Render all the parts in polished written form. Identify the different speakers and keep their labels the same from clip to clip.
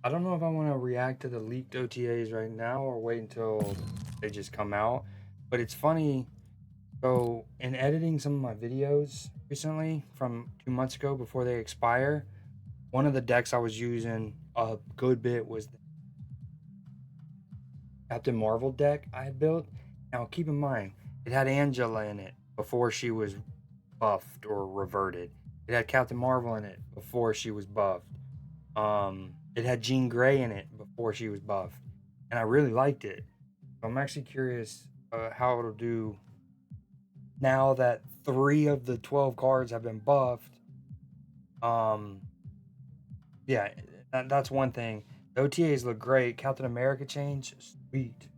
Speaker 1: I don't know if I want to react to the leaked OTAs right now or wait until they just come out. But it's funny. So, in editing some of my videos recently from 2 months ago before they expire, one of the decks I was using a good bit was the Captain Marvel deck I had built. Now, keep in mind, it had Angela in it before she was buffed or reverted. It had Captain Marvel in it before she was buffed. It had Jean Grey in it before she was buffed, and I really liked it. So I'm actually curious how it'll do now that 3 of the 12 cards have been buffed. Um, yeah, that's one thing. The OTAs look great. Captain America change, sweet.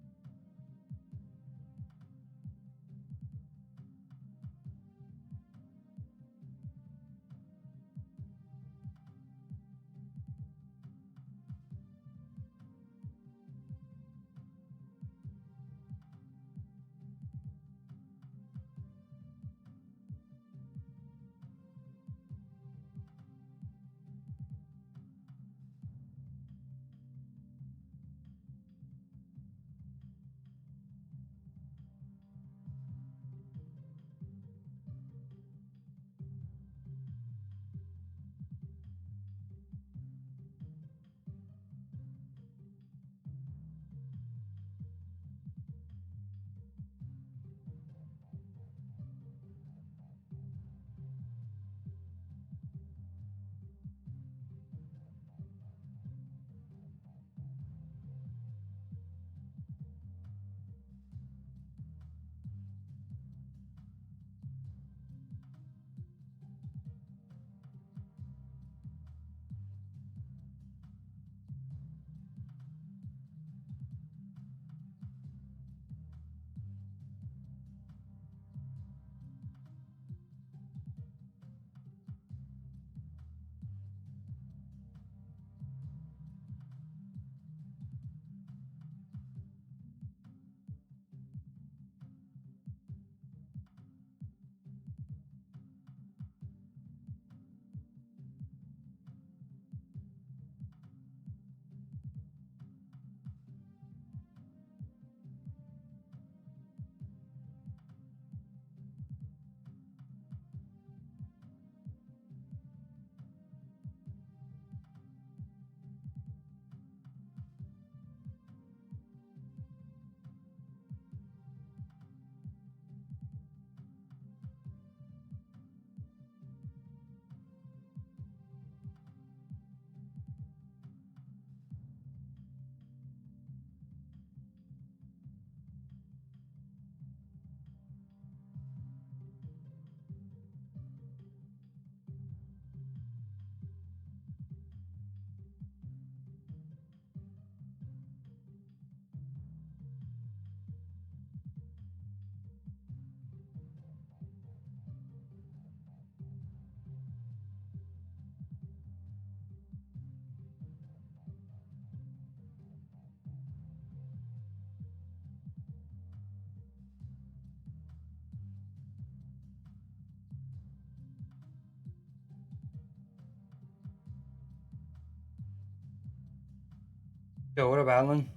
Speaker 1: Yo, what up, Alan?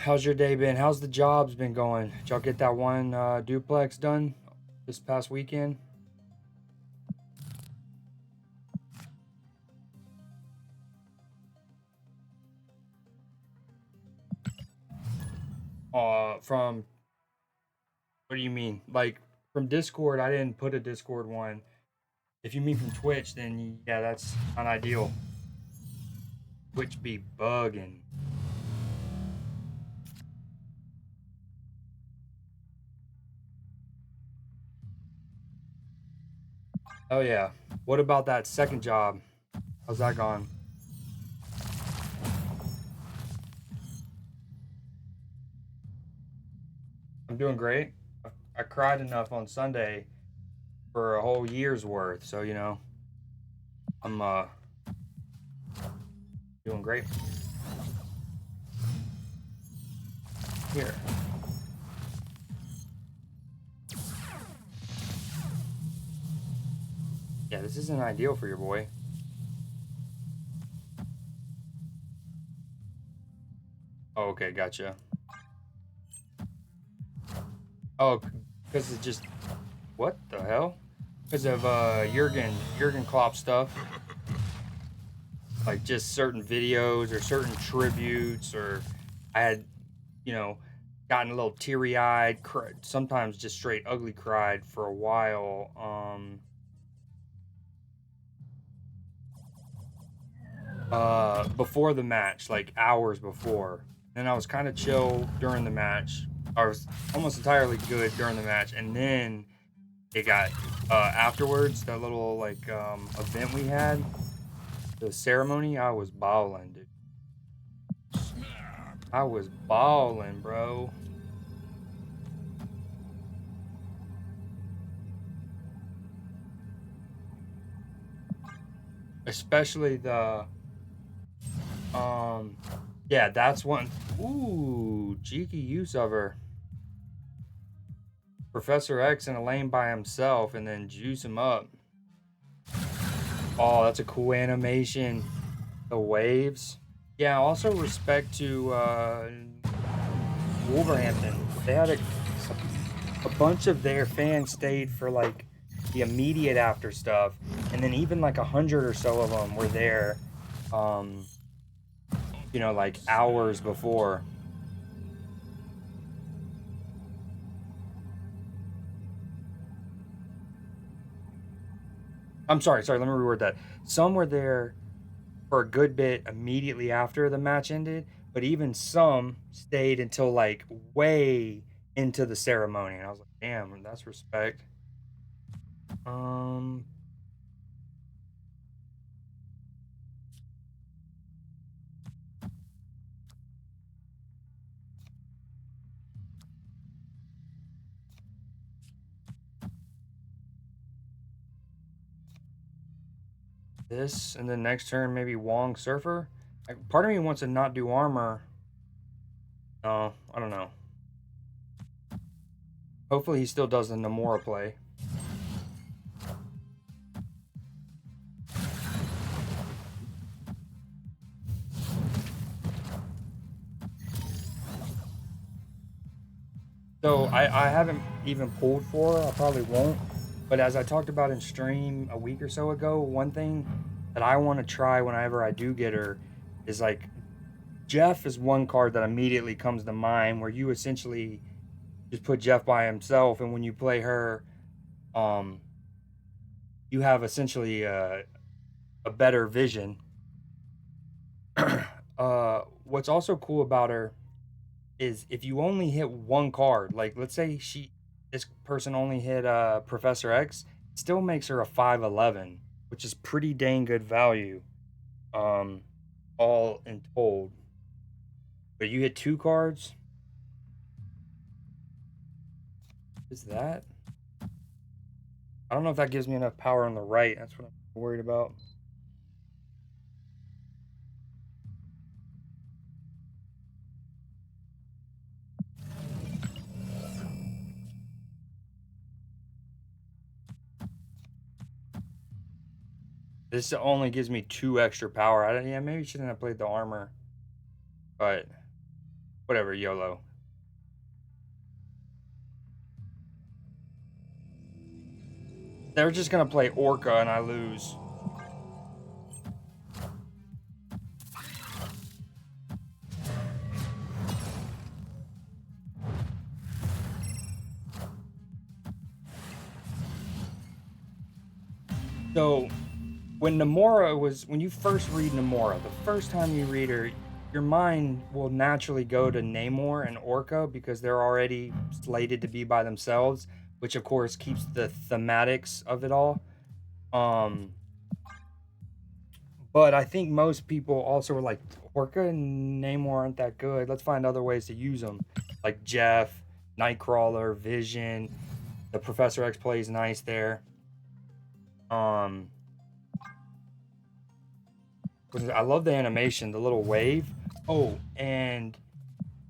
Speaker 1: How's your day been? How's the jobs been going? Did y'all get that one duplex done this past weekend? From what do you mean? Like from Discord? I didn't put a Discord one. If you mean from Twitch, then yeah, that's not ideal. Twitch be bugging. Oh yeah. What about that second job? How's that gone? I'm doing great. I cried enough on Sunday for a whole year's worth, so I'm doing great. Here. Yeah, this isn't ideal for your boy. Oh, okay, gotcha. Oh, because it just what the hell? Because of Jurgen Klopp stuff, like just certain videos or certain tributes, or I had, you know, gotten a little teary eyed, sometimes just straight ugly cried for a while. Before the match, like hours before. Then I was kind of chill during the match. I was almost entirely good during the match, and then it got afterwards, that little like event we had, the ceremony. I was balling, dude. I was balling, bro. Especially the um yeah, that's one. Ooh, cheeky use of her. Professor X in a lane by himself and then juice him up. Oh, that's a cool animation. The waves. Yeah, also respect to Wolverhampton. They had a bunch of their fans stayed for like the immediate after stuff, and then even like 100 or so of them were there, um, like hours before. I'm sorry, let me reword that. Some were there for a good bit immediately after the match ended, but even some stayed until like way into the ceremony. And I was like, damn, that's respect. Um, this and then next turn maybe Wong Surfer. Like, part of me wants to not do armor. No, I don't know. Hopefully he still does the Namora play. So I haven't even pulled for her. I probably won't. But as I talked about in stream a week or so ago, one thing that I want to try whenever I do get her is like Jeff is one card that immediately comes to mind where you essentially just put Jeff by himself, and when you play her, um, you have essentially a better vision. What's also cool about her is if you only hit one card, like let's say this person only hit Professor X, it still makes her a 511, which is pretty dang good value, um, all in told. But you hit two cards, is that? I don't know if that gives me enough power on the right. That's what I'm worried about. This only gives me two extra power. Yeah, maybe shouldn't have played the armor, but whatever, YOLO. They're just gonna play Orka and I lose. So when you first read Namora, the first time you read her, your mind will naturally go to Namor and Orka because they're already slated to be by themselves, which of course keeps the thematics of it all. Um, but I think most people also were like, Orca and Namor aren't that good. Let's find other ways to use them, like Jeff, Nightcrawler, Vision. The Professor X plays nice there. Um, I love the animation, the little wave. Oh, and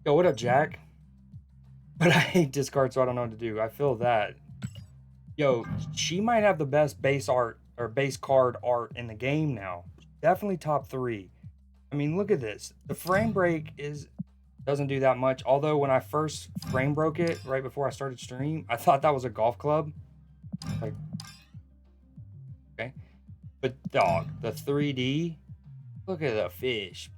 Speaker 1: yo, what up, Jack? But I hate discard, so I don't know what to do. I feel that. Yo, she might have the best base art or base card art in the game now. Definitely top three. I mean, look at this. The frame break is Doesn't do that much. Although when I first frame broke it right before I started stream, I thought that was a golf club. Like, okay. But dog, the 3D, look at the fish.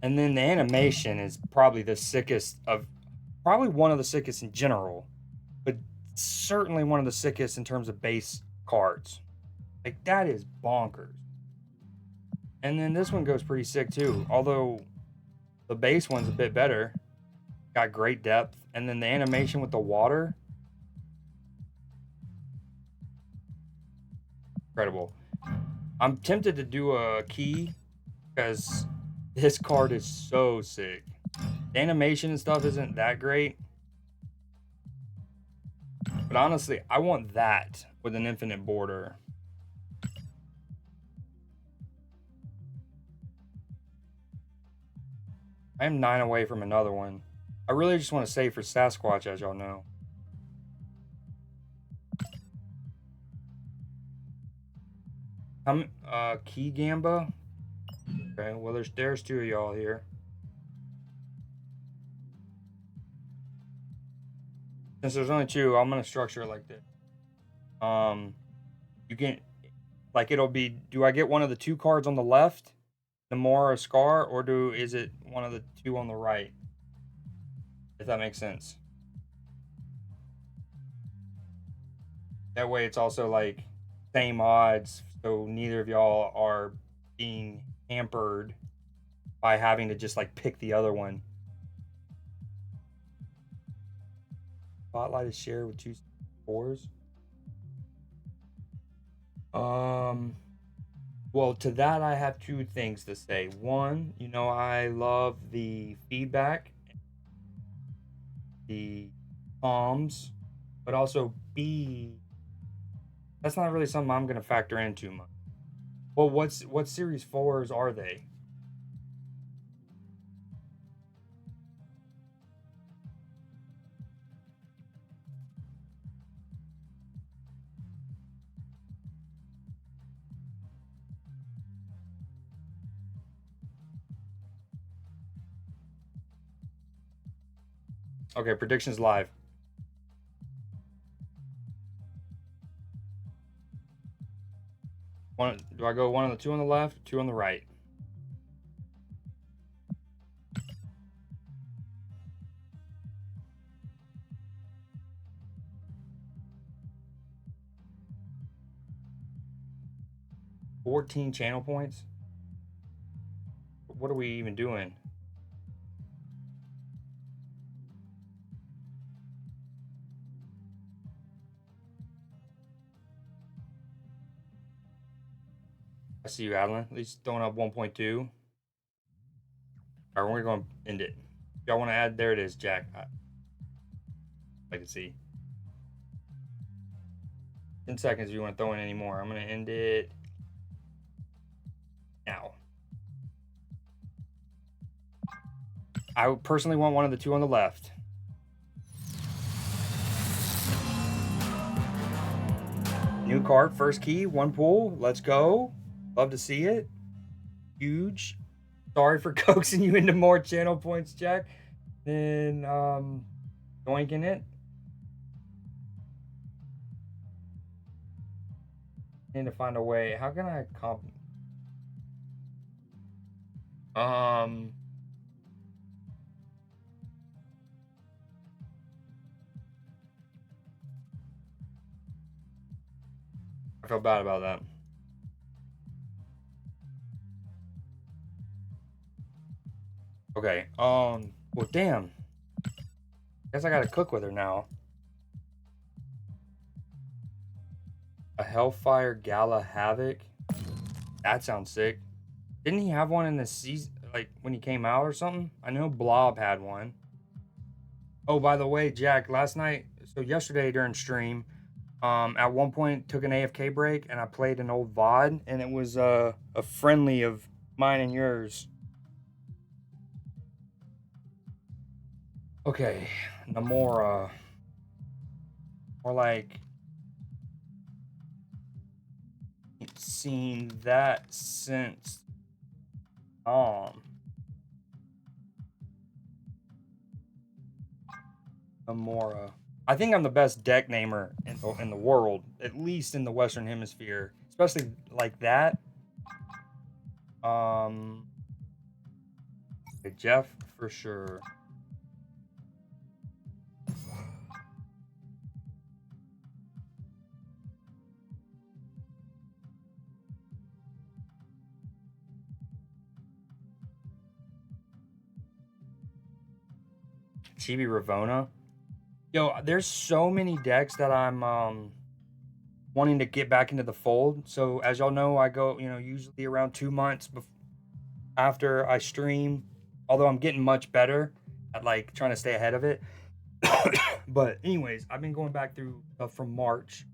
Speaker 1: And then the animation is probably the sickest of, probably one of the sickest in general, but certainly one of the sickest in terms of base cards. Like, that is bonkers. And then this one goes pretty sick too, although the base one's a bit better. Got great depth. And then the animation with the water, incredible. I'm tempted to do a key because this card is so sick. The animation and stuff isn't that great. But honestly, I want that with an infinite border. I am 9 away from another one. I really just want to save for Sasquatch, as y'all know. Key Gamba? Okay, well, there's 2 of y'all here. Since there's only 2, I'm gonna structure it like this. You can, like, it'll be, do I get one of the 2 cards on the left, Namor or Scar, or is it one of the 2 on the right? If that makes sense. That way it's also like same odds, so neither of y'all are being hampered by having to just like pick the other one. Spotlight is shared with 2 4s. Well, to that I have 2 things to say. One, you know, I love the feedback, the comms, but also B, that's not really something I'm gonna factor in too much. Well, what series 4s are they? Okay, predictions live. Do I go one on the 2 on the left, 2 on the right? $14 channel points? What are we even doing? I see you, Adeline. At least throwing up 1.2. All right, we're going to end it. If y'all want to add, there it is, Jack. I can see. 10 seconds if you want to throw in any more. I'm going to end it now. I personally want one of the 2 on the left. New card, first key, 1 pull. Let's go. Love to see it. Huge. Sorry for coaxing you into more channel points, Jack. Then doinking it. Need to find a way. How can I I feel bad about that. Okay. Well, damn. Guess I gotta cook with her now. A Hellfire Gala Havoc. That sounds sick. Didn't he have one in the season, like when he came out or something? I know Blob had one. Oh, by the way, Jack, last night, so yesterday during stream, at one point took an AFK break and I played an old VOD and it was a friendly of mine and yours. Okay, Namora. Or like, seen that since Namora. I think I'm the best deck namer in the world, at least in the Western Hemisphere, especially like that. Jeff for sure. Chibi Ravona. Yo, there's so many decks that I'm wanting to get back into the fold. So as y'all know, I go, usually around 2 months after I stream. Although I'm getting much better at like trying to stay ahead of it. But anyways, I've been going back through from March,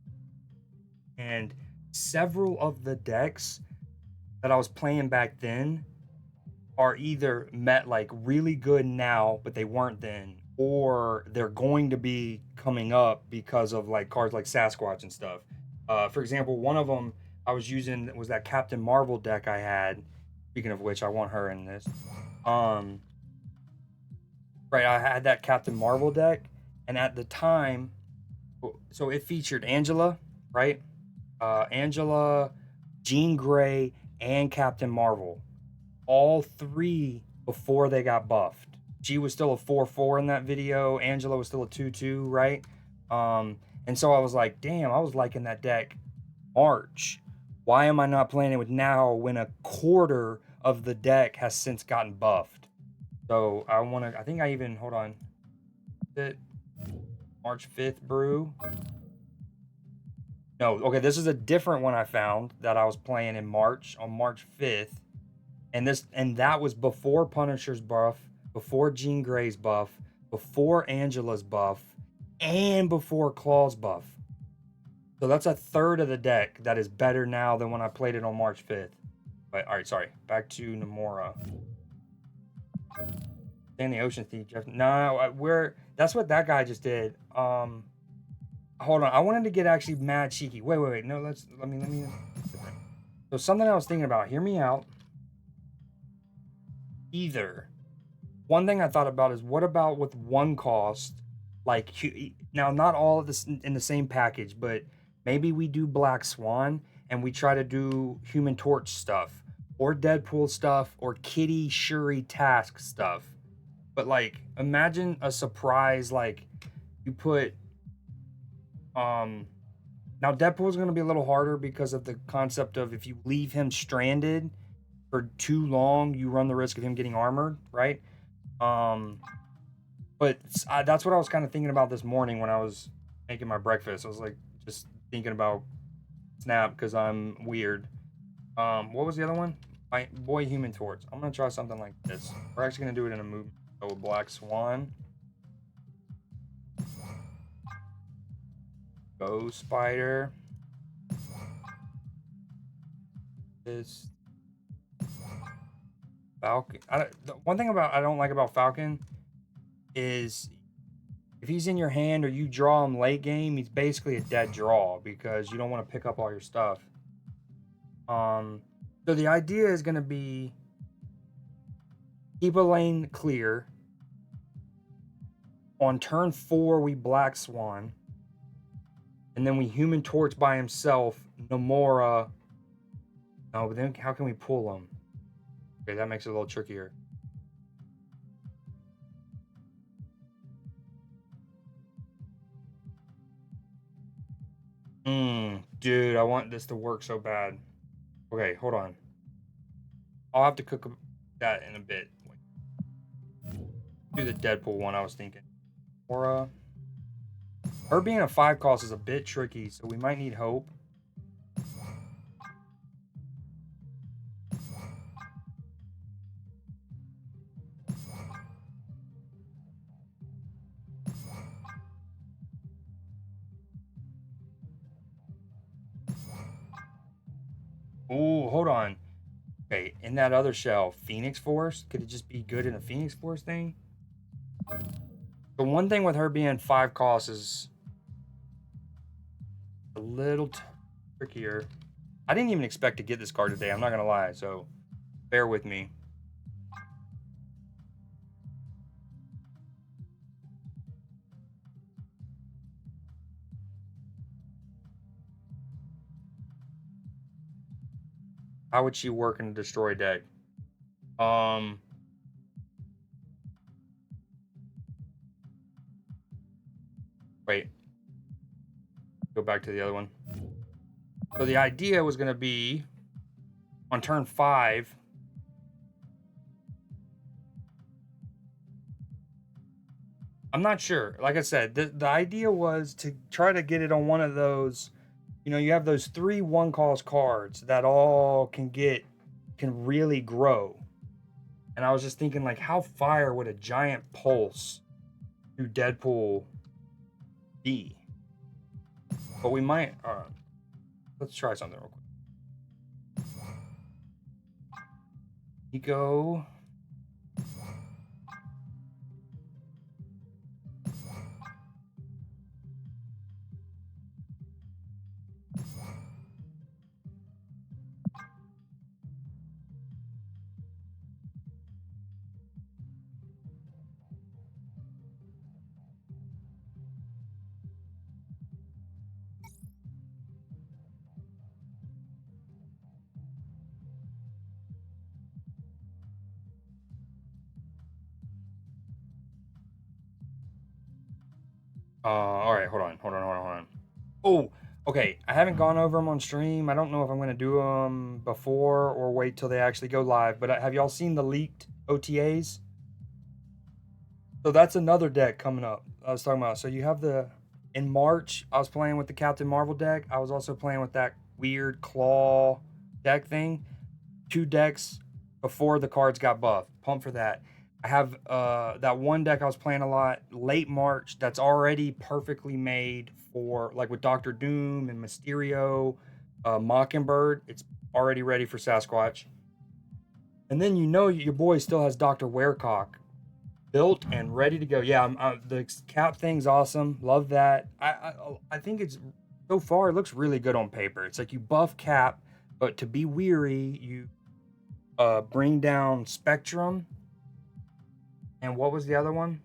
Speaker 1: and several of the decks that I was playing back then are either met like really good now, but they weren't then, or they're going to be coming up because of like cards like Sasquatch and stuff. For example, one of them I was using was that Captain Marvel deck I had. Speaking of which, I want her in this. Right, I had that Captain Marvel deck, and at the time, so it featured Angela, right? Angela, Jean Grey, and Captain Marvel. All three before they got buffed. She was still a 4/4 in that video. Angela was still a 2/2, right? And so I was like, damn, I was liking that deck March. Why am I not playing it with now when a quarter of the deck has since gotten buffed? So I think I even, hold on. Is it March 5th brew? No, okay, this is a different one I found that I was playing in March, on March 5th. And that was before Punisher's buff, before Jean Grey's buff, before Angela's buff, and before Claw's buff. So that's a third of the deck that is better now than when I played it on March 5th. But all right, sorry. Back to Namora. In the Ocean Thief, Jeff. No, that's what that guy just did. Hold on. I wanted to get actually mad cheeky. Wait. No, let me. So something I was thinking about. Hear me out. Either one thing I thought about is, what about with one cost, like, now not all of this in the same package, but maybe we do Black Swan and we try to do Human Torch stuff or Deadpool stuff or Kitty Shuri Task stuff. But like, imagine a surprise, like you put now Deadpool's going to be a little harder because of the concept of, if you leave him stranded for too long, you run the risk of him getting armored, right? But that's what I was kind of thinking about this morning when I was making my breakfast. I was like, just thinking about Snap because I'm weird. What was the other one? My boy Human Torch. I'm gonna try something like this. We're actually gonna do it in a movie. So Black Swan. Go Spider. This Falcon. The one thing I don't like about Falcon is if he's in your hand or you draw him late game, he's basically a dead draw because you don't want to pick up all your stuff. So the idea is going to be keep a lane clear. On turn 4, we Black Swan. And then we Human Torch by himself. Namora. No, but then how can we pull him? Okay, that makes it a little trickier. Dude, I want this to work so bad. Okay, hold on. I'll have to cook that in a bit. Do the Deadpool one I was thinking. Or her being a 5 cost is a bit tricky, so we might need hope. Oh, hold on. Okay, in that other shell, Phoenix Force? Could it just be good in a Phoenix Force thing? The one thing with her being 5 costs is a little trickier. I didn't even expect to get this card today, I'm not gonna lie, so bear with me. How would she work in a destroy deck? Wait. Go back to the other one. So the idea was going to be on turn 5. I'm not sure. Like I said, the idea was to try to get it on one of those. You know, you have those 3 1-cost cards that all can really grow. And I was just thinking, like, how fire would a giant pulse through Deadpool be? But we might. Let's try something real quick. You go. All right, hold on. Oh, okay. I haven't gone over them on stream. I don't know if I'm gonna do them before or wait till they actually go live. But have y'all seen the leaked OTAs? So that's another deck coming up. I was talking about. So you have in March. I was playing with the Captain Marvel deck. I was also playing with that weird claw deck thing. 2 decks before the cards got buffed. Pump for that. I have that one deck I was playing a lot late March that's already perfectly made for, like, with Doctor Doom and Mysterio, Mockingbird. It's already ready for Sasquatch. And then your boy still has Dr. Werecock built and ready to go. Yeah, the cap thing's awesome. Love that. I think it's so far it looks really good on paper. It's like you buff cap, but to be weary, you bring down Spectrum. And what was the other one?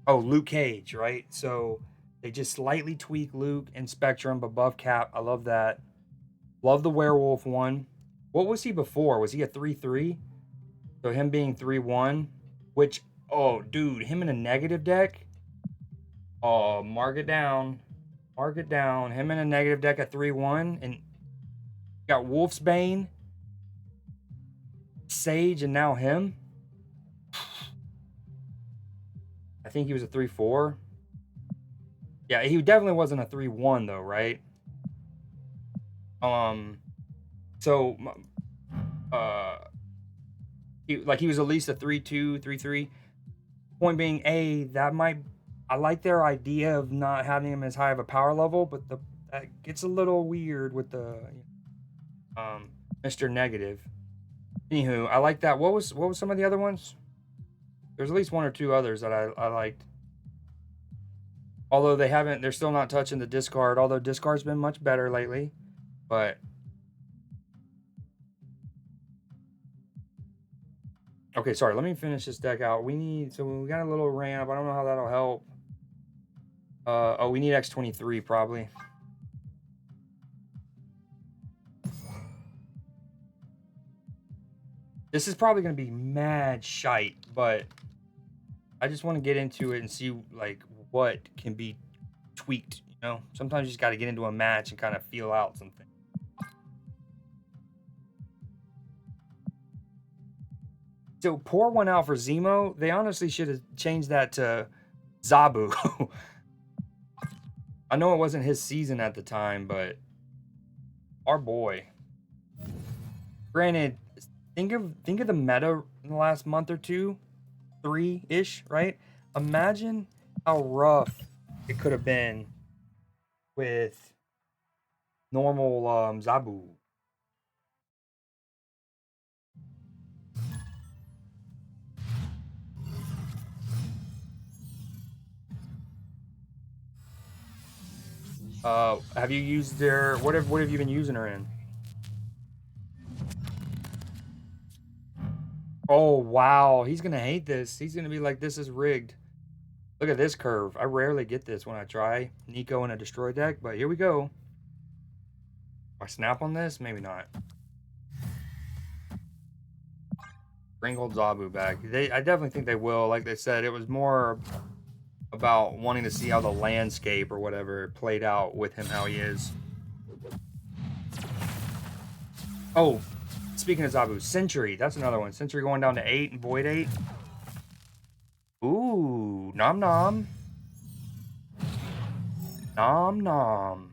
Speaker 1: Luke Cage, right? So they just slightly tweak Luke and Spectrum, but buff cap. I love that. Love the werewolf one. What was he before? Was he a 3/3? So him being 3/1, which, oh dude, him in a negative deck. Oh, mark it down. Mark it down. Him in a negative deck at 3/1, and got Wolf's Bane, Sage, and now him. I think he was a 3/4. Yeah, he definitely wasn't a 3/1 though, right? So he was at least a 3/2, 3/3. Point being, I like their idea of not having him as high of a power level, but that gets a little weird with the Mr. Negative. Anywho, I like that. What was some of the other ones? There's at least 1 or 2 others that I liked. Although they're still not touching the discard. Although discard's been much better lately, but okay. Sorry, let me finish this deck out. We got a little ramp. I don't know how that'll help. We need X-23 probably. This is probably going to be mad shite, but I just want to get into it and see, like, what can be tweaked, you know? Sometimes you just got to get into a match and kind of feel out something. So pour one out for Zemo. They honestly should have changed that to Zabu. I know it wasn't his season at the time, but our boy. Granted, think of the meta in the last month or two, 3-ish, right? Imagine how rough it could have been with normal Zabu. Have you used their what have you been using her in? Oh wow, he's gonna hate this. He's gonna be like, this is rigged. Look at this curve. I rarely get this when I try Nico in a destroy deck, but here we go. I snap on this? Maybe not. Bring old Zabu back. I definitely think they will. Like they said, it was more about wanting to see how the landscape or whatever played out with him, how he is. Oh, speaking of Zabu, Sentry. That's another one. Sentry going down to 8 and Void 8. Ooh, nom nom. Nom nom.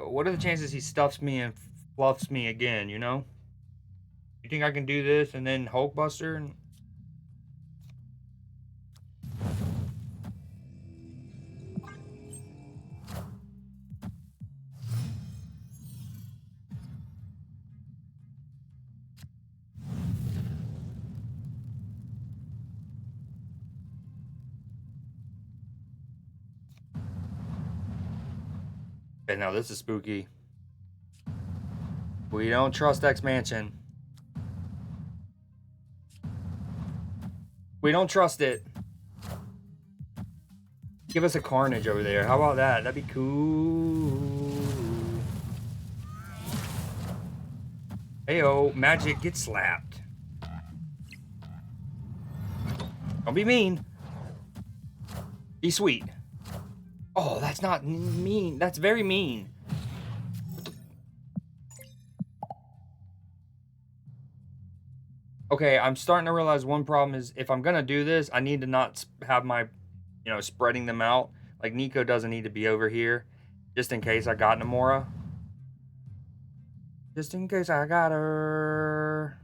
Speaker 1: What are the chances he stuffs me and fluffs me again, you know? You think I can do this and then Hulkbuster? And... Okay, now this is spooky. We don't trust X-Mansion. We don't trust it. Give us a Carnage over there. How about that? That'd be cool. Heyo, Magic, get slapped. Don't be mean. Be sweet. Oh, that's not mean. That's very mean. Okay, I'm starting to realize one problem is if I'm gonna do this, I need to not have my, spreading them out. Like Nico doesn't need to be over here, just in case I got Namora. Just in case I got her.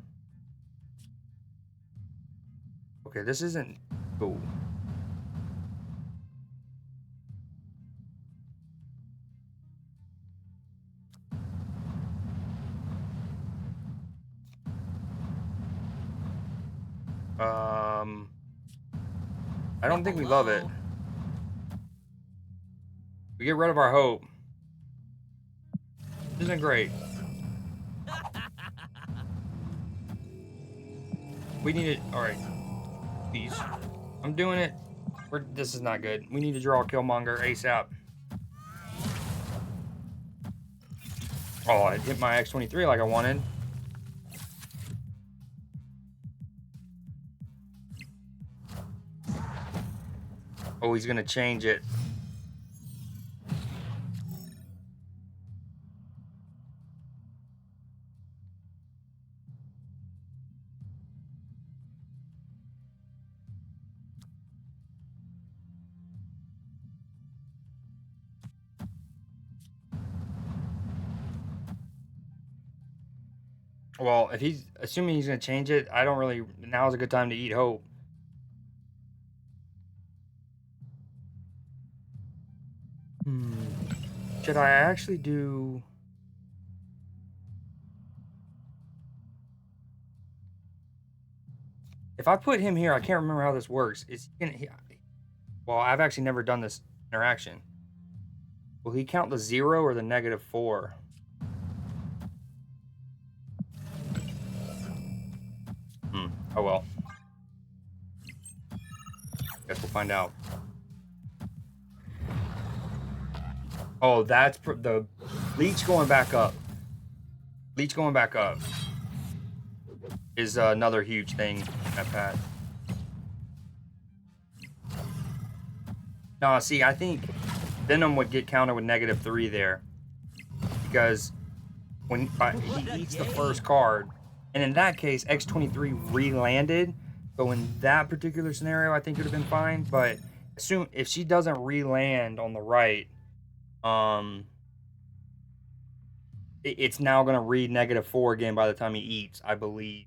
Speaker 1: Okay, this isn't cool. I don't think we love it. We get rid of our hope. Isn't great. We need it. All right. Please. I'm doing it. This is not good. We need to draw Killmonger ASAP. Oh, I hit my X-23 like I wanted. Oh, he's gonna change it. Well, if he's assuming he's gonna change it, I don't really. Now's a good time to eat hope. Should I actually do? If I put him here, I can't remember how this works. Well, I've actually never done this interaction. Will he count the 0 or the -4? Oh well. Guess we'll find out. Oh, that's the leech going back up. Leech going back up is another huge thing in that path. No, see, I think Venom would get counted with -3 there because when he eats the first card, and in that case, X-23 re-landed. So in that particular scenario, I think it would have been fine. But assume if she doesn't re-land on the right, it's now going to read -4 again by the time he eats, I believe.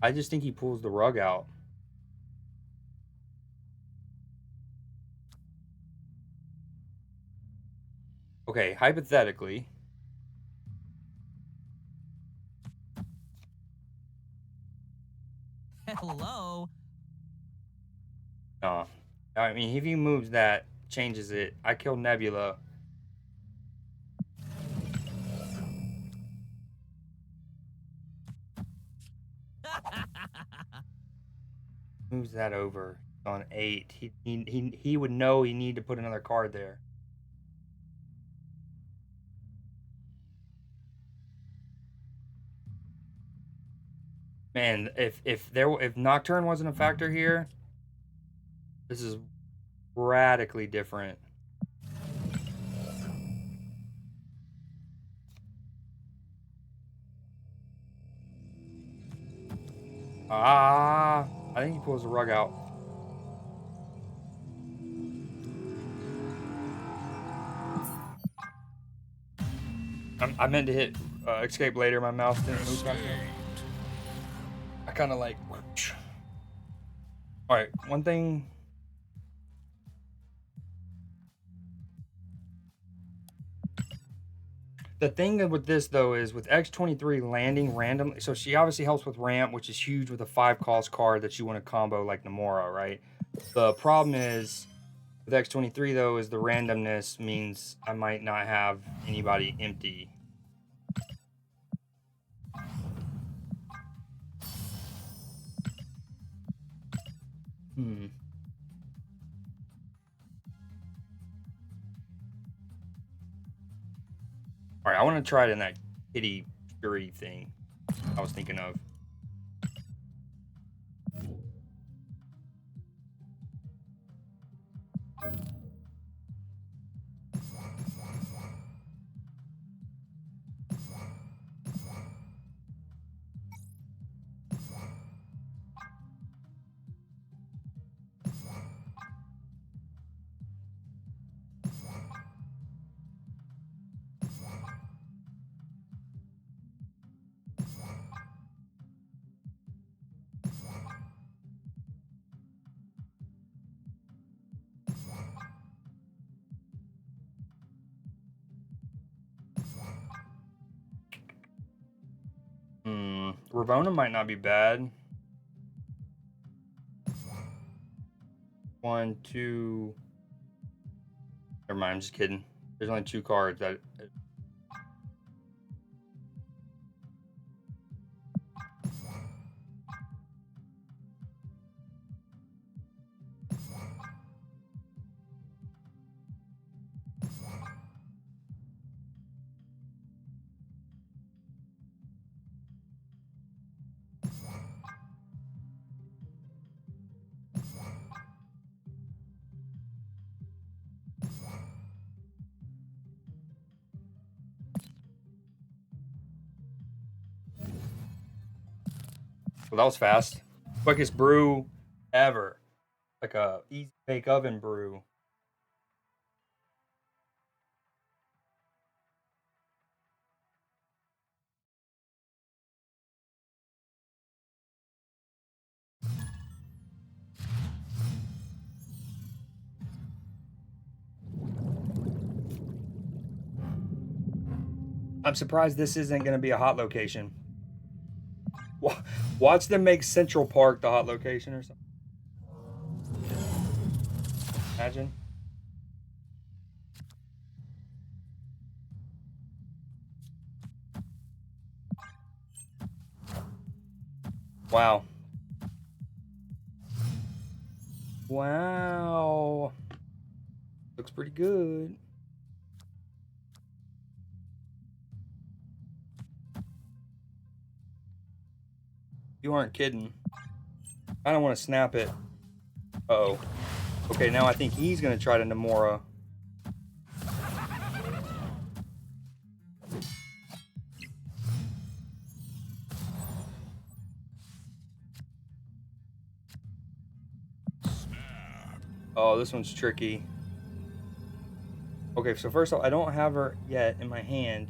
Speaker 1: I just think he pulls the rug out. Okay, hypothetically.
Speaker 2: Hello.
Speaker 1: No. I mean, if he moves that, changes it. I kill Nebula. Moves that over on 8. He would know he need to put another card there. Man, if Nocturne wasn't a factor here, this is radically different. I think he pulls the rug out. I meant to hit escape later. My mouse didn't move fast enough. I kind of like. All right, one thing. The thing with this though is with X-23 landing randomly, so she obviously helps with ramp, which is huge with a 5 cost card that you want to combo like Namora, right? The problem is with X-23 though is the randomness means I might not have anybody empty. Hmm. All right, I want to try it in that kitty fury thing I was thinking of. Ravona might not be bad. 1, 2. Never mind. I'm just kidding. There's only 2 cards that. Well, that was fast. Quickest brew ever. Like a easy bake oven brew. I'm surprised this isn't going to be a hot location. Watch them make Central Park the hot location or something. Imagine. Wow. Wow. Looks pretty good. You aren't kidding. I don't want to snap it. Uh-oh. Okay, now I think he's going to try to Namora. Oh, this one's tricky. Okay, so first off, I don't have her yet in my hand.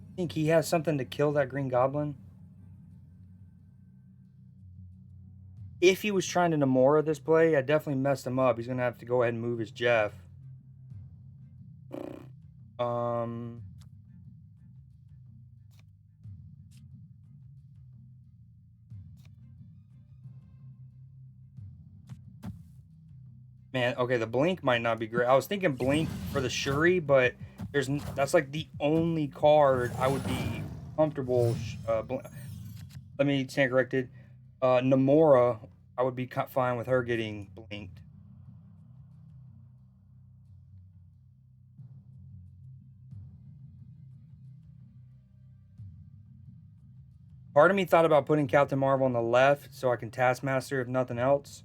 Speaker 1: I think he has something to kill that Green Goblin. if he was trying to Namora this play, I definitely messed him up. He's gonna have to go ahead and move his Jeff. Man, okay, the Blink might not be great. I was thinking Blink for the Shuri, but that's like the only card I would be comfortable. Let me stand corrected. Namora, I would be fine with her getting blinked. Part of me thought about putting Captain Marvel on the left so I can Taskmaster if nothing else.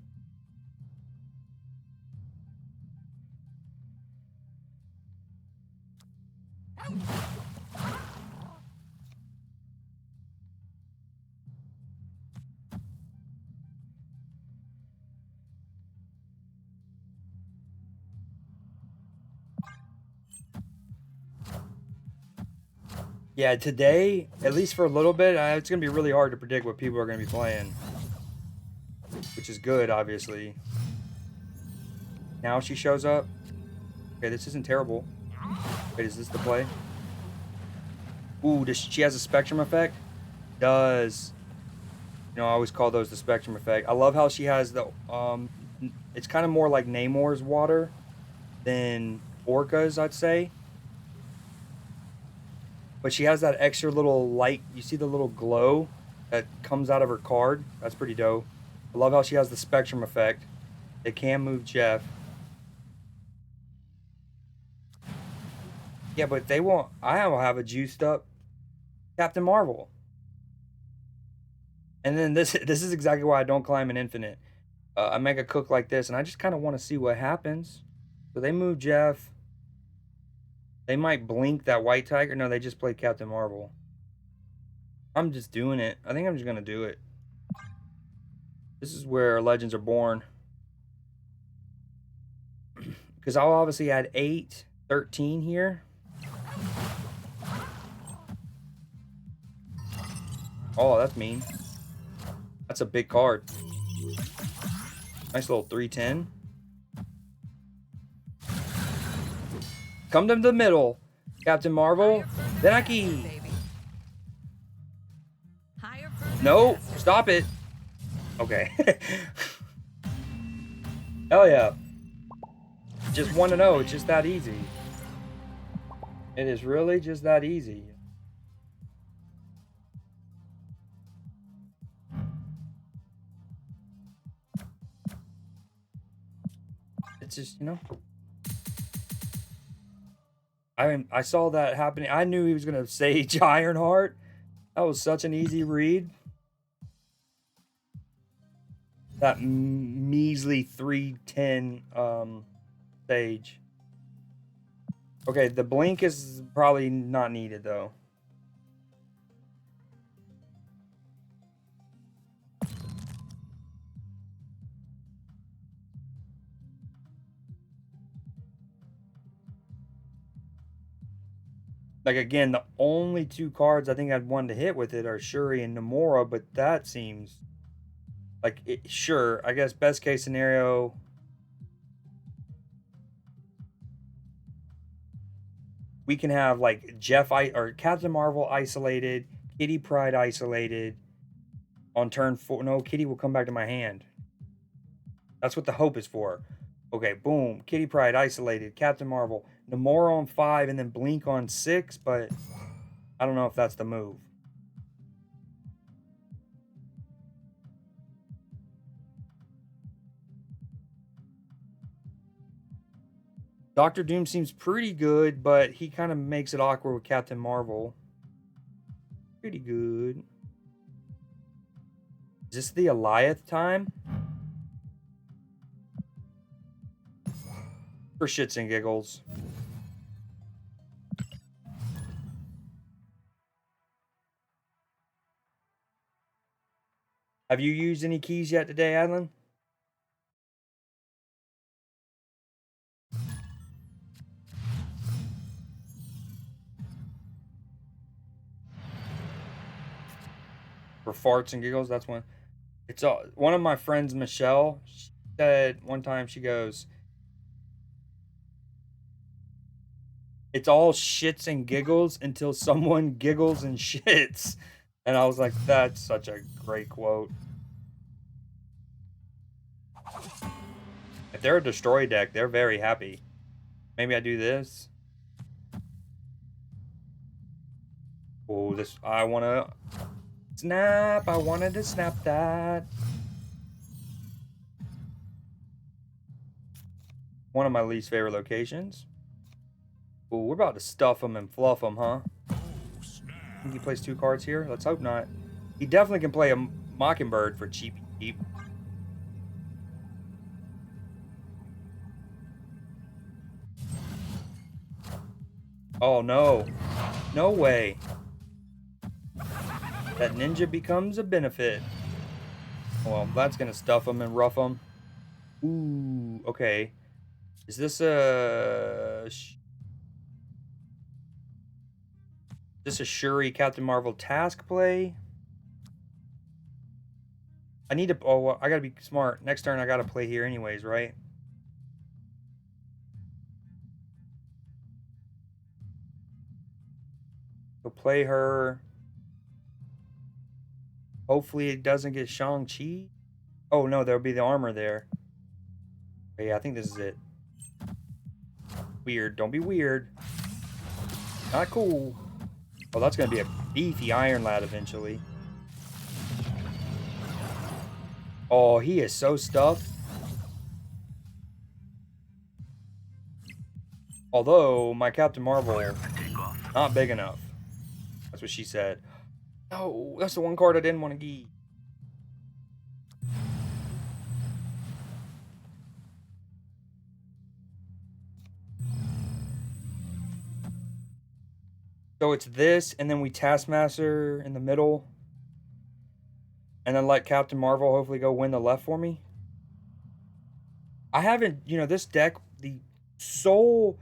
Speaker 1: Yeah, today, at least for a little bit, it's going to be really hard to predict what people are going to be playing. Which is good, obviously. Now she shows up. Okay, this isn't terrible. Wait, is this the play? Ooh, she has a spectrum effect? Does. You know, I always call those the spectrum effect. I love how she has the, it's kind of more like Namor's water than Orka's, I'd say. But she has that extra little light. You see the little glow that comes out of her card? That's pretty dope. I love how she has the spectrum effect. They can move Jeff. Yeah, but they won't. I will have a juiced up Captain Marvel. And then this is exactly why I don't climb an infinite. I make a cook like this, and I just kind of want to see what happens. So they move Jeff. They might blink that white tiger. No, they just played Captain Marvel. I'm just doing it. I think I'm just going to do it. This is where legends are born. Because I'll obviously add 8, 13 here. Oh, that's mean. That's a big card. Nice little 310. Come to the middle, Captain Marvel. Denaki. No, stop it. Okay. Hell yeah. Just want to know. It's just that easy. It is really just that easy. It's just, you know. I saw that happening. I knew he was going to Sage Ironheart. That was such an easy read. That measly 310 Sage. Okay, the blink is probably not needed though. Like, again, the only 2 cards I think I'd want to hit with it are Shuri and Namora, but that seems like it, sure, I guess best case scenario. We can have like or Captain Marvel isolated, Kitty Pryde isolated on turn 4. No, Kitty will come back to my hand. That's what the hope is for. Okay, boom. Kitty Pryde isolated, Captain Marvel, Namor on 5, and then Blink on 6, but I don't know if that's the move. Doctor Doom seems pretty good, but he kind of makes it awkward with Captain Marvel. Pretty good. Is this the Eliath time? For shits and giggles. Have you used any keys yet today, Adlin? For farts and giggles, that's one. It's all one of my friends, Michelle. She said one time, she goes, "It's all shits and giggles until someone giggles and shits." And I was like, "That's such a great quote." If they're a destroy deck, they're very happy. Maybe I do this. Oh, this I wanna snap. I wanted to snap that. One of my least favorite locations. Oh, we're about to stuff them and fluff them, huh? Think he plays 2 cards here? Let's hope not. He definitely can play a Mockingbird for cheap. Oh, no. No way. That ninja becomes a benefit. Well, that's going to stuff him and rough him. Ooh, okay. Is this a... Is this a Shuri Captain Marvel task play? I need to... Oh, well, I gotta be smart. Next turn, I gotta play here anyways, right? So play her. Hopefully it doesn't get Shang-Chi. Oh, no, there'll be the armor there. Okay, yeah, I think this is it. Weird. Don't be weird. Not cool. Oh, that's going to be a beefy Iron Lad eventually. Oh, he is so stuffed. Although, my Captain Marvel, not big enough. That's what she said. No, that's the one card I didn't want to give. So it's this, and then we Taskmaster in the middle. And then let Captain Marvel hopefully go win the left for me. I haven't, this deck, the sole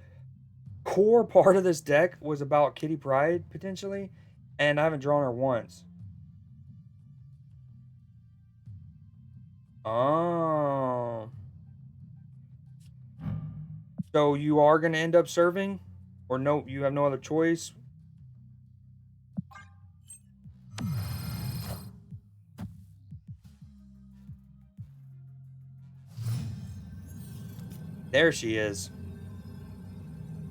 Speaker 1: core part of this deck was about Kitty Pryde, potentially. And I haven't drawn her once. Oh. So you are going to end up serving? Or no, you have no other choice? There she is.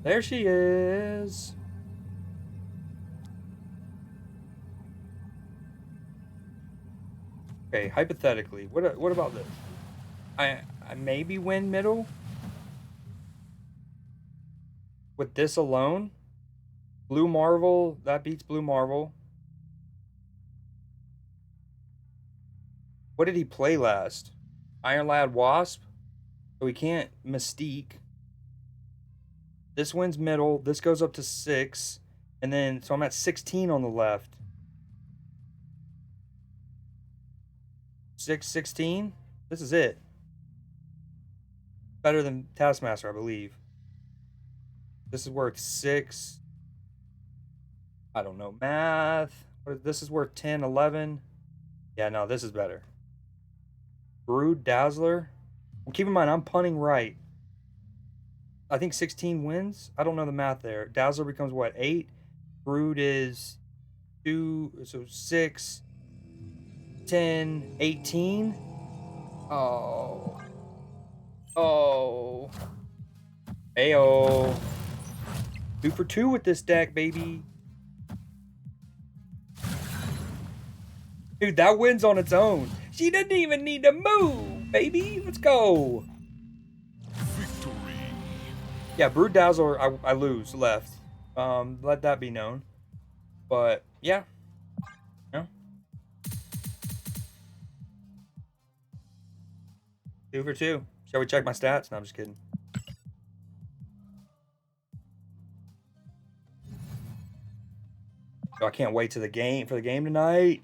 Speaker 1: There she is. Okay, hypothetically, what about this? I maybe win middle with this alone. Blue Marvel, that beats Blue Marvel. What did he play last? Iron Lad Wasp? So we can't Mystique. This wins middle. This goes up to 6. And then, so I'm at 16 on the left. 6, 16. This is it. Better than Taskmaster, I believe. This is worth 6. I don't know math. This is worth 10, 11. Yeah, no, this is better. Brood Dazzler. Well, keep in mind, I'm punting right. I think 16 wins. I don't know the math there. Dazzler becomes what, 8? Brood is 2, so 6, 10, 18. Oh. Oh. Ayo. 2 for 2 with this deck, baby. Dude, that wins on its own. She doesn't even need to move, baby. Let's go. Victory. Yeah, Brood Dazzler, I lose left. Let that be known. But yeah. Yeah. 2 for 2. Shall we check my stats? No, I'm just kidding. Oh, I can't wait to the game for the game tonight.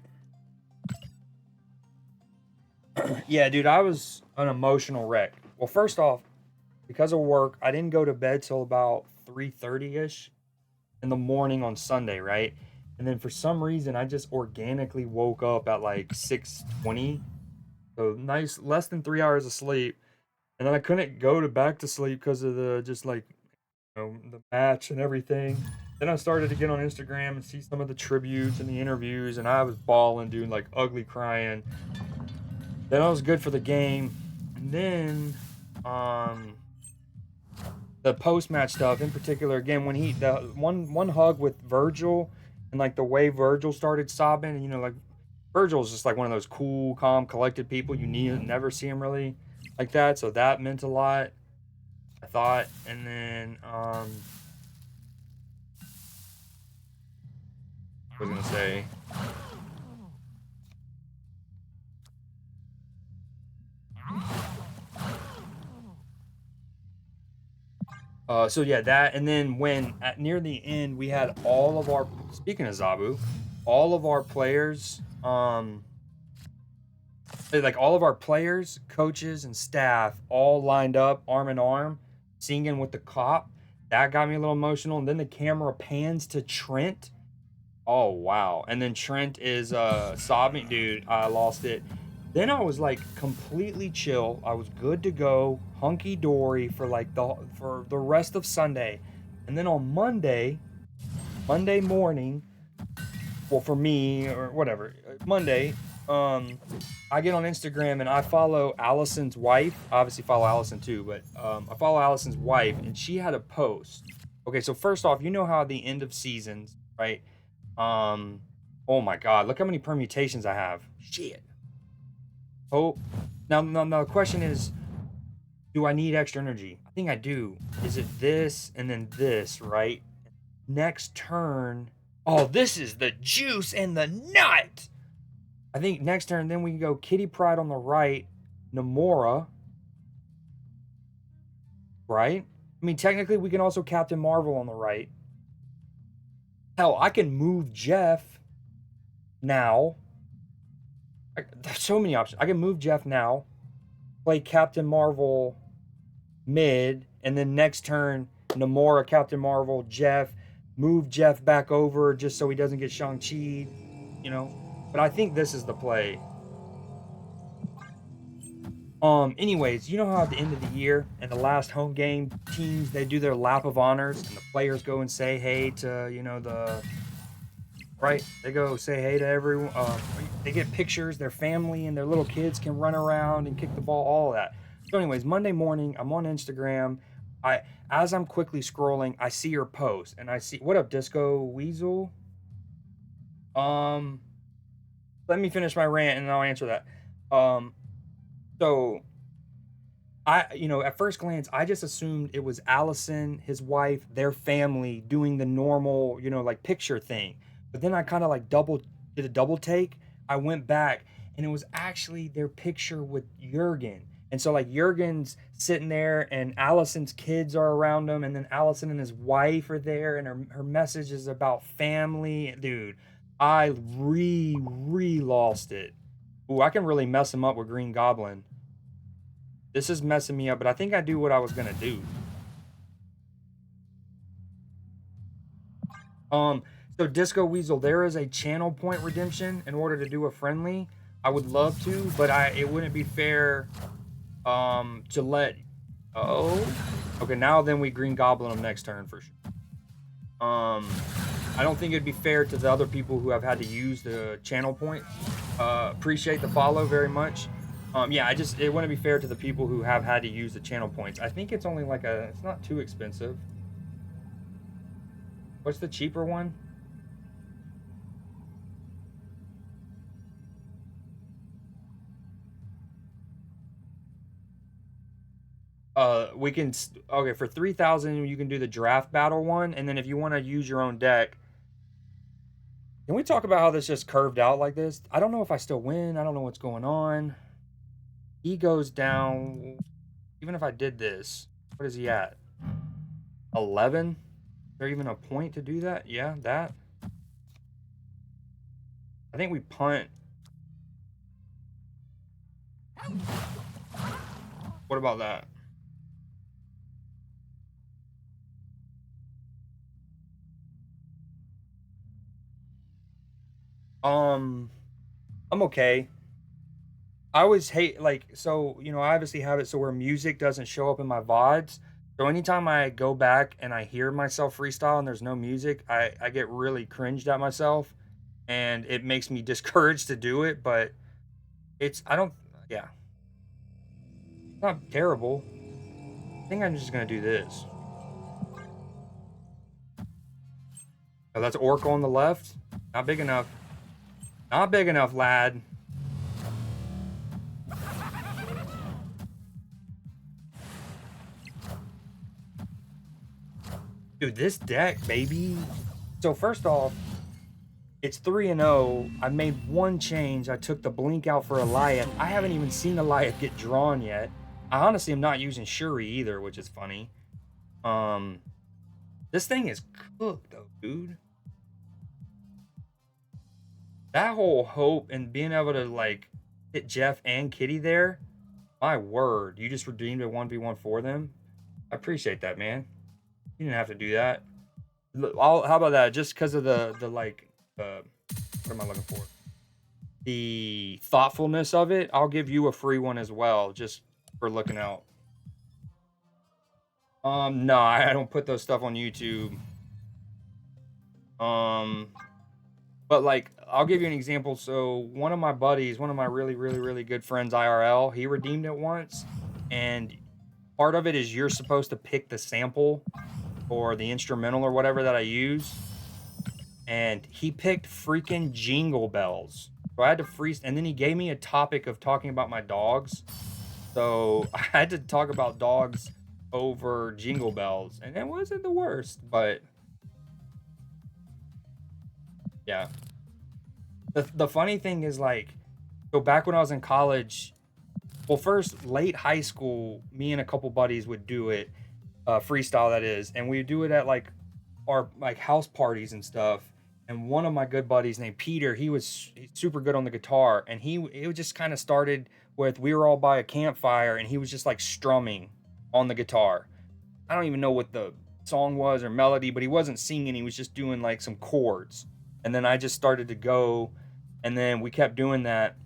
Speaker 1: Yeah, dude, I was an emotional wreck. Well, first off, because of work, I didn't go to bed till about 3:30ish in the morning on Sunday, right? And then for some reason, I just organically woke up at like 6:20 So nice, less than 3 hours of sleep. And then I couldn't go to back to sleep because of the just like the match and everything. Then I started to get on Instagram and see some of the tributes and the interviews, and I was bawling, dude, like ugly crying. Then I was good for the game, and then um the post match stuff in particular. Again, when the one hug with Virgil, and like the way Virgil started sobbing, and like Virgil's just like one of those cool, calm, collected people. You never see him really like that, so that meant a lot, I thought. And then I was gonna say, so yeah, that. And then when at near the end we had all of our, speaking of Zabu, all of our players, like all of our players, coaches, and staff all lined up arm in arm, singing with the cop. That got me a little emotional. And then the camera pans to Trent. Oh wow! And then Trent is sobbing, dude. I lost it. Then I was like completely chill. I was good to go, hunky dory for like for the rest of Sunday. And then on Monday morning, well for me or whatever, Monday, I get on Instagram and I follow Allison's wife. I obviously follow Allison too, but I follow Allison's wife, and she had a post. Okay, so first off, you know how the end of seasons, right? Um, oh my God, look how many permutations I have. Shit. Oh, now the question is, do I need extra energy? I think I do. Is it this and then this, right? Next turn. Oh, this is the juice and the nut. I think next turn, then we can go Kitty Pryde on the right, Namora, right? I mean, technically, we can also Captain Marvel on the right. Hell, I can move Jeff now. There's so many options. I can move Jeff now, play Captain Marvel mid, and then next turn, Namora, Captain Marvel, Jeff, move Jeff back over just so he doesn't get Shang-Chi, you know. But I think this is the play. Anyways, you know how at the end of the year and the last home game, teams they do their lap of honors and the players go and say hey to, the right? They go say hey to everyone. They get pictures, their family and their little kids can run around and kick the ball, all of that. So, anyways, Monday morning, I'm on Instagram. As I'm quickly scrolling, I see your post and I see, what up, Disco Weasel? Um, Let me finish my rant and I'll answer that. So at first glance, I just assumed it was Allison, his wife, their family doing the normal, like picture thing. But then I kind of like did a double take. I went back and it was actually their picture with Jurgen. And so like Jurgen's sitting there and Allison's kids are around him, and then Allison and his wife are there, and her message is about family. Dude, I lost it. Ooh, I can really mess him up with Green Goblin. This is messing me up, but I think I do what I was gonna do. So Disco Weasel, there is a channel point redemption in order to do a friendly. I would love to, but it wouldn't be fair to let. Oh, okay. Now then we Green Goblin them next turn for sure. I don't think it'd be fair to the other people who have had to use the channel point. Appreciate the follow very much. Yeah, it wouldn't be fair to the people who have had to use the channel points. I think it's only like it's not too expensive. What's the cheaper one? We can, okay, for 3,000 you can do the draft battle one, and then if you want to use your own deck, can we talk about how this just curved out like this? I don't know if I still win. I don't know what's going on. He goes down. Even if I did this, what is he at? 11? Is there even a point to do that? Yeah, that. I think we punt. What about that? I'm okay. I always hate like so, you know, I obviously have it so where music doesn't show up in my VODs. So anytime I go back and I hear myself freestyle and there's no music, I get really cringed at myself and it makes me discouraged to do it, but it's I don't yeah, it's not terrible. I think I'm just gonna do this. Oh, that's Orca on the left. Not big enough. Not big enough, lad. Dude, this deck, baby. So first off, it's 3-0. I made one change. I took the blink out for Eliath. I haven't even seen Eliath get drawn yet. I honestly am not using Shuri either, which is funny. This thing is cooked though, dude. That whole hope and being able to like hit Jeff and Kitty there, my word, you just redeemed a 1v1 for them. I appreciate that, man. You didn't have to do that. How about that? Just because of the like, what am I looking for? The thoughtfulness of it, I'll give you a free one as well, just for looking out. No, I don't put those stuff on YouTube. But like, I'll give you an example. So one of my buddies, one of my really good friends, IRL, he redeemed it once, and part of it is you're supposed to pick the sample or the instrumental or whatever that I use, and he picked freaking Jingle Bells. So I had to freeze, and then he gave me a topic of talking about my dogs. So I had to talk about dogs over Jingle Bells, and it wasn't the worst, but yeah. The funny thing is like, so back when I was in college, well, first late high school, me and a couple buddies would do it, freestyle that is, and we do it at like our like house parties and stuff. And one of my good buddies named Peter, he's super good on the guitar, and it just kind of started with we were all by a campfire, and he was just like strumming on the guitar. I don't even know what the song was or melody, but he wasn't singing. He was just doing like some chords. And then I just started to go, and then we kept doing that.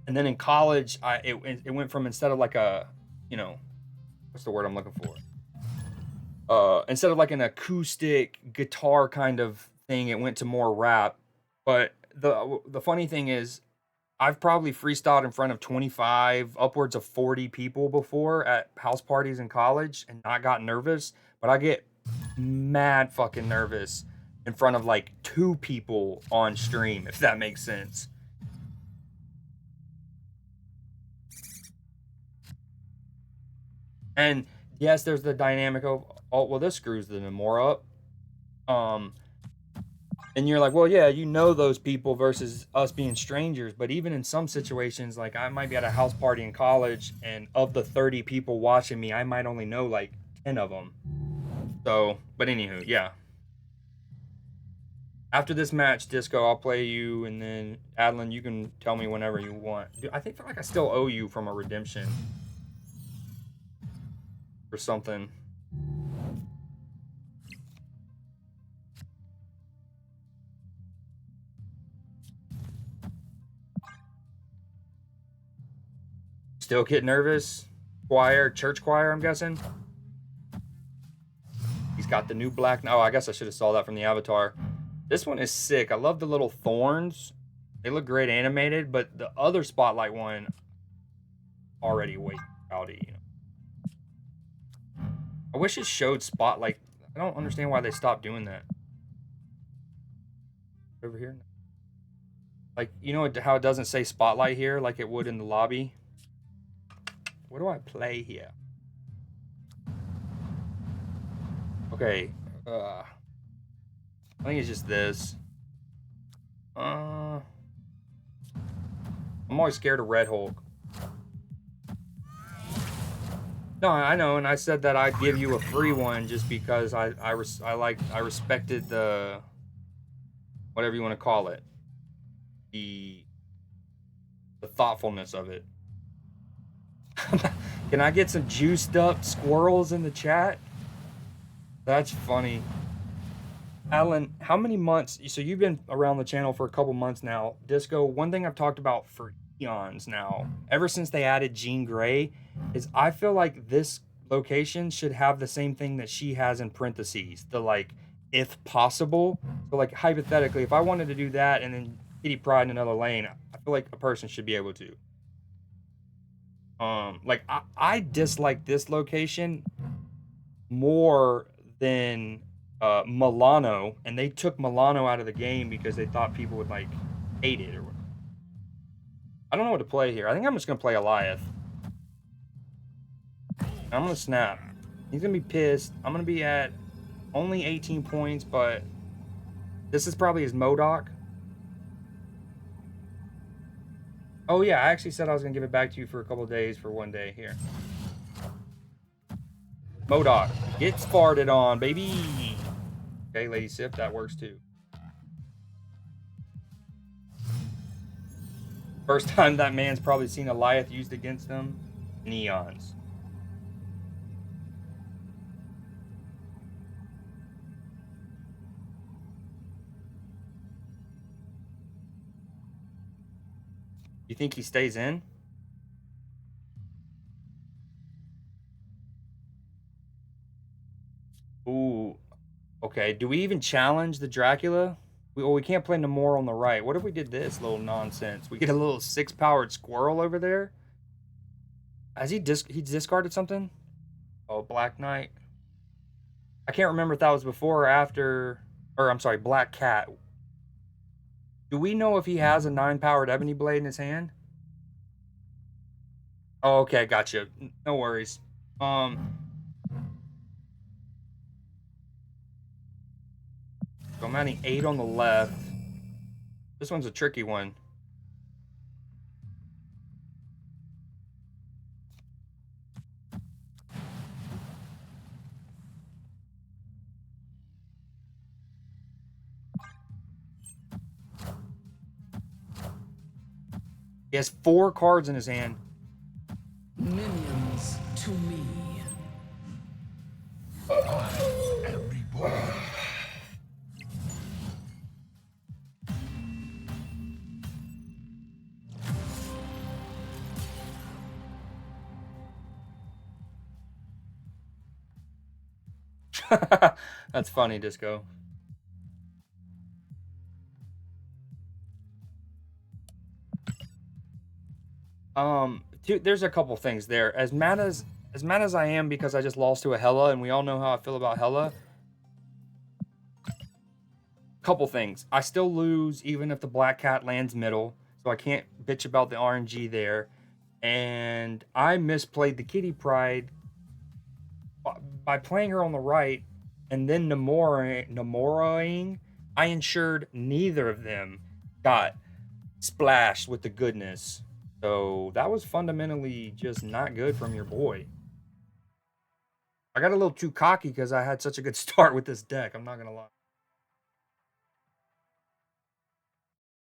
Speaker 1: And then in college, it went from instead of like a, you know, what's the word I'm looking for? Instead of like an acoustic guitar kind of thing, it went to more rap. But the funny thing is, I've probably freestyled in front of 25, upwards of 40 people before at house parties in college and not got nervous. But I get mad fucking nervous in front of like 2 people on stream, if that makes sense. And yes, there's the dynamic of, oh, well, this screws the Namor up. And you're like, well, yeah, you know those people versus us being strangers. But even in some situations, like I might be at a house party in college, and of the 30 people watching me, I might only know like 10 of them. So, but anywho, yeah. After this match, Disco, I'll play you, and then Adeline, you can tell me whenever you want. Dude, I feel like I still owe you from a redemption or something. Still get nervous? Church choir, I'm guessing. He's got the new black. Oh, I guess I should have saw that from the avatar. This one is sick. I love the little thorns. They look great animated, but the other Spotlight one already way rowdy, you know. I wish it showed Spotlight. I don't understand why they stopped doing that. Over here. Like, you know how it doesn't say Spotlight here like it would in the lobby? What do I play here? Okay. I think it's just this. I'm always scared of Red Hulk. No, I know, and I said that I'd give you a free one just because I respected the, whatever you want to call it, the thoughtfulness of it. Can I get some juiced up squirrels in the chat? That's funny. Alan, how many months? So you've been around the channel for a couple months now. Disco, one thing I've talked about for eons now. Ever since they added Jean Grey, is I feel like this location should have the same thing that she has in parentheses. The like, if possible. So like hypothetically, if I wanted to do that and then Kitty Pryde in another lane, I feel like a person should be able to. Like I dislike this location more than Milano, and they took Milano out of the game because they thought people would like hate it or whatever. I don't know what to play here. I think I'm just gonna play Eliath. I'm gonna snap. He's gonna be pissed. I'm gonna be at only 18 points, but this is probably his MODOK. Oh yeah, I actually said I was gonna give it back to you for a couple days for 1 day. Here. MODOK. Gets farted on, baby. Okay, Lady Sip, that works too. First time that man's probably seen Eliath used against him. Neons. You think he stays in? Ooh. Okay, do we even challenge the Dracula? We can't play Namor on the right. What if we did this little nonsense? We get a little 6-powered squirrel over there? Has he discarded something? Oh, Black Knight. I can't remember if that was before or after... Or, I'm sorry, Black Cat. Do we know if he has a 9-powered Ebony Blade in his hand? Oh, okay, gotcha. No worries. So I'm adding 8 on the left. This one's a tricky one. He has 4 cards in his hand.
Speaker 2: Minions to me. Everybody.
Speaker 1: That's funny, Disco. There's a couple things there. As mad as I am because I just lost to a Hela, and we all know how I feel about Hela. Couple things. I still lose even if the Black Cat lands middle, so I can't bitch about the RNG there. And I misplayed the Kitty Pryde by playing her on the right and then Namoraing. I ensured neither of them got splashed with the goodness. So that was fundamentally just not good from your boy. I got a little too cocky because I had such a good start with this deck. I'm not going to lie.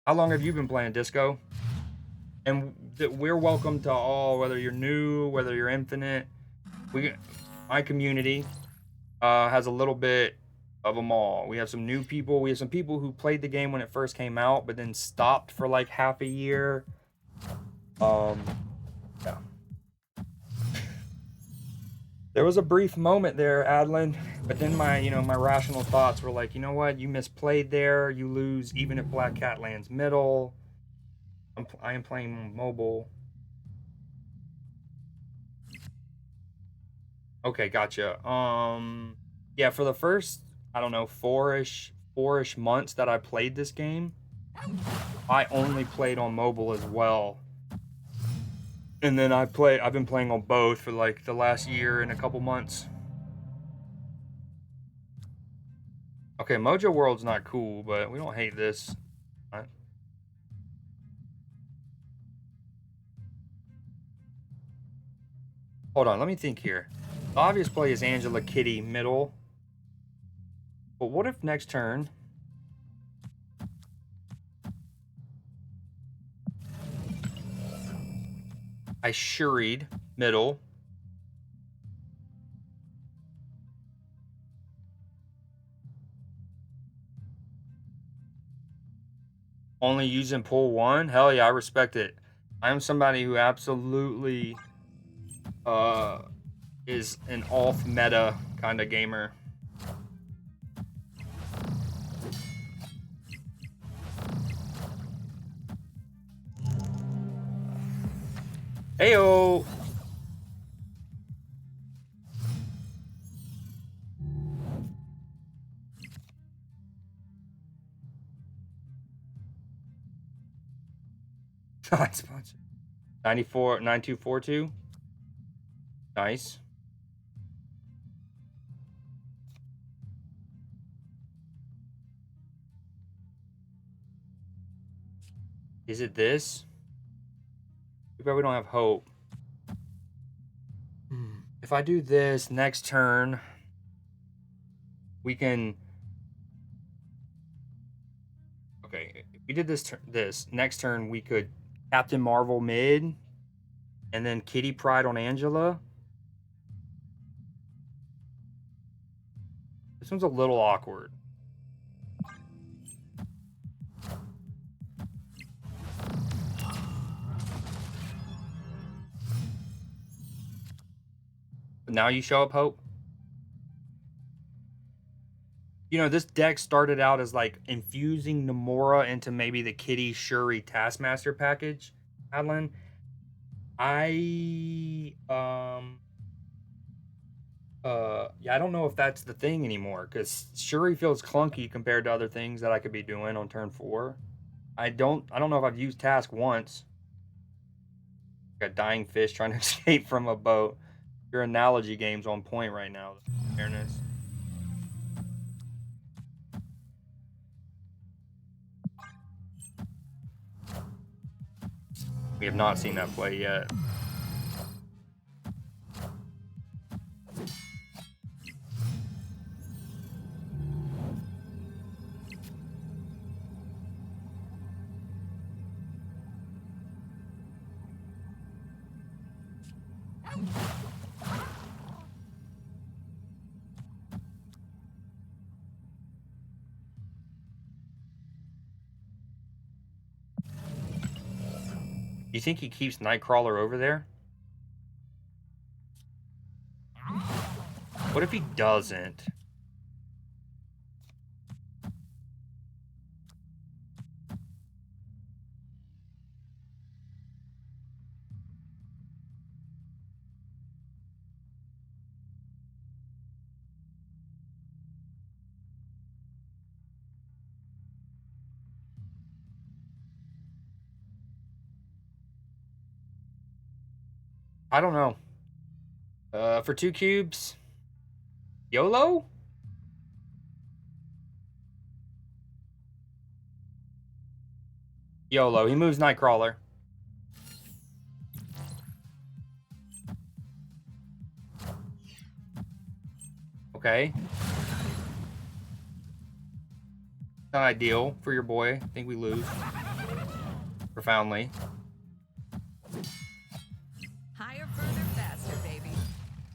Speaker 1: How long have you been playing Disco? And we're welcome to all, whether you're new, whether you're infinite. My community has a little bit of them all. We have some new people. We have some people who played the game when it first came out, but then stopped for like half a year. Yeah. There was a brief moment there, Adlin, but then my rational thoughts were like, you know what? You misplayed there. You lose even if Black Cat lands middle. I am playing mobile. Okay, gotcha. Yeah, for the first, I don't know, four-ish months that I played this game, I only played on mobile as well. And then I've been playing on both for like the last year and a couple months. Okay, Mojo World's not cool, but we don't hate this. Right. Hold on, let me think here. The obvious play is Angela Kitty middle. But what if next turn I Shuried middle? Only using pull 1? Hell yeah, I respect it. I'm somebody who absolutely is an off meta kind of gamer. Heyo. Not sponsored. 9242. Nice. Is it this? We probably don't have hope. If I do this next turn, we can. Okay, if we did this next turn, we could Captain Marvel mid, and then Kitty Pryde on Angela. This one's a little awkward. But now you show up, Hope. You know, this deck started out as like infusing Namora into maybe the Kitty Shuri Taskmaster package, Adeline. Yeah, I don't know if that's the thing anymore because Shuri feels clunky compared to other things that I could be doing on turn 4. I don't know if I've used Task once. Like a dying fish trying to escape from a boat. Your analogy game's on point right now. Fairness. We have not seen that play yet. You think he keeps Nightcrawler over there? What if he doesn't? I don't know. For 2 cubes, YOLO? YOLO. He moves Nightcrawler. Okay. Not ideal for your boy. I think we lose. Profoundly.
Speaker 2: Higher, further, faster, baby.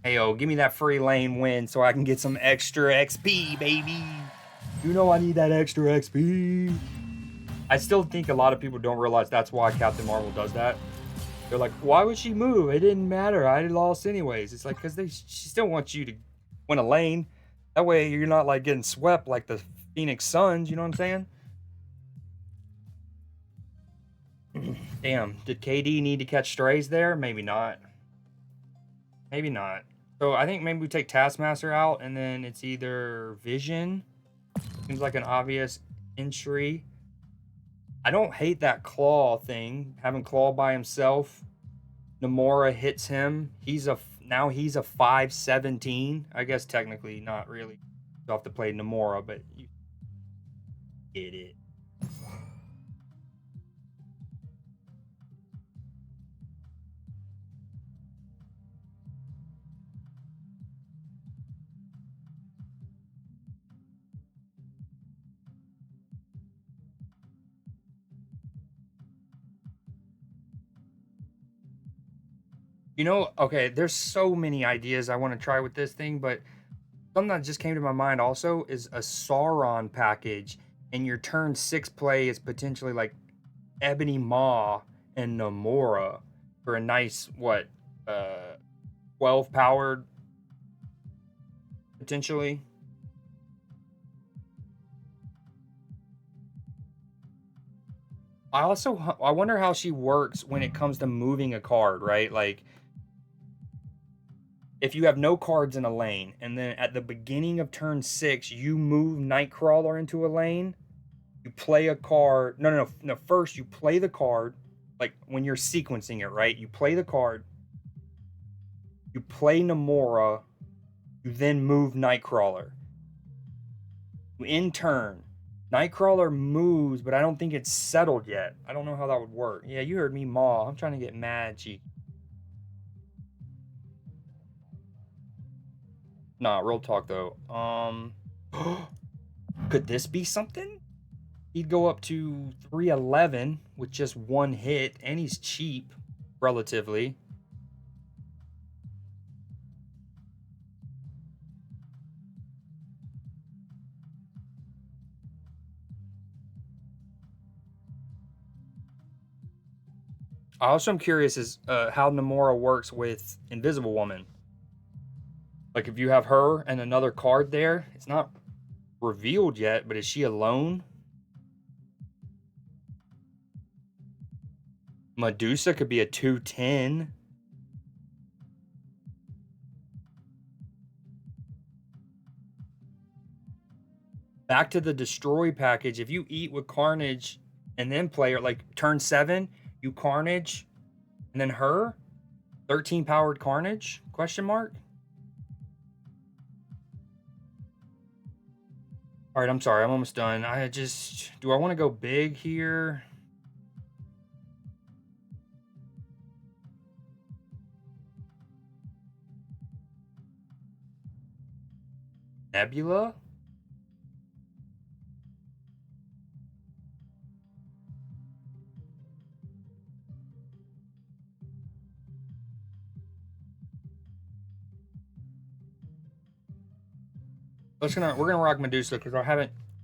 Speaker 1: Heyo, give me that free lane win so I can get some extra XP, baby. You know I need that extra XP. I still think a lot of people don't realize that's why Captain Marvel does that. They're like, why would she move? It didn't matter. I lost anyways. It's like, because she still wants you to win a lane. That way you're not like getting swept like the Phoenix Suns. You know what I'm saying? Damn. Did KD need to catch strays there? Maybe not. Maybe not. So I think maybe we take Taskmaster out and then it's either Vision. Seems like an obvious entry. I don't hate that Claw thing. Having Claw by himself. Namora hits him. Now he's a 517. I guess technically not really. You have to play Namora, but you get it. You know, okay, there's so many ideas I want to try with this thing, but something that just came to my mind also is a Sauron package, and your turn 6 play is potentially like Ebony Maw, and Namora for a nice, what, 12 powered, potentially. I wonder how she works when it comes to moving a card, right? Like, if you have no cards in a lane, and then at the beginning of turn 6, you move Nightcrawler into a lane, you play a card. No. First, you play the card, like when you're sequencing it, right? You play the card, you play Namora, you then move Nightcrawler. In turn, Nightcrawler moves, but I don't think it's settled yet. I don't know how that would work. Yeah, you heard me, Ma. I'm trying to get mad, cheek. Nah, real talk though. Could this be something? He'd go up to 311 with just one hit, and he's cheap, relatively. I also am curious as how Namora works with Invisible Woman. Like, if you have her and another card there, it's not revealed yet, but is she alone? Medusa could be a 210. Back to the destroy package. If you eat with Carnage and then play her, like turn 7, you Carnage and then her, 13 powered Carnage? Question mark. All right, I'm sorry. I'm almost done. Do I want to go big here? Nebula? We're gonna rock Medusa because I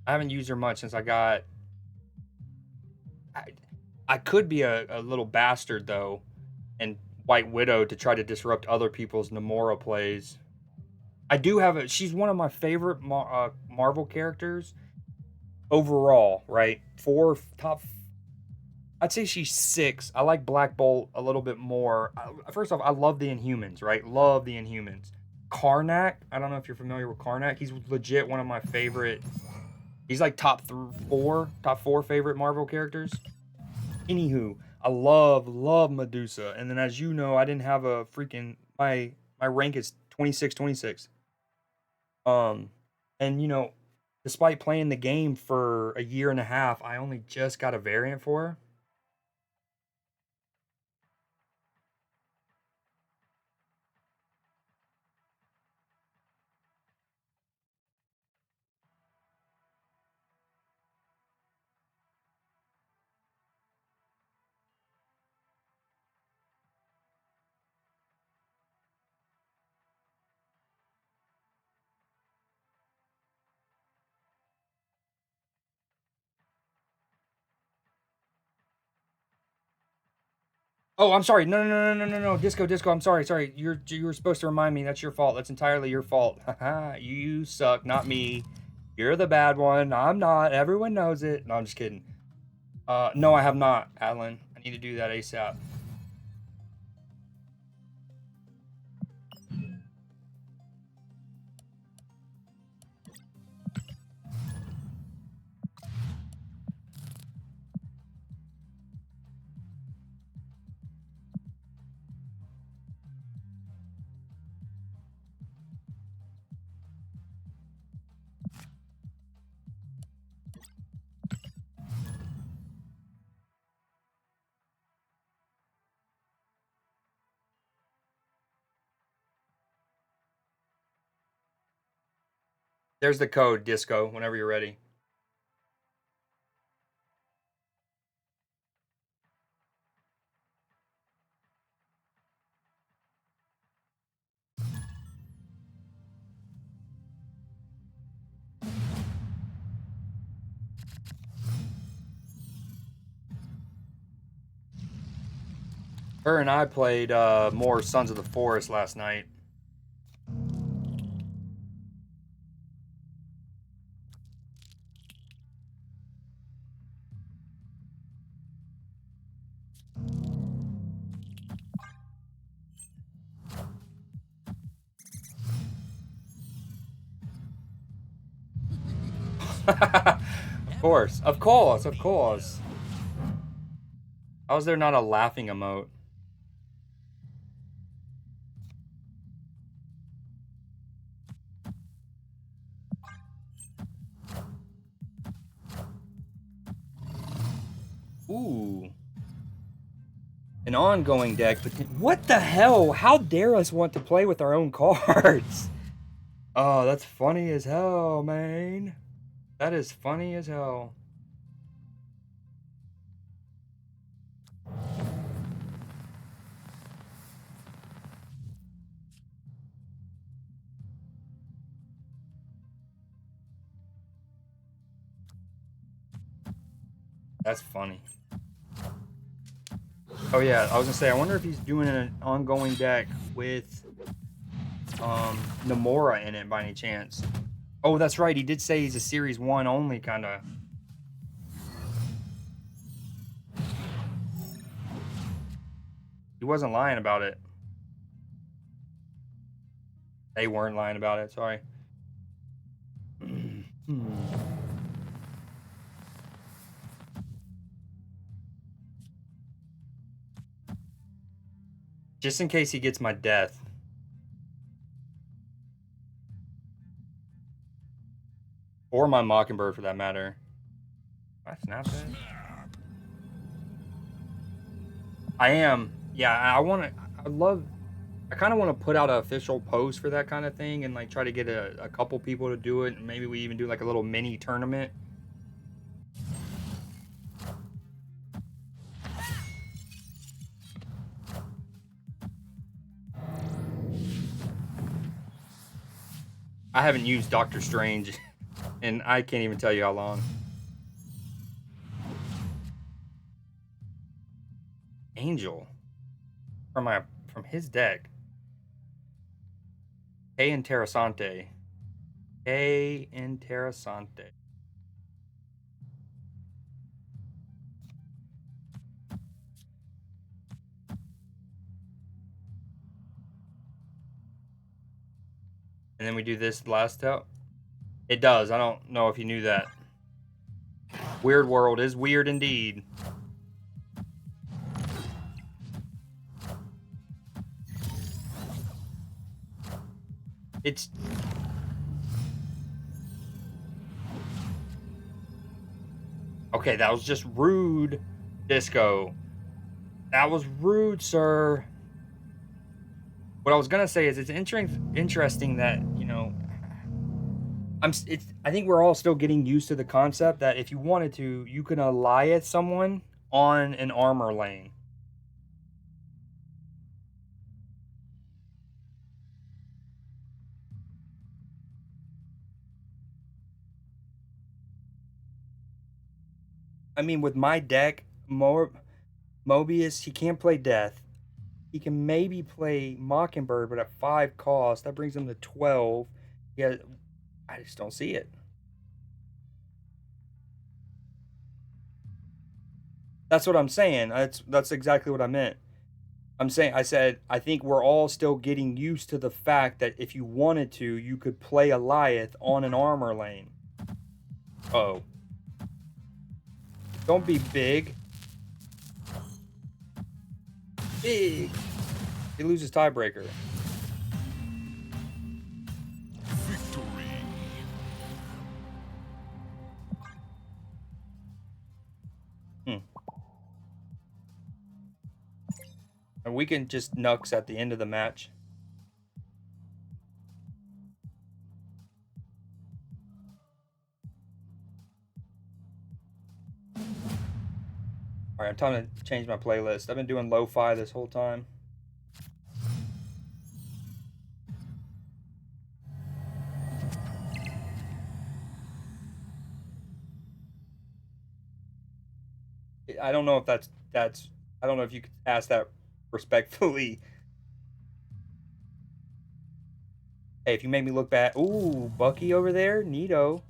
Speaker 1: haven't used her much since I got. I, I could be a little bastard though, and White Widow to try to disrupt other people's Namora plays. I do have a. She's one of my favorite Marvel characters overall. Right, four top. I'd say she's 6. I like Black Bolt a little bit more. First off, I love the Inhumans. Right, love the Inhumans. Karnak. I don't know if you're familiar with Karnak. He's legit one of my favorite. He's like top 4 favorite Marvel characters. Anywho, I love Medusa, and then as you know, I didn't have a freaking my rank is 26. Um, and despite playing the game for a year and a half, I only just got a variant for her. Oh, I'm sorry. No. Disco. I'm sorry. You were supposed to remind me. That's your fault. That's entirely your fault. Haha, you suck, not me. You're the bad one. I'm not. Everyone knows it. No, I'm just kidding. No, I have not, Alan. I need to do that ASAP. There's the code, Disco, whenever you're ready. Her and I played more Sons of the Forest last night. Of course, of course, of course. How is there not a laughing emote? Ooh. An ongoing deck, but what the hell? How dare us want to play with our own cards? Oh, that's funny as hell, man. That is funny as hell. That's funny. Oh yeah, I was gonna say, I wonder if he's doing an ongoing deck with Namora in it by any chance. Oh, that's right. He did say he's a Series 1 only kind of. He wasn't lying about it. They weren't lying about it, sorry. Just in case he gets my death. Or my Mockingbird for that matter. I snap that? I am. Yeah, I kind of want to put out an official post for that kind of thing and like try to get a couple people to do it, and maybe we even do like a little mini tournament. I haven't used Doctor Strange and I can't even tell you how long. Angel from his deck. Hey Interessante. Hey Interessante. And then we do this last out. It does. I don't know if you knew that. Weird World is weird indeed. It's okay, that was just rude, Disco. That was rude, sir. What I was gonna say is it's interesting that, you know, I think we're all still getting used to the concept that if you wanted to, you can Alliance someone on an armor lane. I mean, with my deck, Mobius, he can't play Death. He can maybe play Mockingbird, but at 5 cost, that brings him to 12. Yeah, I just don't see it. That's what I'm saying. That's exactly what I meant. I said, I think we're all still getting used to the fact that if you wanted to, you could play Alliance on an armor lane. Oh. Don't be big. Big. He loses tiebreaker.
Speaker 3: Victory.
Speaker 1: And we can just Nux at the end of the match. Alright, I'm time to change my playlist. I've been doing lo-fi this whole time. I don't know if that's I don't know if you could ask that respectfully. Hey, if you make me look bad. Ooh, Bucky over there. Neato.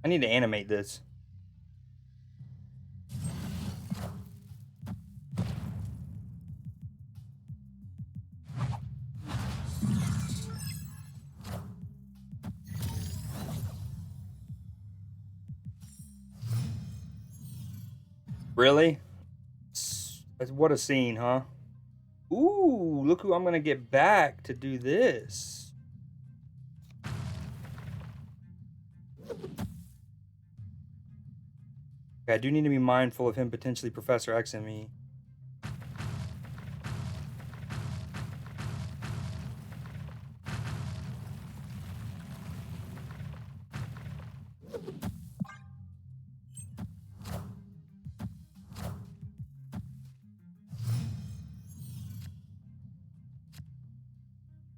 Speaker 1: I need to animate this. Really? What a scene, huh? Ooh, look who I'm gonna get back to do this. Okay, I do need to be mindful of him potentially Professor Xing me.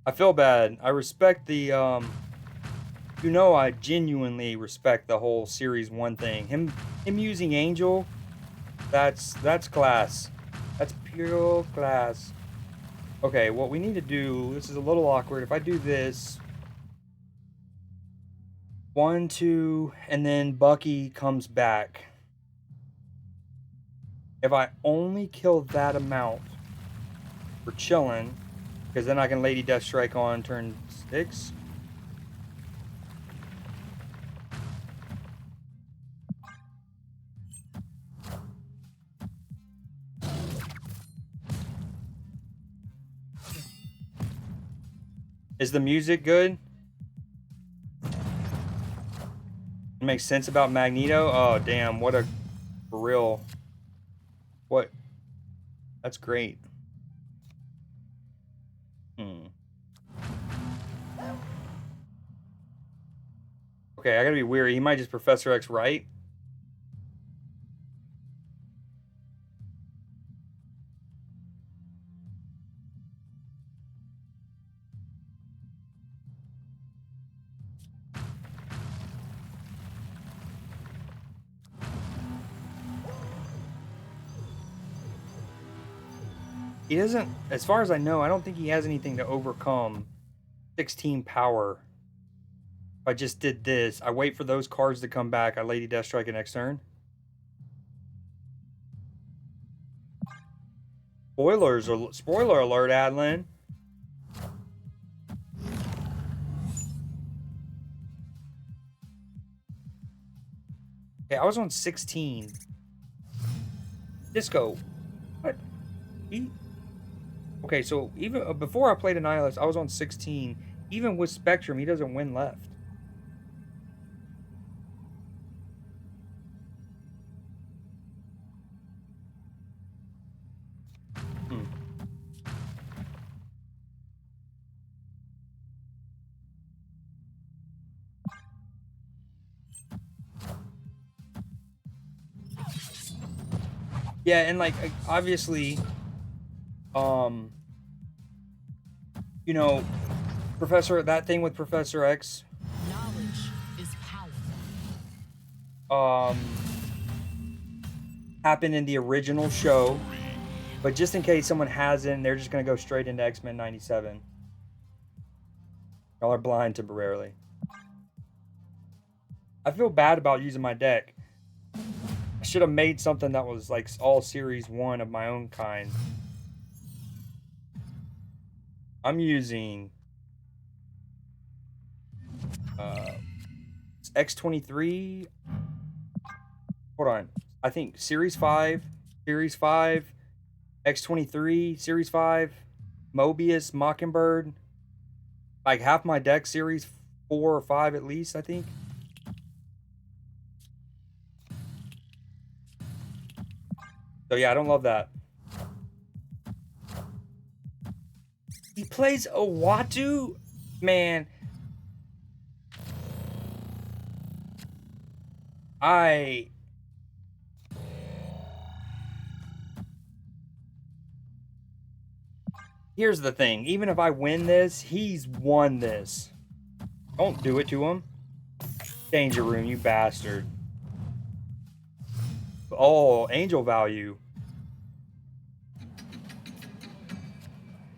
Speaker 1: I feel bad. I respect the you know, I genuinely respect the whole series 1 thing. Him using Angel, that's class. That's pure class. Okay, what we need to do, this is a little awkward. If I do this 1, 2, and then Bucky comes back. If I only kill that amount, we're chilling, because then I can Lady Deathstrike on turn 6. Is the music good? It makes sense about Magneto? Oh, damn, what a for real. What? That's great. Okay, I gotta be weary. He might just Professor X right. He doesn't, as far as I know, I don't think he has anything to overcome 16 power. If I just did this, I wait for those cards to come back, I Lady Deathstrike next turn. Spoiler alert, Adlin. Okay, I was on 16. Disco. What? Okay, so even before I played Annihilus, I was on 16. Even with Spectrum, he doesn't win left. Yeah, and like obviously, you know, that thing with Professor X.
Speaker 2: Knowledge is power.
Speaker 1: Happened in the original show, but just in case someone hasn't, they're just gonna go straight into X-Men 97. Y'all are blind temporarily. I feel bad about using my deck. I should have made something that was like all series 1 of my own kind. I'm using X-23. Hold on. I think Series 5, X-23, Series 5, Mobius, Mockingbird. Like half my deck, Series 4 or 5 at least, I think. So yeah, I don't love that. He plays Owatu? Man. Here's the thing. Even if I win this, he's won this. Don't do it to him. Danger Room, you bastard. Oh, angel value.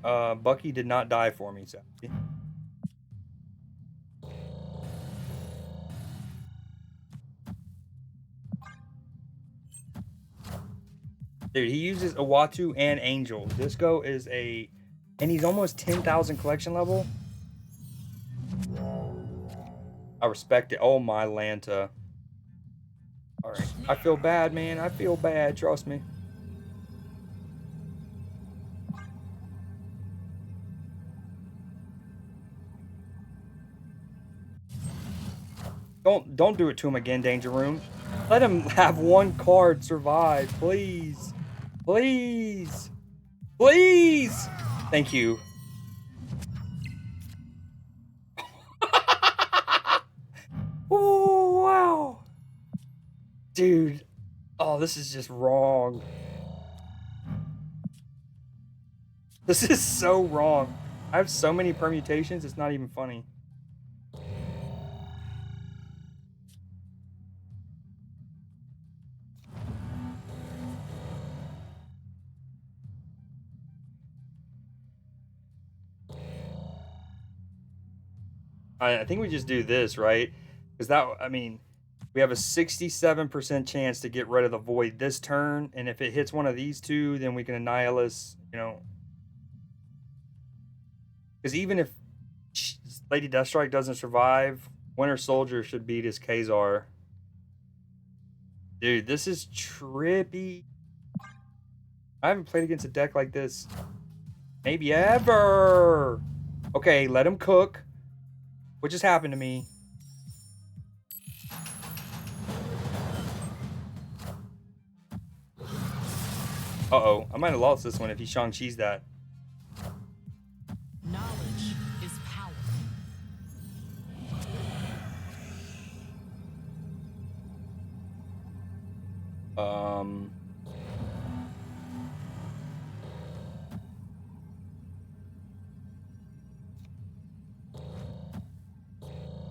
Speaker 1: Bucky did not die for me, so. Dude, he uses Owatu and Angel. Disco is and he's almost 10,000 collection level. I respect it. Oh, my Lanta. All right. I feel bad, man. I feel bad. Trust me. Don't do it to him again, Danger Room. Let him have one card survive, please. Please. Please. Thank you. Oh, wow. Dude. Oh, this is just wrong. This is so wrong. I have so many permutations, it's not even funny. I think we just do this, right? Because that, I mean, we have a 67% chance to get rid of the void this turn, and if it hits one of these two, then we can Annihilus, you know. Because even if Lady Deathstrike doesn't survive, Winter Soldier should beat his Kazar. Dude, this is trippy. I haven't played against a deck like this maybe ever. Okay, let him cook. What just happened to me? Uh-oh, I might have lost this one if he Shang-Chi's that.
Speaker 2: Knowledge is power.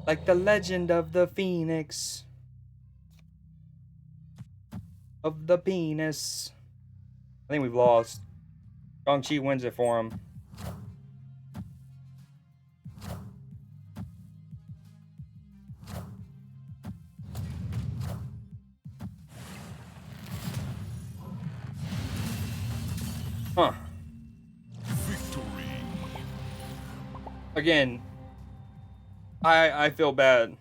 Speaker 1: Like the legend of the Phoenix. Of the penis. I think we've lost. Shang-Chi wins it for him. Huh.
Speaker 3: Victory.
Speaker 1: Again, I feel bad.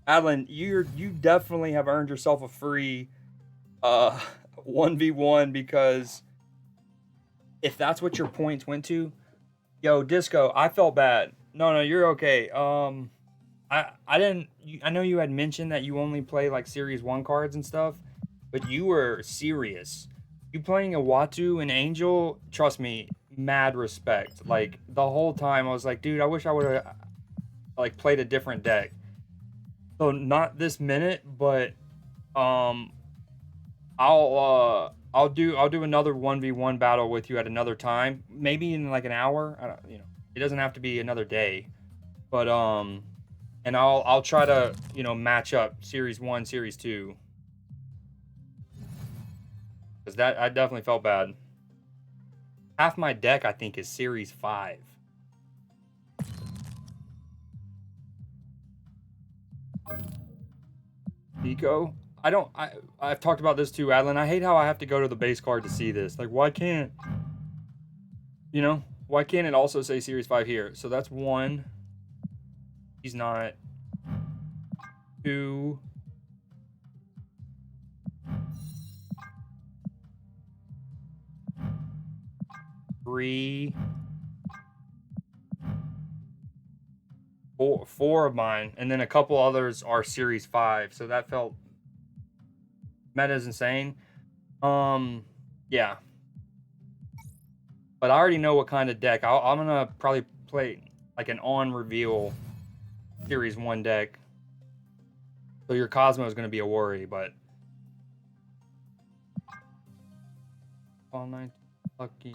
Speaker 1: Adeline, you definitely have earned yourself a free 1v1 because if that's what your points went to, yo, Disco, I felt bad. No, you're okay. I didn't. I know you had mentioned that you only play like Series 1 cards and stuff, but you were serious. You playing a Watu and Angel, trust me, mad respect. Like the whole time, I was like, dude, I wish I would have like played a different deck. So not this minute, but I'll do another 1v1 battle with you at another time, maybe in like an hour. I don't, it doesn't have to be another day, but and I'll try to match up Series 1, Series 2, because that I definitely felt bad. Half my deck I think is Series 5. Nico, I've talked about this too, Adlin. I hate how I have to go to the base card to see this. Like, why can't why can't it also say Series 5 here? So that's 1. He's not. 2. 3. 4. four of mine, and then a couple others are Series 5. So that felt meta is insane. Yeah. But I already know what kind of deck. I'm gonna probably play like an on reveal Series 1 deck. So your Cosmo is gonna be a worry, but all 19 lucky.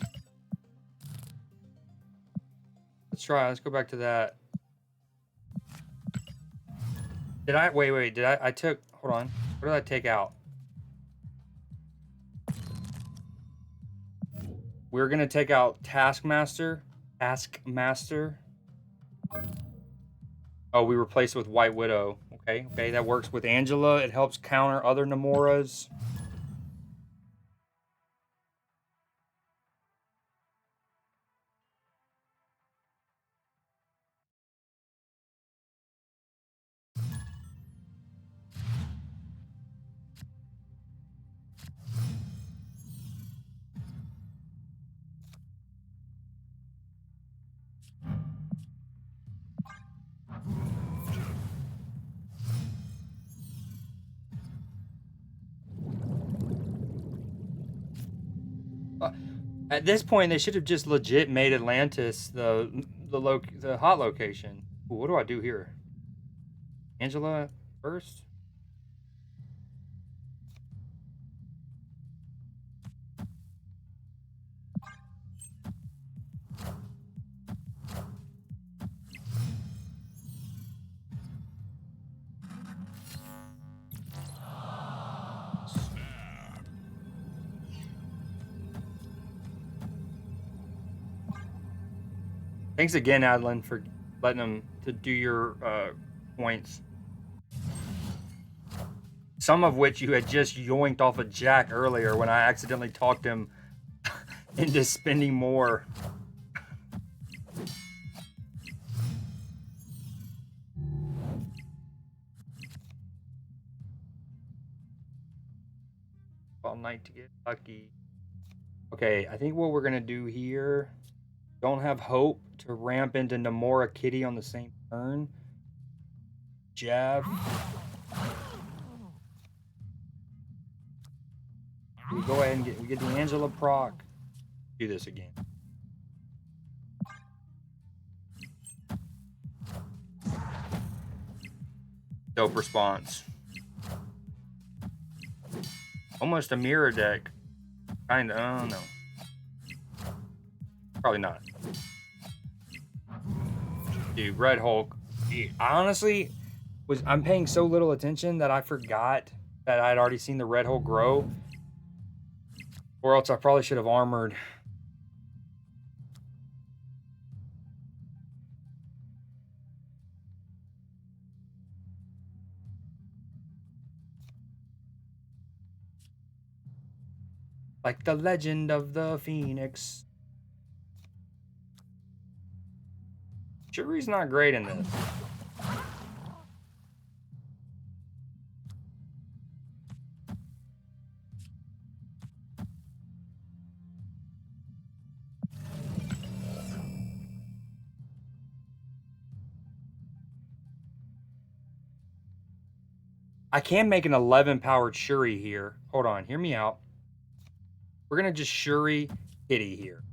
Speaker 1: Let's try. Let's go back to that. Did I wait? Did I took? Hold on. What did I take out? We're gonna take out Taskmaster. Oh, we replaced it with White Widow. Okay, that works with Angela. It helps counter other Namoras. At this point, they should have just legit made Atlantis the hot location. Ooh, what do I do here? Angela first. Thanks again, Adlin, for letting them to do your points. Some of which you had just yoinked off of Jack earlier when I accidentally talked him into spending more. All night to get lucky. Okay, I think what we're gonna do here. Don't have hope to ramp into Namora Kitty on the same turn. Jab. We go ahead and we get the Angela proc. Do this again. Dope response. Almost a mirror deck. Kinda. Oh no. Probably not. Dude, Red Hulk. I honestly I'm paying so little attention that I forgot that I'd already seen the Red Hulk grow. Or else I probably should have armored. Like the Legend of the Phoenix. Shuri's not great in this. I can make an 11 powered Shuri here. Hold on, hear me out. We're gonna just Shuri Kitty here.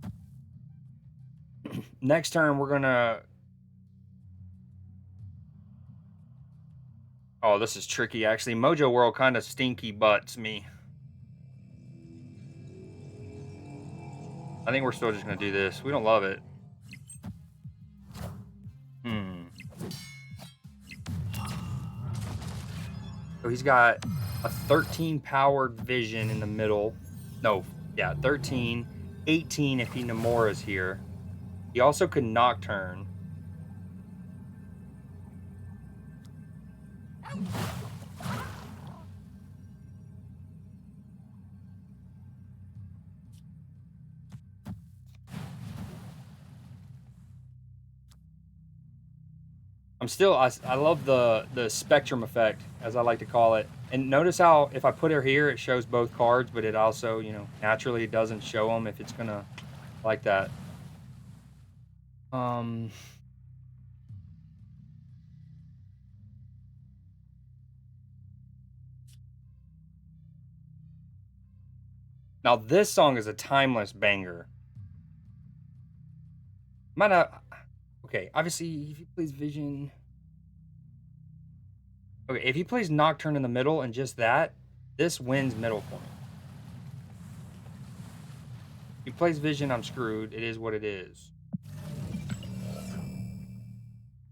Speaker 1: Next turn, we're gonna. Oh, this is tricky actually. Mojo World kind of stinky butts me. I think we're still just gonna do this. We don't love it. So he's got a 13 powered vision in the middle. No, yeah, 13. 18 if he Namora's here. He also could Nocturne. I love the spectrum effect, as I like to call it. And notice how if I put her here, it shows both cards, but it also, naturally doesn't show them if it's gonna like that. Now this song is a timeless banger. Might not. Okay, obviously if he plays Vision. Okay, if he plays Nocturne in the middle and just that, this wins middle for me. If he plays Vision, I'm screwed. It is what it is.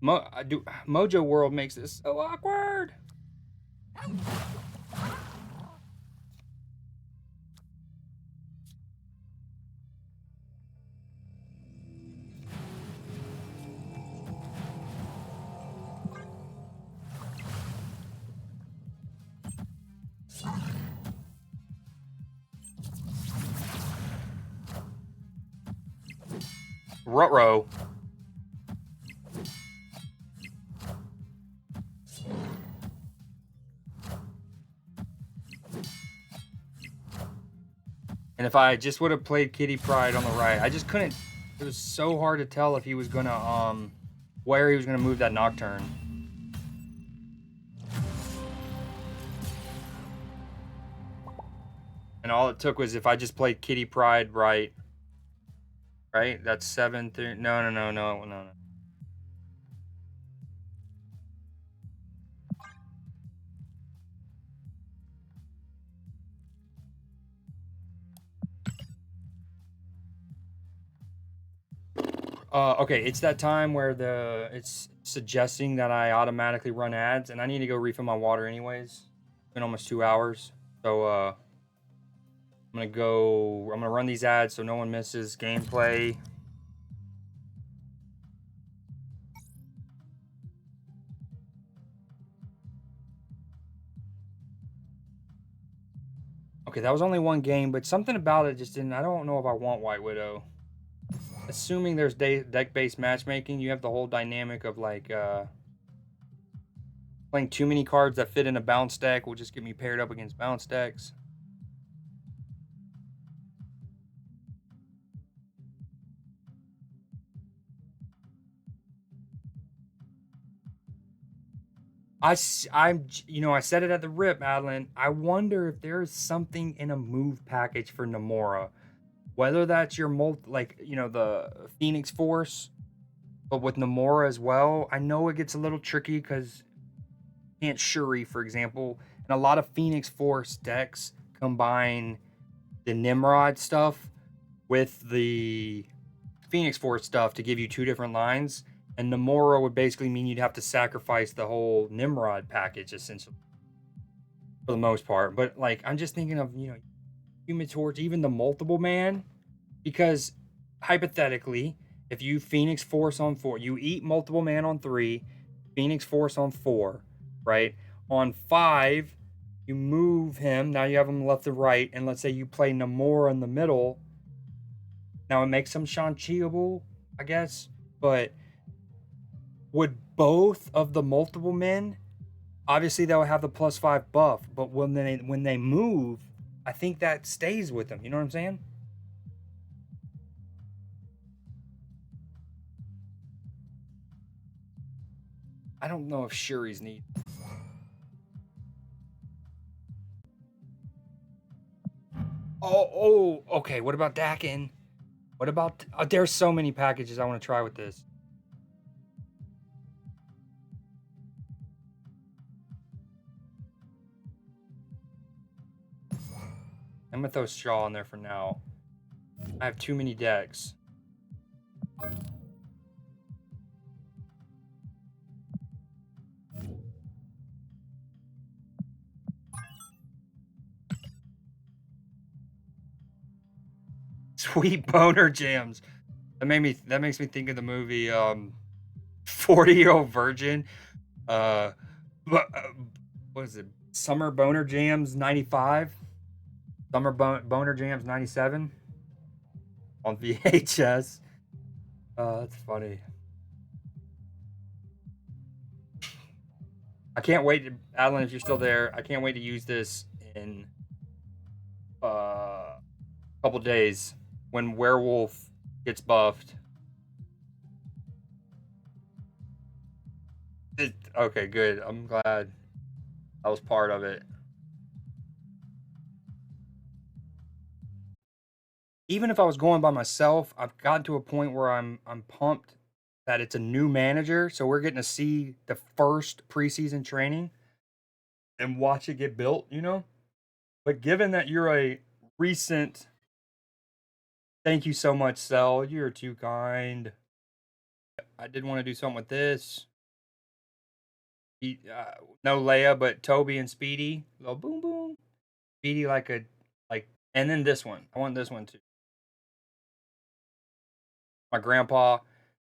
Speaker 1: Mojo World makes this so awkward. Ruh-roh. And if I just would have played Kitty Pryde on the right, I just couldn't. It was so hard to tell if he was gonna where he was gonna move that Nocturne. And all it took was if I just played Kitty Pryde right. Right? That's 7-3. No. Okay, it's that time where it's suggesting that I automatically run ads, and I need to go refill my water anyways. It's been almost 2 hours, so I'm gonna run these ads so no one misses gameplay. Okay, that was only one game, but something about it just didn't. I don't know if I want White Widow. Assuming there's deck-based matchmaking, you have the whole dynamic of like playing too many cards that fit in a bounce deck will just get me paired up against bounce decks. I said it at the rip, Adeline. I wonder if there is something in a move package for Namora, whether that's your the Phoenix Force, but with Namora as well. I know it gets a little tricky because can't Shuri, for example, and a lot of Phoenix Force decks combine the Nimrod stuff with the Phoenix Force stuff to give you two different lines. And Namora would basically mean you'd have to sacrifice the whole Nimrod package, essentially, for the most part. But like, I'm just thinking of Human Torch, even the multiple man, because hypothetically, if you Phoenix Force on 4, you eat multiple man on 3, Phoenix Force on 4, right? On 5, you move him. Now you have him left to right, and let's say you play Namora in the middle. Now it makes him Shang-Chiable, I guess, but would both of the multiple men, obviously they'll have the +5 buff, but when they move, I think that stays with them. You know what I'm saying? I don't know if Shuri's neat. Oh, okay. What about Daken? What about? There's so many packages I want to try with this. I'm gonna throw Shaw in there for now. I have too many decks. Sweet boner jams. That makes me think of the movie 40-Year-Old Virgin. What is it? Summer Boner Jams 95. Summer Boner Jams 97 on VHS. That's funny. I can't wait to, Adeline, if you're still there, I can't wait to use this in a couple days when Werewolf gets buffed. Okay, good. I'm glad I was part of it. even if I was going by myself, I've gotten to a point where I'm pumped that it's a new manager, so we're getting to see the first preseason training and watch it get built, you know? But given that you're a recent, thank you so much, Cell. You're too kind. I did want to do something with this. No Leia, but Toby and Speedy. Little boom boom. Speedy like, and then this one. I want this one too. My grandpa,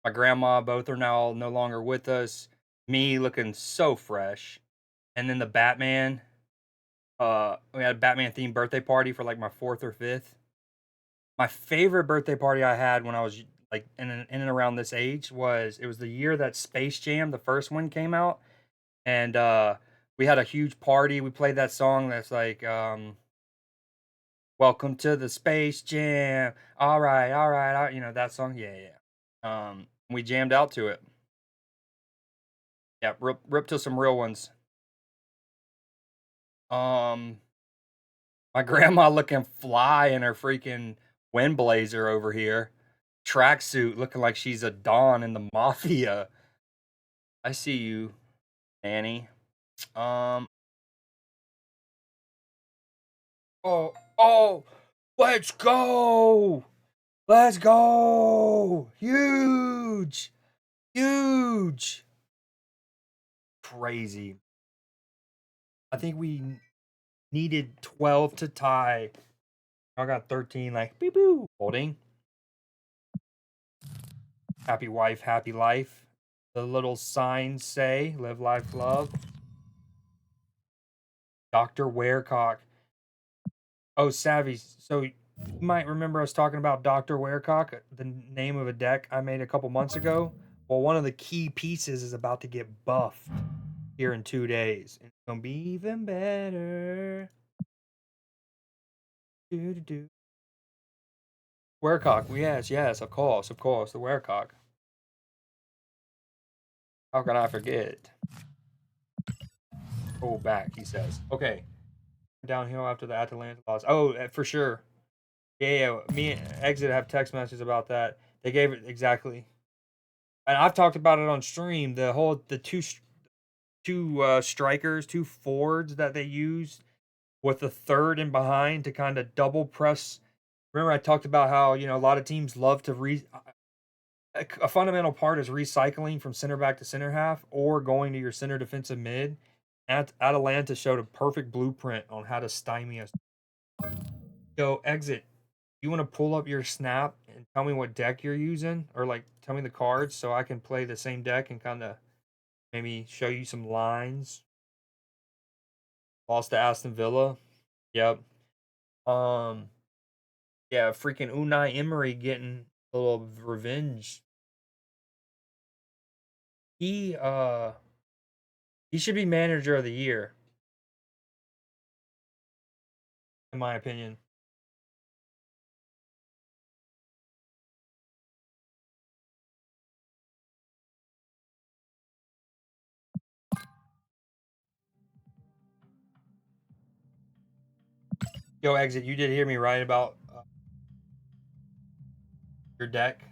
Speaker 1: my grandma, both are now no longer with us. Me looking so fresh, and then the Batman. We had a Batman themed birthday party for like my 4th or 5th. My favorite birthday party I had when I was like in and around this age was it was the year that Space Jam, the first one, came out, and we had a huge party. We played that song that's like "Welcome to the Space Jam." All right, you know that song. Yeah, yeah. We jammed out to it. Yeah, rip to some real ones. Um, my grandma looking fly in her freaking wind blazer over here. Tracksuit looking like she's a Dawn in the mafia. I see you, Annie. Um, oh, let's go! Let's go! Huge! Huge! Crazy. I think we needed 12 to tie. I got 13, like, beep boo. Holding. Happy wife, happy life. The little signs say, live life, love. Dr. Werecock. Oh, Savvy. So you might remember us talking about Dr. Werecock, the name of a deck I made a couple months ago. Well, one of the key pieces is about to get buffed here in 2 days. It's gonna be even better. Do. Werecock, yes, of course, the Werecock. How can I forget? Oh, back, he says. Okay, downhill after the Atalanta loss. Oh, for sure. Yeah, me and Exit have text messages about that. They gave it exactly. And I've talked about it on stream. The two strikers, two forwards that they used with the third and behind to kind of double press. Remember, I talked about how a lot of teams love to a fundamental part is recycling from center back to center half or going to your center defensive mid. Atalanta showed a perfect blueprint on how to stymie us. Yo, Exit. You want to pull up your snap and tell me what deck you're using, or like tell me the cards so I can play the same deck and kind of maybe show you some lines. Lost to Aston Villa. Yep. Um. Yeah. Freaking Unai Emery getting a little revenge. He uh. He should be manager of the year, in my opinion. Yo, Exit. You did hear me right about your deck.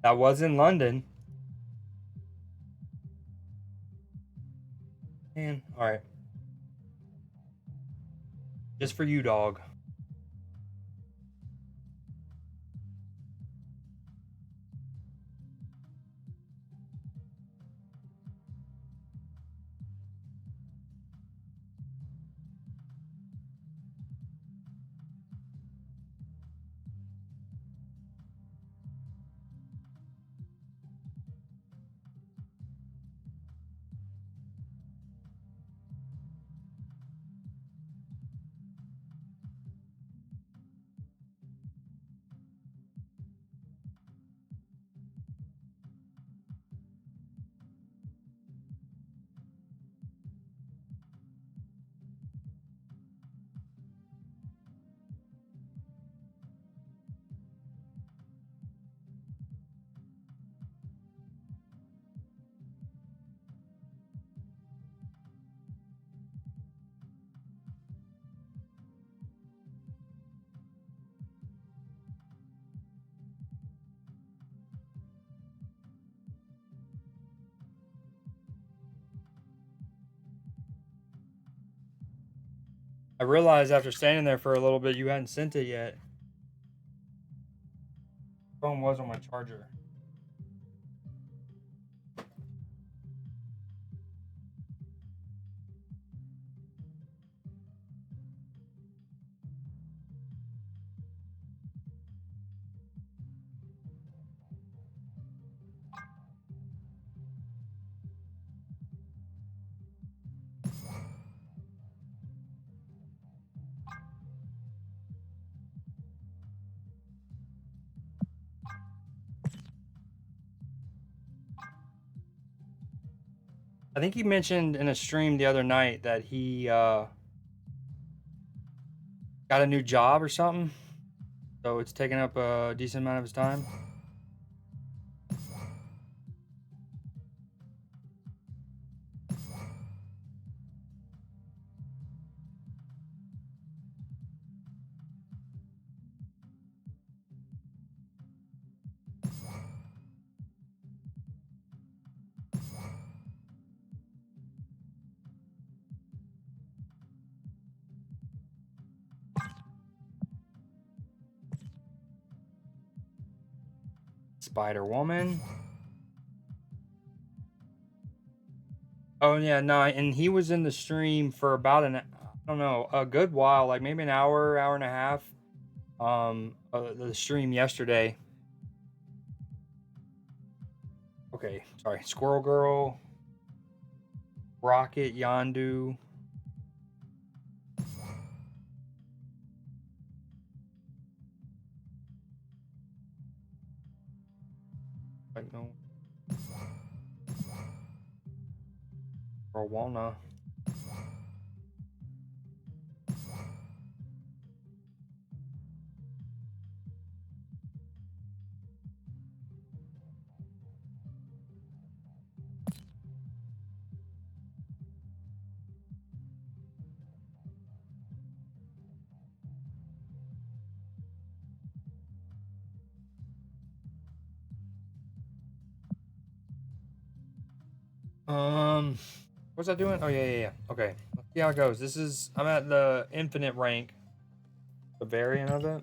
Speaker 1: That was in London. Man, all right. Just for you, dog. I realized after standing there for a little bit, you hadn't sent it yet. Phone was on my charger. I think he mentioned in a stream the other night that he got a new job or something. So it's taking up a decent amount of his time. Spider-Woman. Oh yeah, no, and he was in the stream for about I don't know, a good while, like maybe an hour, hour and a half. The stream yesterday. Okay, sorry. Squirrel Girl, Rocket, Yondu. Like no. Or Walna. What's I doing? Oh yeah. Okay, let's see how it goes. I'm at the infinite rank, the variant of it.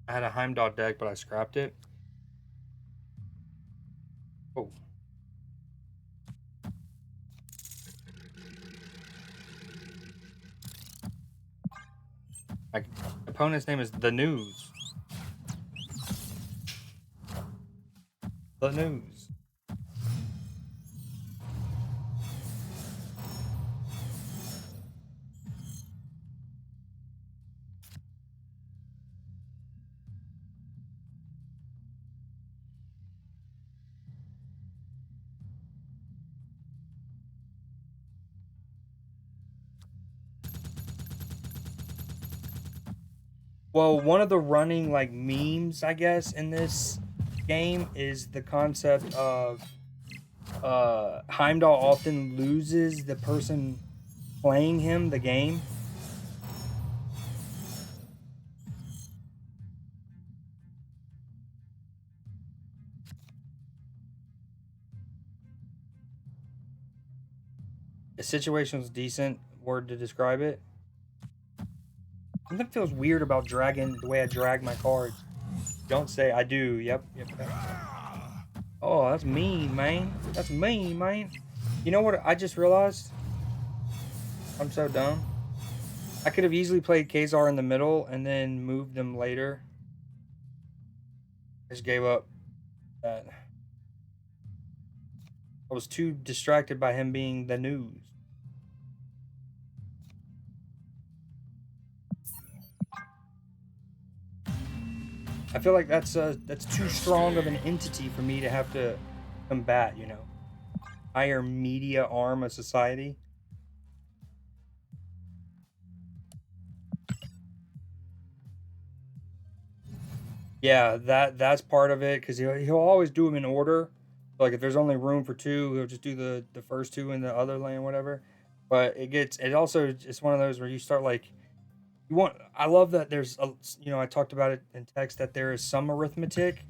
Speaker 1: I had a Heimdall deck, but I scrapped it. Oh. My opponent's name is The News. The News. Well, one of the running like memes, I guess, in this game is the concept of Heimdall often loses the person playing him the game. The situation's decent word to describe it. Something feels weird about dragging the way I drag my cards. Don't say I do. Yep. Oh, that's mean, man. That's mean, man. You know what I just realized? I'm so dumb. I could have easily played Kazar in the middle and then moved them later. I just gave up that. I was too distracted by him being the news. I feel like that's too strong of an entity for me to have to combat, you know, higher media arm of society. Yeah, that's part of it because he'll always do them in order. Like if there's only room for two, he'll just do the first two in the other lane, whatever. But it also it's one of those where you start like you want. I love that there's a, you know, I talked about it in text that there is some arithmetic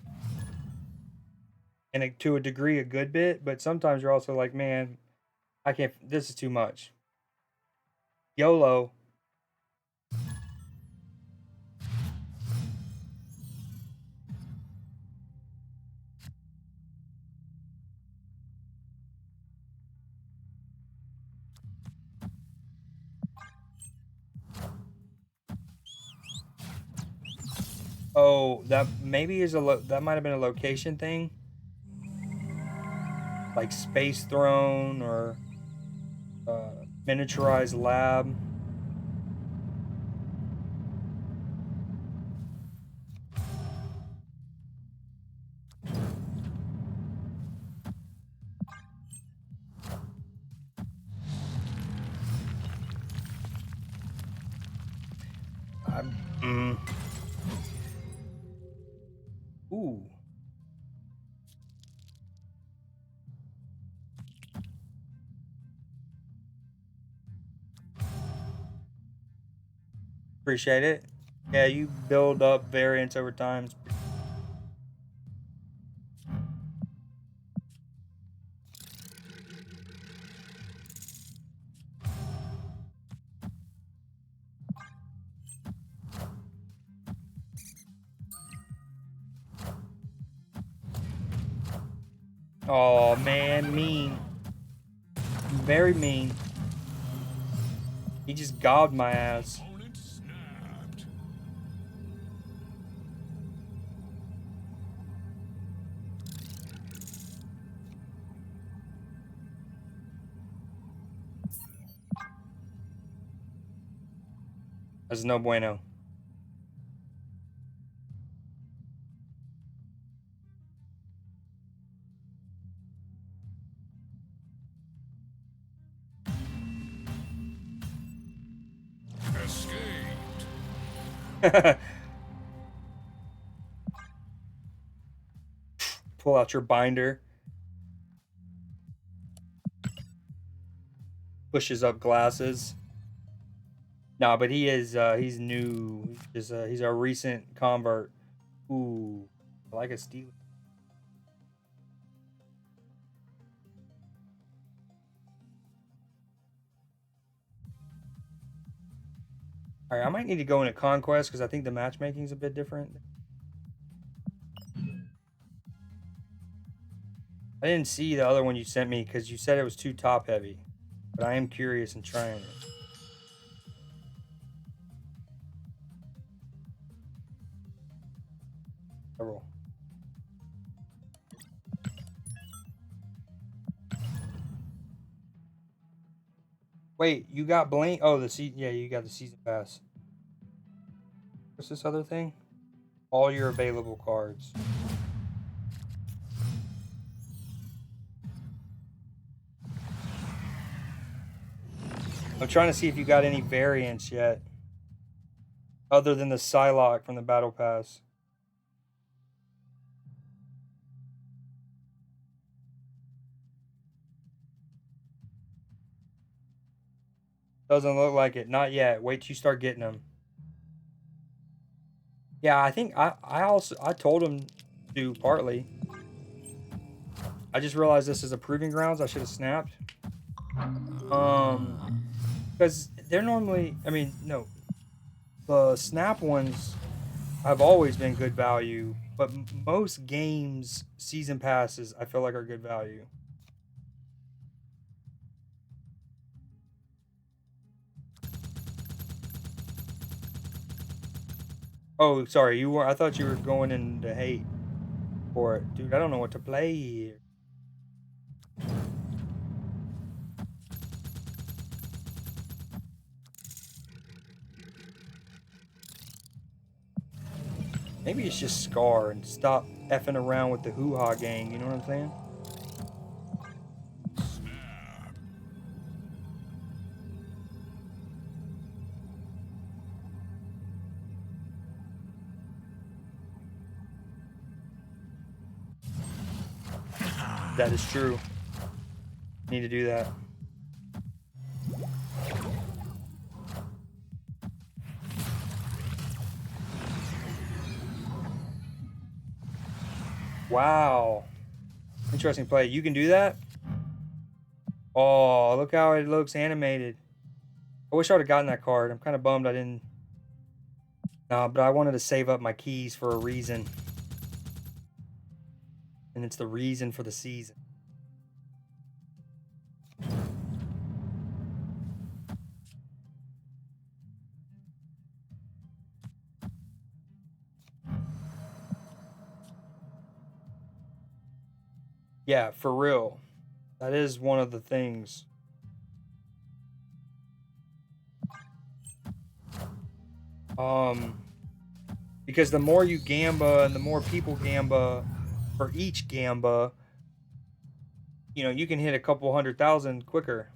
Speaker 1: and to a degree a good bit, but sometimes you're also like, man, I can't. This is too much. YOLO. Oh, that maybe is that might have been a location thing, like Space Throne or miniaturized lab. I'm, mm, ooh, appreciate it. Yeah, you build up variants over time. Oh man, mean, very mean. He just gobbed my ass.
Speaker 3: Opponent snapped.
Speaker 1: That's no bueno.
Speaker 3: Escaped.
Speaker 1: Pull out your binder. Pushes up glasses. No, but he is he's new. He's a recent convert. Ooh, I like a steel. All right, I might need to go into conquest because I think the matchmaking is a bit different. I didn't see the other one you sent me because you said it was too top heavy, but I am curious in trying it. Several. Wait, you got Blink? Oh, yeah, you got the season pass. What's this other thing? All your available cards. I'm trying to see if you got any variants yet, other than the Psylocke from the Battle Pass. Doesn't look like it. Not yet. Wait till you start getting them. Yeah, I think I told him to partly. I just realized this is a proving grounds. I should have snapped. Because they're normally, I mean, no, the snap ones have always been good value, but most games season passes I feel like are good value. Oh, sorry, you were. I thought you were going into hate for it, dude. I don't know what to play here. Maybe it's just Scar and stop effing around with the hoo-ha gang. You know what I'm saying? That is true. Need to do that. Wow. Interesting play. You can do that? Oh, look how it looks animated. I wish I would have gotten that card. I'm kind of bummed I didn't. Nah, but I wanted to save up my keys for a reason. And it's the reason for the season. Yeah, for real. That is one of the things. Because the more you gamba and the more people gamba for each gamba, you know, you can hit a couple 100,000 quicker.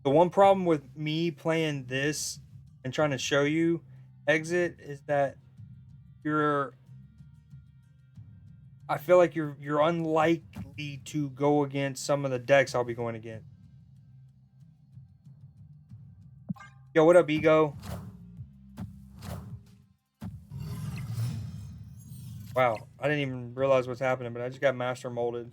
Speaker 1: The one problem with me playing this and trying to show you exit is that I feel like you're unlikely to go against some of the decks I'll be going against. Yo, what up, Ego? Wow, I didn't even realize what's happening, but I just got master molded.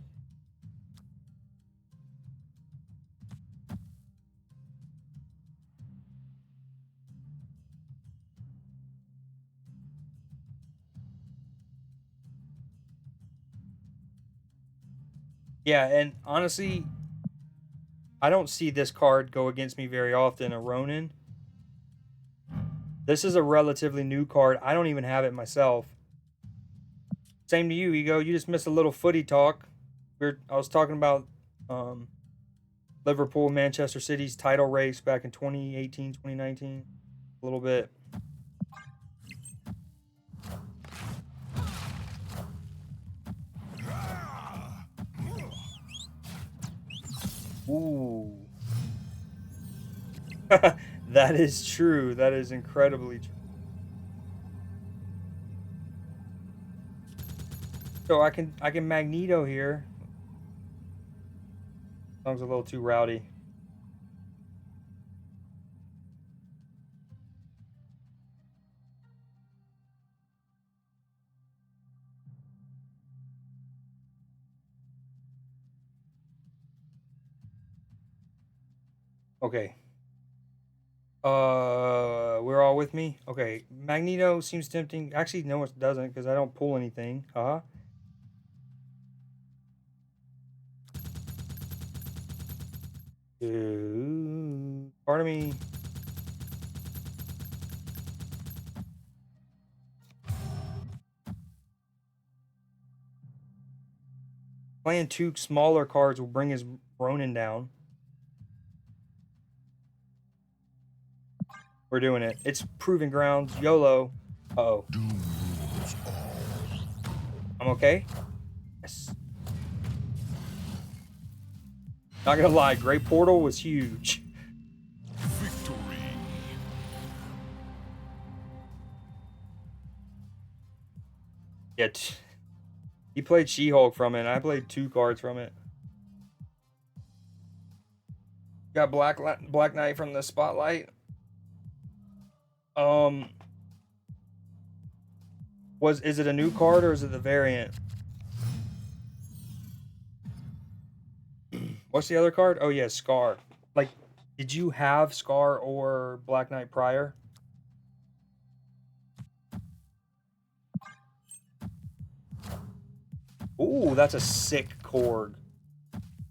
Speaker 1: Yeah, and honestly, I don't see this card go against me very often, a Ronin. This is a relatively new card. I don't even have it myself. Same to you, Ego. You just missed a little footy talk. I was talking about Liverpool, Manchester City's title race back in 2018, 2019. A little bit. Ooh. That is true. That is incredibly true. So I can Magneto here. Song's a little too rowdy. Okay. We're all with me? Okay. Magneto seems tempting. Actually, no, it doesn't because I don't pull anything. Haha. Part of me. Playing two smaller cards will bring his Ronin down. We're doing it. It's proving grounds. YOLO. Uh-oh. I'm okay? Yes. Not gonna lie, Great Portal was huge.
Speaker 3: Victory.
Speaker 1: Yeah, he played She-Hulk from it. I played 2 cards from it. Got Black Knight from the Spotlight. Is it a new card or is it the variant? What's the other card? Oh yeah, Scar. Like, did you have Scar or Black Knight prior? Ooh, that's a sick Korg.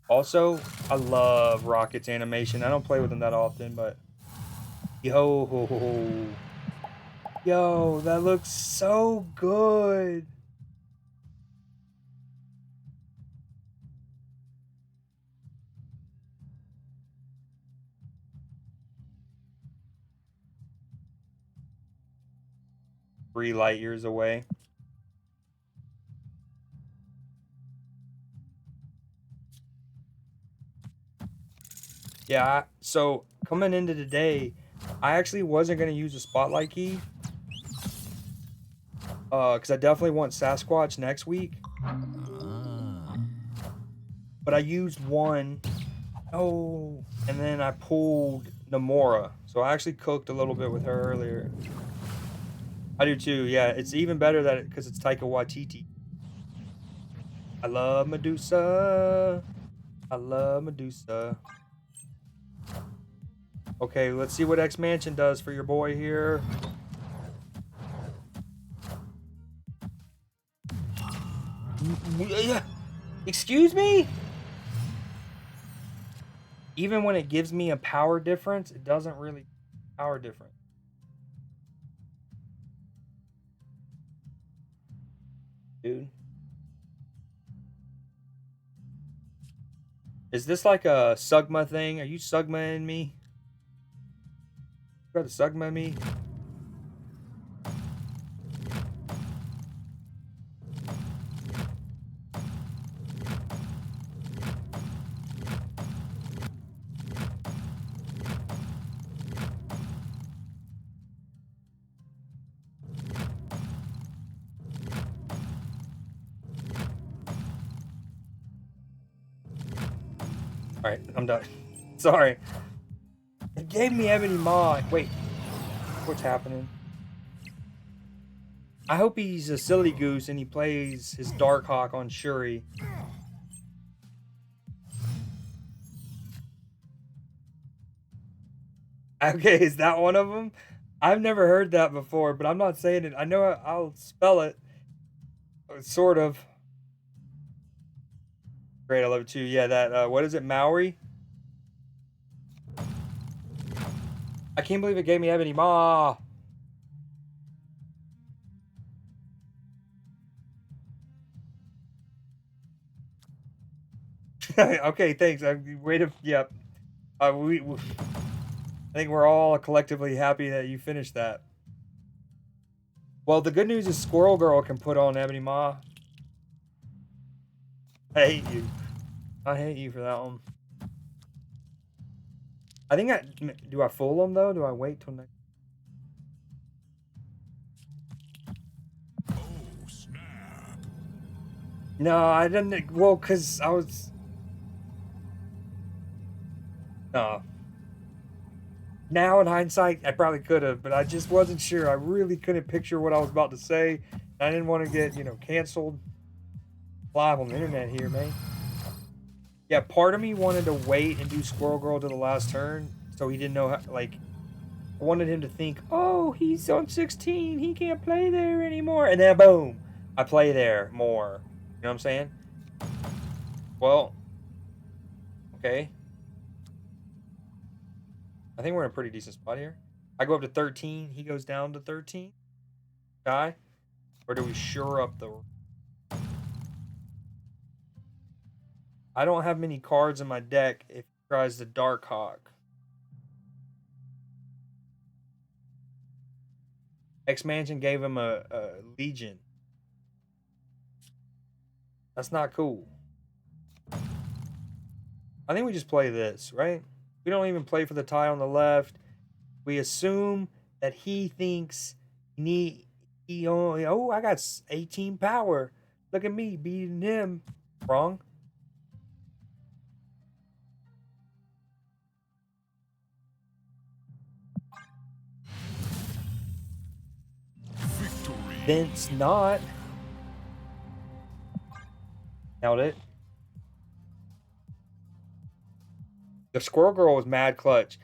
Speaker 1: Also, I love Rocket's animation. I don't play with him that often, but yo, that looks so good. Three light years away. Yeah, so coming into today, I actually wasn't gonna use a spotlight key. Because I definitely want Sasquatch next week. But I used one. Oh, and then I pulled Namora. So I actually cooked a little bit with her earlier. I do too. Yeah, it's even better that because it's Taika Waititi. I love Medusa. I love Medusa. Okay, let's see what X Mansion does for your boy here. Excuse me? Even when it gives me a power difference, it doesn't really power difference. Dude. Is this like a Sugma thing? Are you Sugma-ing me? You got to Sugma me? Alright, I'm done. Sorry. It gave me Ebony Maw. Wait, what's happening? I hope he's a silly goose and he plays his Darkhawk on Shuri. Okay, is that one of them? I've never heard that before, but I'm not saying it. I know I'll spell it. Sort of. Great, I love it too. Yeah, that, what is it, Maori? I can't believe it gave me Ebony Maw. Okay, thanks. Wait a, yep. I think we're all collectively happy that you finished that. Well, the good news is Squirrel Girl can put on Ebony Maw. I hate you. I hate you for that one. I think do I fool them though? Do I wait till next?
Speaker 3: Oh, snap.
Speaker 1: No, I didn't. Well, cause I was. No. Now in hindsight, I probably could have, but I just wasn't sure. I really couldn't picture what I was about to say. I didn't want to get, canceled live on the internet here, man. Yeah, part of me wanted to wait and do Squirrel Girl to the last turn, so he didn't know how, like, I wanted him to think, oh, he's on 16, he can't play there anymore, and then boom, I play there more. You know what I'm saying? Well, okay. I think we're in a pretty decent spot here. I go up to 13, he goes down to 13. Die? Or do we shore up the... I don't have many cards in my deck if he tries the Darkhawk. X-Mansion gave him a Legion. That's not cool. I think we just play this, right? We don't even play for the tie on the left. We assume that he thinks he only, oh, I got 18 power. Look at me beating him. Wrong.
Speaker 3: Victory.
Speaker 1: Vince not. Nailed it. The Squirrel Girl was mad clutch.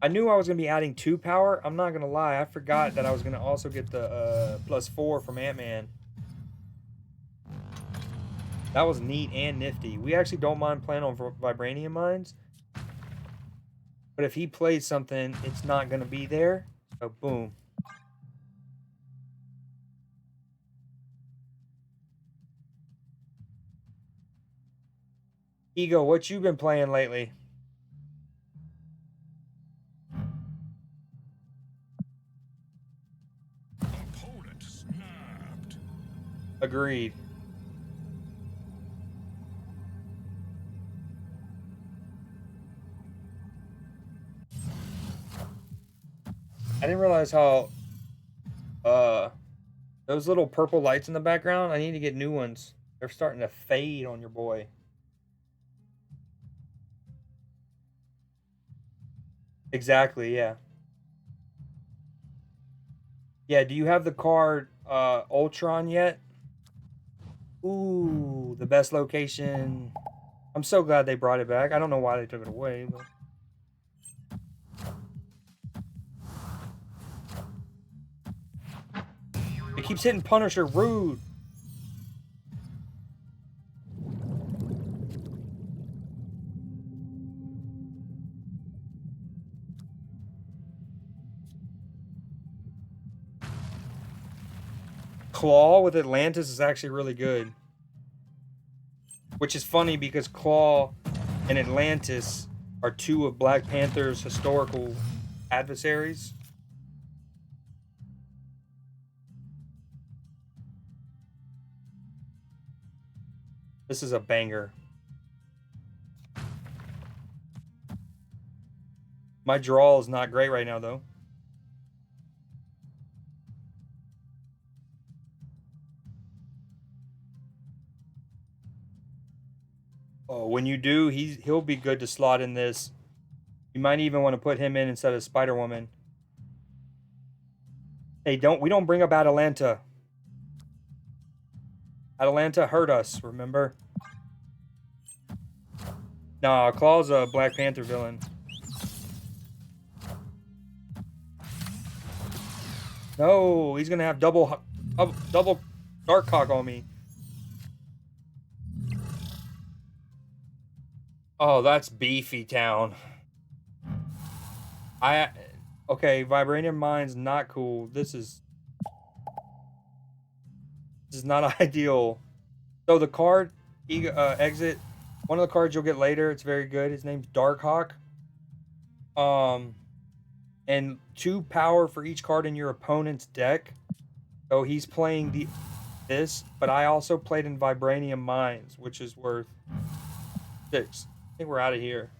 Speaker 1: I knew I was going to be adding 2 power. I'm not going to lie. I forgot that I was going to also get the +4 from Ant-Man. That was neat and nifty. We actually don't mind playing on Vibranium Mines. But if he plays something, it's not going to be there. So, boom. Ego, what you been playing lately?
Speaker 3: Opponent snapped.
Speaker 1: Agreed. I didn't realize how those little purple lights in the background, I need to get new ones. They're starting to fade on your boy. Exactly, yeah. Yeah, do you have the card Ultron yet? Ooh, the best location. I'm so glad they brought it back. I don't know why they took it away, but it keeps hitting Punisher. Rude. Claw with Atlantis is actually really good. Which is funny because Claw and Atlantis are two of Black Panther's historical adversaries. This is a banger. My draw is not great right now, though. Oh, when you do, he'll be good to slot in this. You might even want to put him in instead of Spider-Woman. Hey, we don't bring up Atalanta. Atalanta hurt us, remember? Nah, Claw's a Black Panther villain. No, he's gonna have double Dark Cock on me. Oh, that's beefy town. Okay, Vibranium Mine's not cool. This is not ideal. So the card exit, one of the cards you'll get later, it's very good. His name's Darkhawk. And 2 power for each card in your opponent's deck. So he's playing this, but I also played in Vibranium Mines, which is worth 6. I think we're out of here.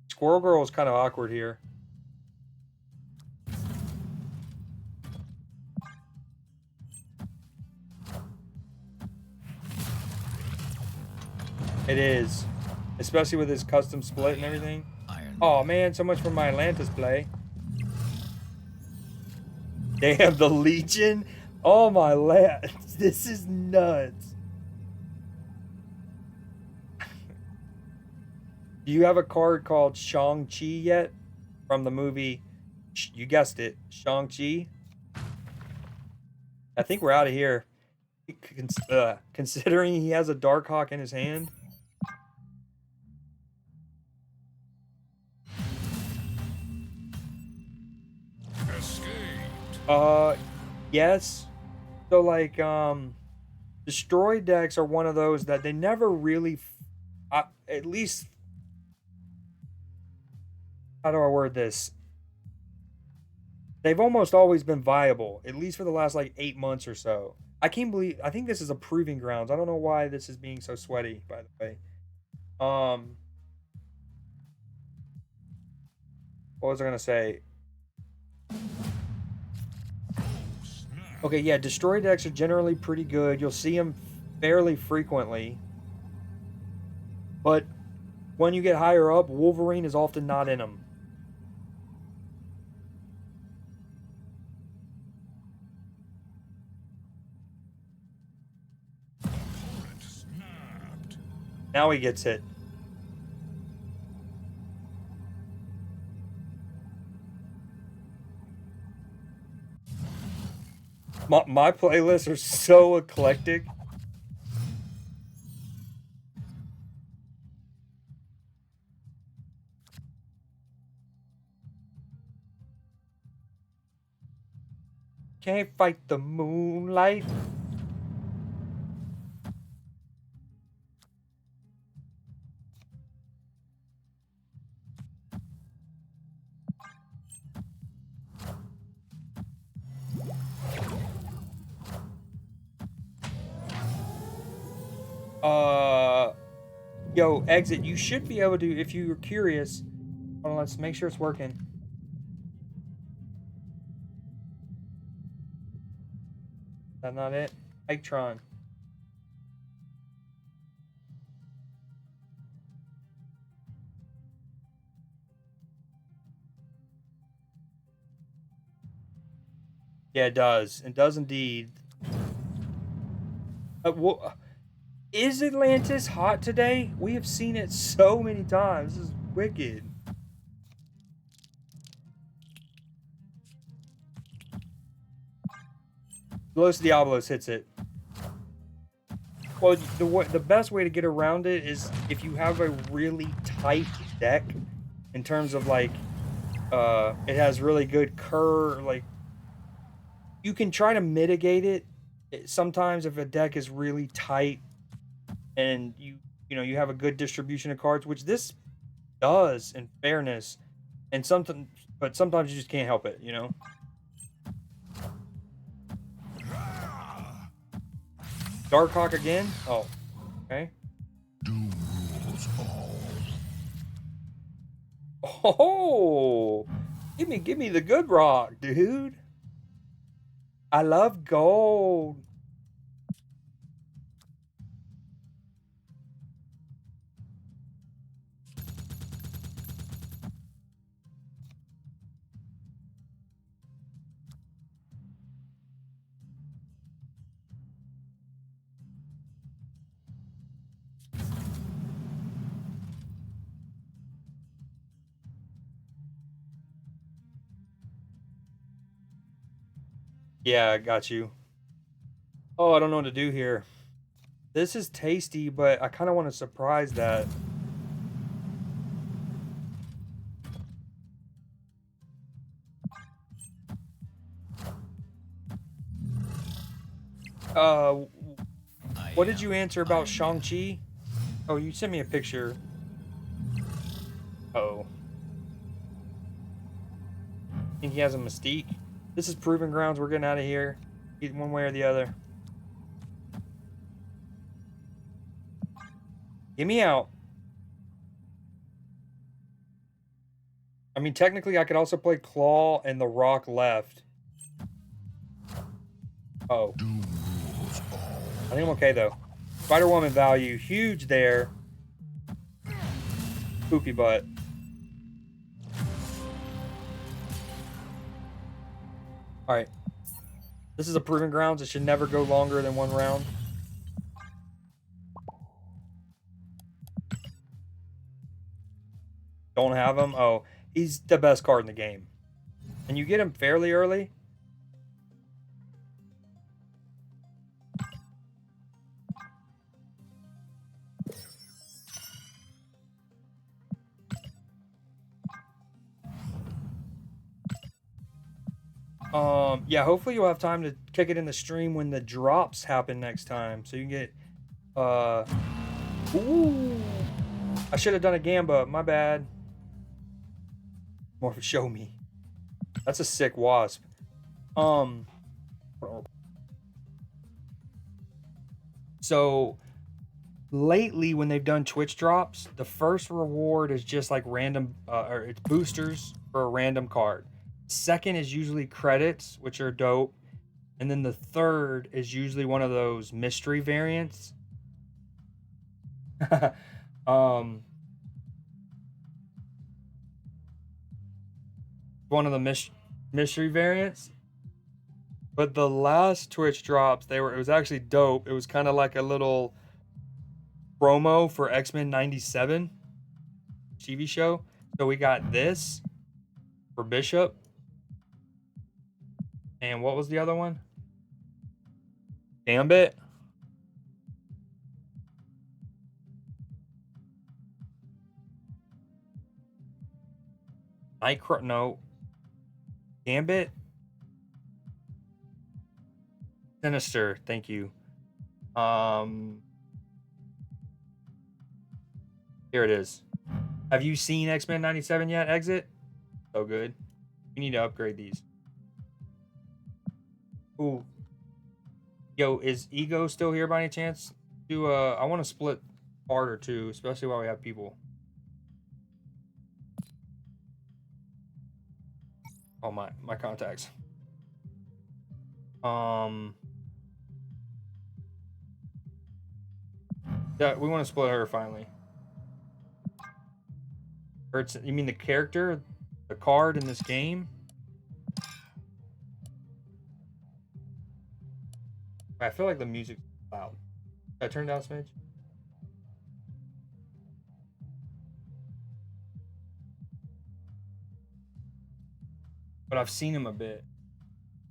Speaker 1: Squirrel Girl is kind of awkward here. It is. Especially with his custom split and everything. Oh man, so much for my Atlantis play. They have the Legion? Oh my land. This is nuts. Do you have a card called Shang-Chi yet? From the movie, you guessed it, Shang-Chi? I think we're out of here. Considering he has a Darkhawk in his hand. Yes. So like destroy decks are one of those that they never really at least, how do I word this? They've almost always been viable, at least for the last like 8 months or so. I think this is a proving grounds. I don't know why this is being so sweaty, by the way. What was I gonna say? Okay, yeah, destroy decks are generally pretty good. You'll see them fairly frequently. But when you get higher up, Wolverine is often not in them. Now he gets hit. My playlists are so eclectic. Can't fight the moonlight. Yo, exit. You should be able to, if you're curious. Hold on, let's make sure it's working. Is that not it? Ictron. Yeah, it does. It does indeed. Is Atlantis hot today? We have seen it so many times. This is wicked. Los Diablos hits it. Well, the best way to get around it is if you have a really tight deck in terms of like it has really good like you can try to mitigate it sometimes if a deck is really tight and you know you have a good distribution of cards, which this does in fairness, and something but sometimes you just can't help it, you know. Darkhawk again? Oh, okay.
Speaker 3: Doom rules all.
Speaker 1: Oh, give me the good rock, dude. I love gold. Yeah, I got you. Oh, I don't know what to do here. This is tasty, but I kind of want to surprise that. Uh, what did you answer about Shang-Chi? Oh, you sent me a picture. Oh. Think he has a mystique? This is Proving Grounds. We're getting out of here. Either one way or the other. Get me out. I mean, technically, I could also play Claw and the Rock left. Oh.
Speaker 3: Doom rules all.
Speaker 1: I think I'm okay, though. Spider-Woman value. Huge there. Poopy butt. Alright. This is a Proving Grounds. It should never go longer than one round. Don't have him? Oh, he's the best card in the game. And you get him fairly early. Yeah, hopefully you'll have time to kick it in the stream when the drops happen next time. So you can get, ooh. I should have done a Gamba. My bad. More of a show me. That's a sick wasp. So lately when they've done Twitch drops, the first reward is just like random, or it's boosters for a random card. Second is usually credits, which are dope. And then the third is usually one of those mystery variants. um, one of the mystery variants. But the last Twitch drops, it was actually dope. It was kind of like a little promo for X-Men 97 TV show. So we got this for Bishop. And what was the other one? Gambit. Nightcrawler. No. Gambit. Sinister. Thank you. Here it is. Have you seen X-Men 97 yet? Exit. So good. We need to upgrade these. Ooh. Yo, is Ego still here by any chance? Do I want to split part or two, especially while we have people. Oh my contacts. Yeah, we want to split her finally. Or it's, you mean the character, the card in this game? I feel like the music's loud. Did I turn it down a smidge? But I've seen him a bit.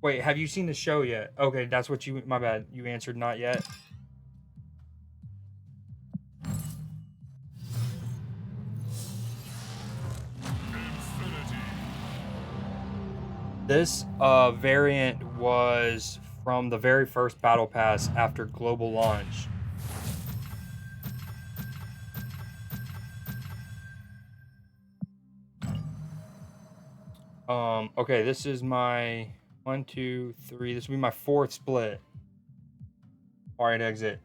Speaker 1: Wait, have you seen the show yet? Okay, that's what you. My bad. You answered not yet. This variant was from the very first battle pass after global launch. Okay, this is my 1, 2, 3. This will be my 4th split. All right, exit.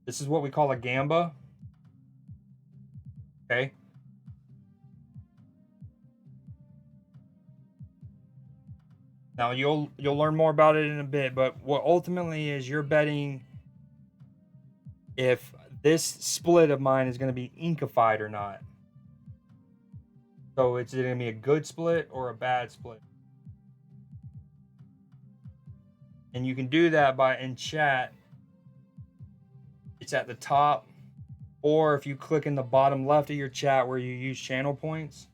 Speaker 1: This is what we call a gamba. Okay. Now you'll learn more about it in a bit, but what ultimately is you're betting if this split of mine is going to be inkified or not. So it's going to be a good split or a bad split. And you can do that by in chat. It's at the top, or if you click in the bottom left of your chat where you use channel points.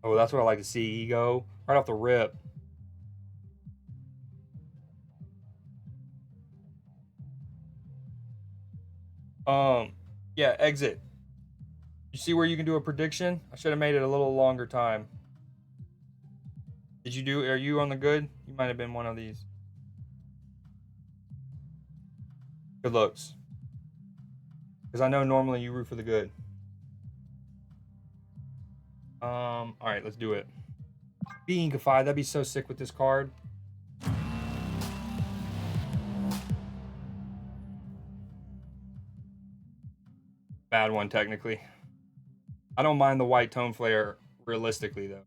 Speaker 1: Oh, that's what I like to see. Ego right off the rip. Yeah, exit. You see where you can do a prediction? I should have made it a little longer time. Did you do? Are you on the good? You might have been one of these. Good looks. Because I know normally you root for the good. All right, let's do it. Be Inkified. That'd be so sick with this card. Bad one, technically. I don't mind the white tone flare realistically, though.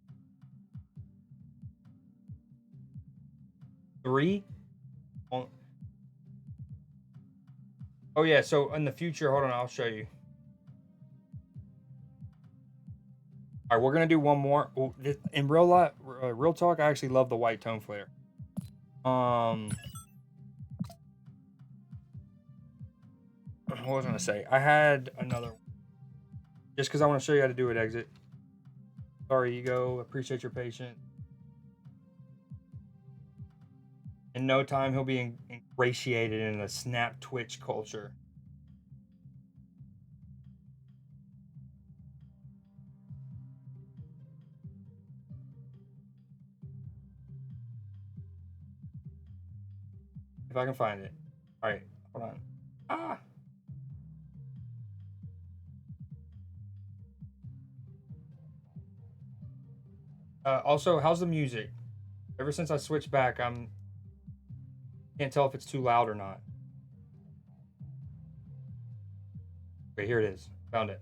Speaker 1: 3? Oh, yeah. So in the future, hold on, I'll show you. All right, we're gonna do one more. In real life, real talk, I actually love the white tone flare. What was I gonna say? I had another one. Just because I want to show you how to do it. Exit. Sorry, Ego. Appreciate your patience. In no time, he'll be ingratiated in the snap Twitch culture. If I can find it. All right, hold on. Ah. Also, how's the music? Ever since I switched back, can't tell if it's too loud or not. Okay, here it is. Found it.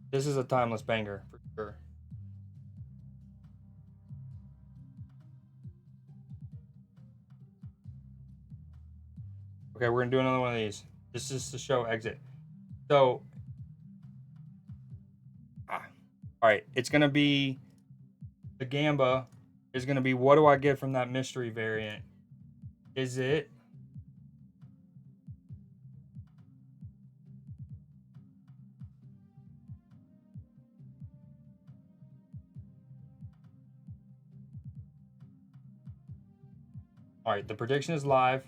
Speaker 1: This is a timeless banger for sure. Okay, we're gonna do another one of these. This is the show exit. So, all right, it's gonna be the Gamba is gonna be what do I get from that mystery variant? Is it All right, the prediction is live.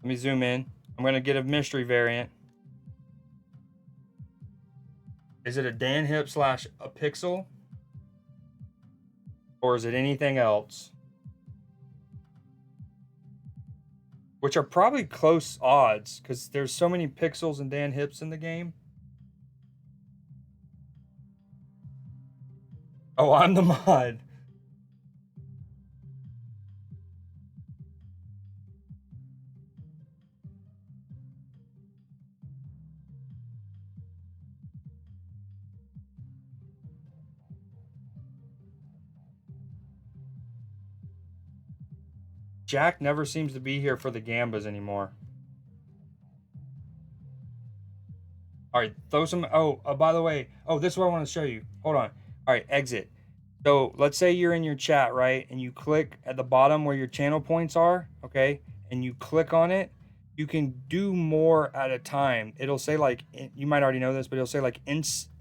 Speaker 1: Let me zoom in. I'm going to get a mystery variant. Is it a Dan Hip / a Pixel? Or is it anything else? Which are probably close odds because there's so many Pixels and Dan Hips in the game. Oh, I'm the mod. Jack never seems to be here for the Gambas anymore. All right, throw some. Oh, by the way, this is what I want to show you. Hold on. All right, exit. So let's say you're in your chat, right? And you click at the bottom where your channel points are, okay? And you click on it. You can do more at a time. It'll say like, you might already know this, but it'll say like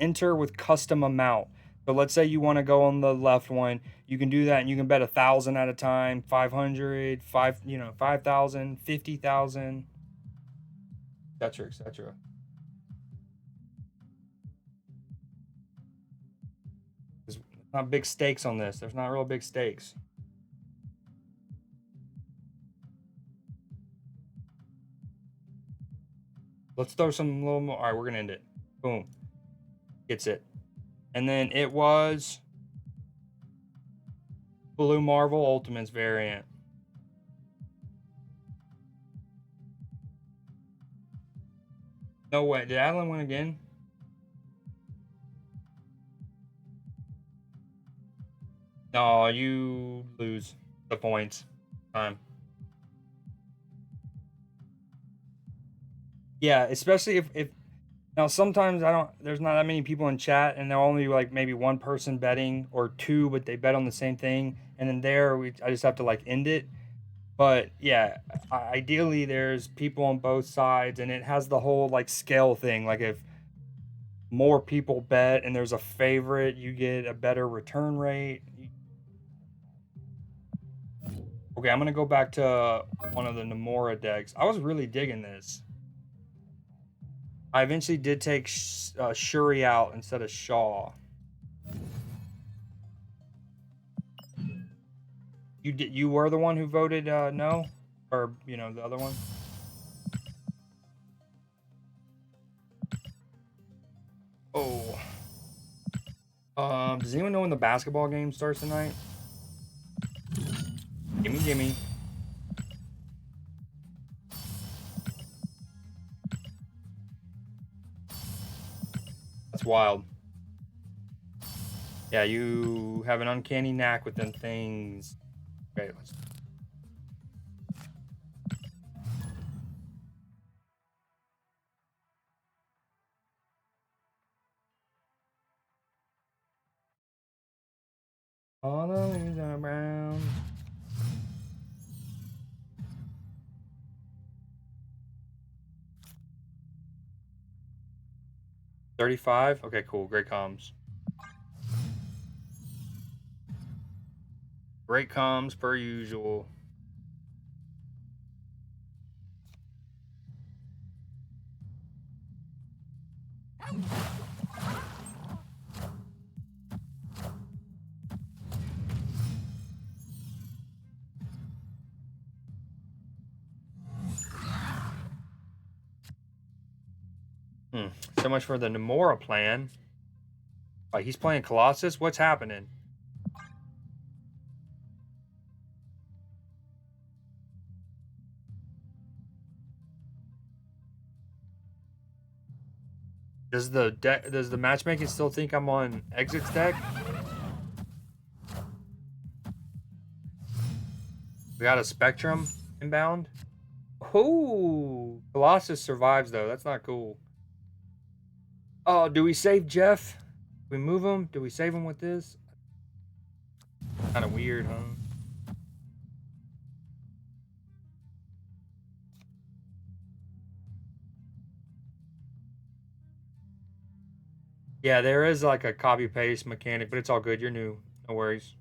Speaker 1: enter with custom amount. So let's say you want to go on the left one, you can do that and you can bet 1,000 at a time, 500, 5,000, 50,000, etc., etc. There's not big stakes on this. There's not real big stakes. Let's throw some little more. All right, we're gonna end it. Boom. Gets it. And then it was Blue Marvel Ultimates variant. No way. Did Adeline win again? No, you lose the points. Time. Yeah, especially if now sometimes there's not that many people in chat and there'll only like maybe one person betting or two, but they bet on the same thing. And then I just have to like end it. But yeah, ideally there's people on both sides and it has the whole like scale thing. Like if more people bet and there's a favorite, you get a better return rate. Okay, I'm gonna go back to one of the Namora decks. I was really digging this. I eventually did take Shuri out instead of Shaw. You were the one who voted no, or the other one. Oh. Does anyone know when the basketball game starts tonight? Gimme. That's wild. Yeah, you have an uncanny knack with them things. Okay, let's. All the leaves are brown. $35? Okay, cool. Great comms. Great comms per usual. So much for the Namora plan. Like he's playing Colossus. What's happening? Does the matchmaking still think I'm on Exit's deck? We got a Spectrum inbound. Oh, Colossus survives though. That's not cool. Oh, do we save Jeff? We move him? Do we save him with this? Kind of weird, huh? Yeah, there is like a copy paste mechanic, but it's all good. You're new. No worries.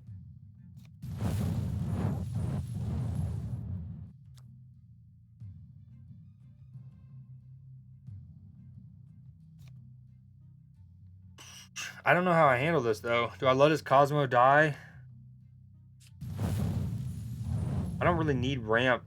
Speaker 1: I don't know how I handle this though. Do I let his Cosmo die? I don't really need ramp.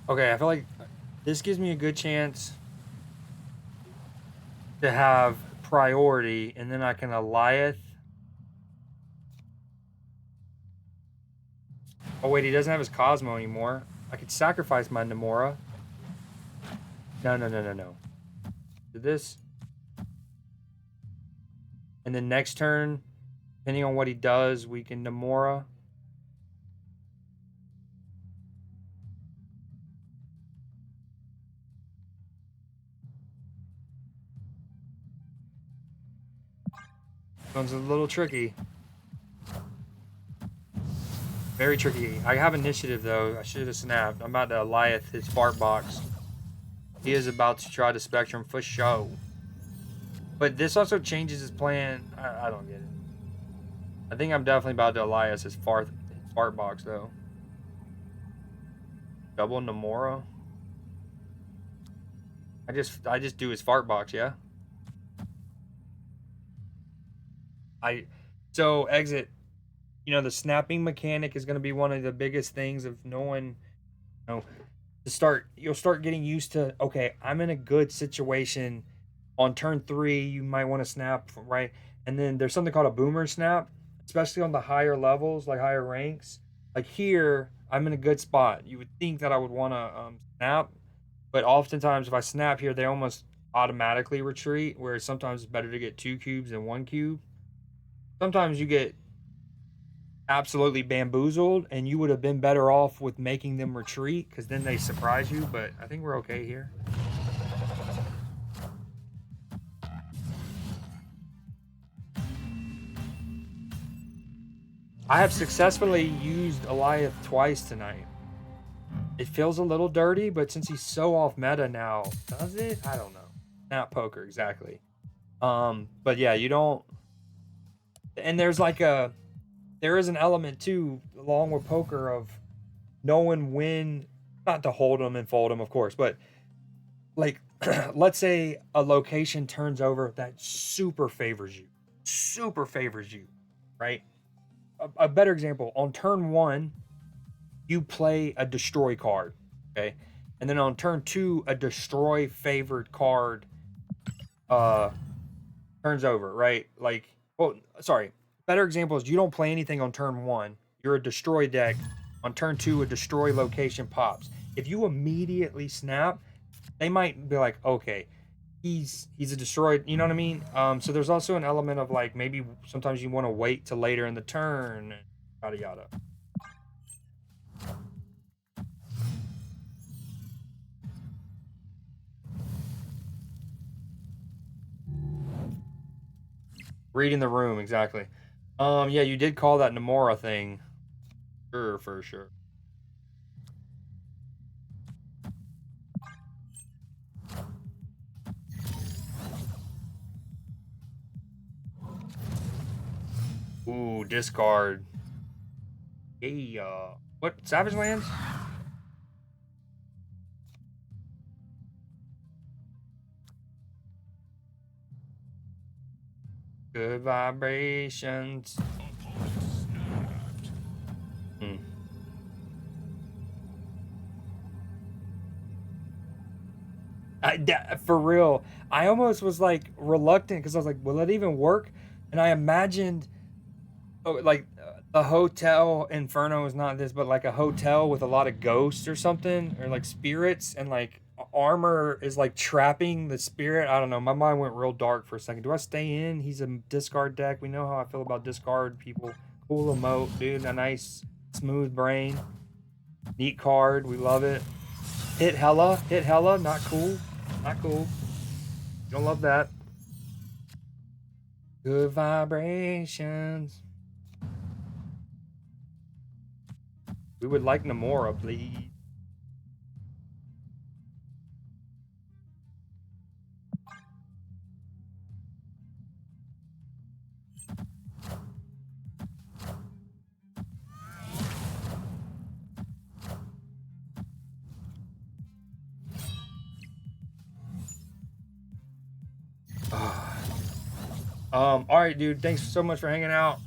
Speaker 1: Okay, I feel like this gives me a good chance to have priority, and then I can Eliath. Oh wait, he doesn't have his Cosmo anymore. I could sacrifice my Namora. No. Do this. And then next turn, depending on what he does, we can Namora. This one's a little tricky. Very tricky. I have initiative though. I should have snapped. I'm about to Eliath his fart box. He is about to try the Spectrum for show. But this also changes his plan. I don't get it. I think I'm definitely about to Elias his fart box though. Double Namora. I just do his fart box, yeah. So exit. You know, the snapping mechanic is going to be one of the biggest things of knowing, you know, you'll start getting used to, okay, I'm in a good situation. On turn 3, you might want to snap, right? And then there's something called a boomer snap, especially on the higher levels, like higher ranks. Like here, I'm in a good spot. You would think that I would want to snap, but oftentimes if I snap here, they almost automatically retreat, whereas sometimes it's better to get 2 cubes than 1 cube. Sometimes you get absolutely bamboozled, and you would have been better off with making them retreat, because then they surprise you, but I think we're okay here. I have successfully used Eliath twice tonight. It feels a little dirty, but since he's so off meta now, does it? I don't know. Not poker, exactly. But yeah, you don't... And there is an element too, along with poker, of knowing when not to hold them and fold them, of course, but like let's say a location turns over that super favors you, right? A better example, on turn 1 you play a destroy card, okay, and then on turn 2 a destroy favored card turns over, right? Like, well, sorry, better example is you don't play anything on turn 1, you're a destroy deck. On turn 2, a destroy location pops. If you immediately snap, they might be like, okay, he's a destroyed, you know what I mean? So there's also an element of like, maybe sometimes you want to wait till later in the turn, yada yada. Reading the room, exactly. Yeah, you did call that Namora thing. Sure, for sure. Ooh, discard. Hey, what? Savage Lands? Good vibrations. For real, I almost was like reluctant because I was like, will it even work? And I imagined, like the Hotel Inferno is not this, but like a hotel with a lot of ghosts or something, or like spirits, and like armor is like trapping the spirit. I don't know. My mind went real dark for a second. Do I stay in? He's a discard deck. We know how I feel about discard people. Cool emote, dude. A nice smooth brain. Neat card. We love it. Hit hella. Not cool. Not cool. Don't love that. Good vibrations. We would like Namora, please. All right, dude. Thanks so much for hanging out.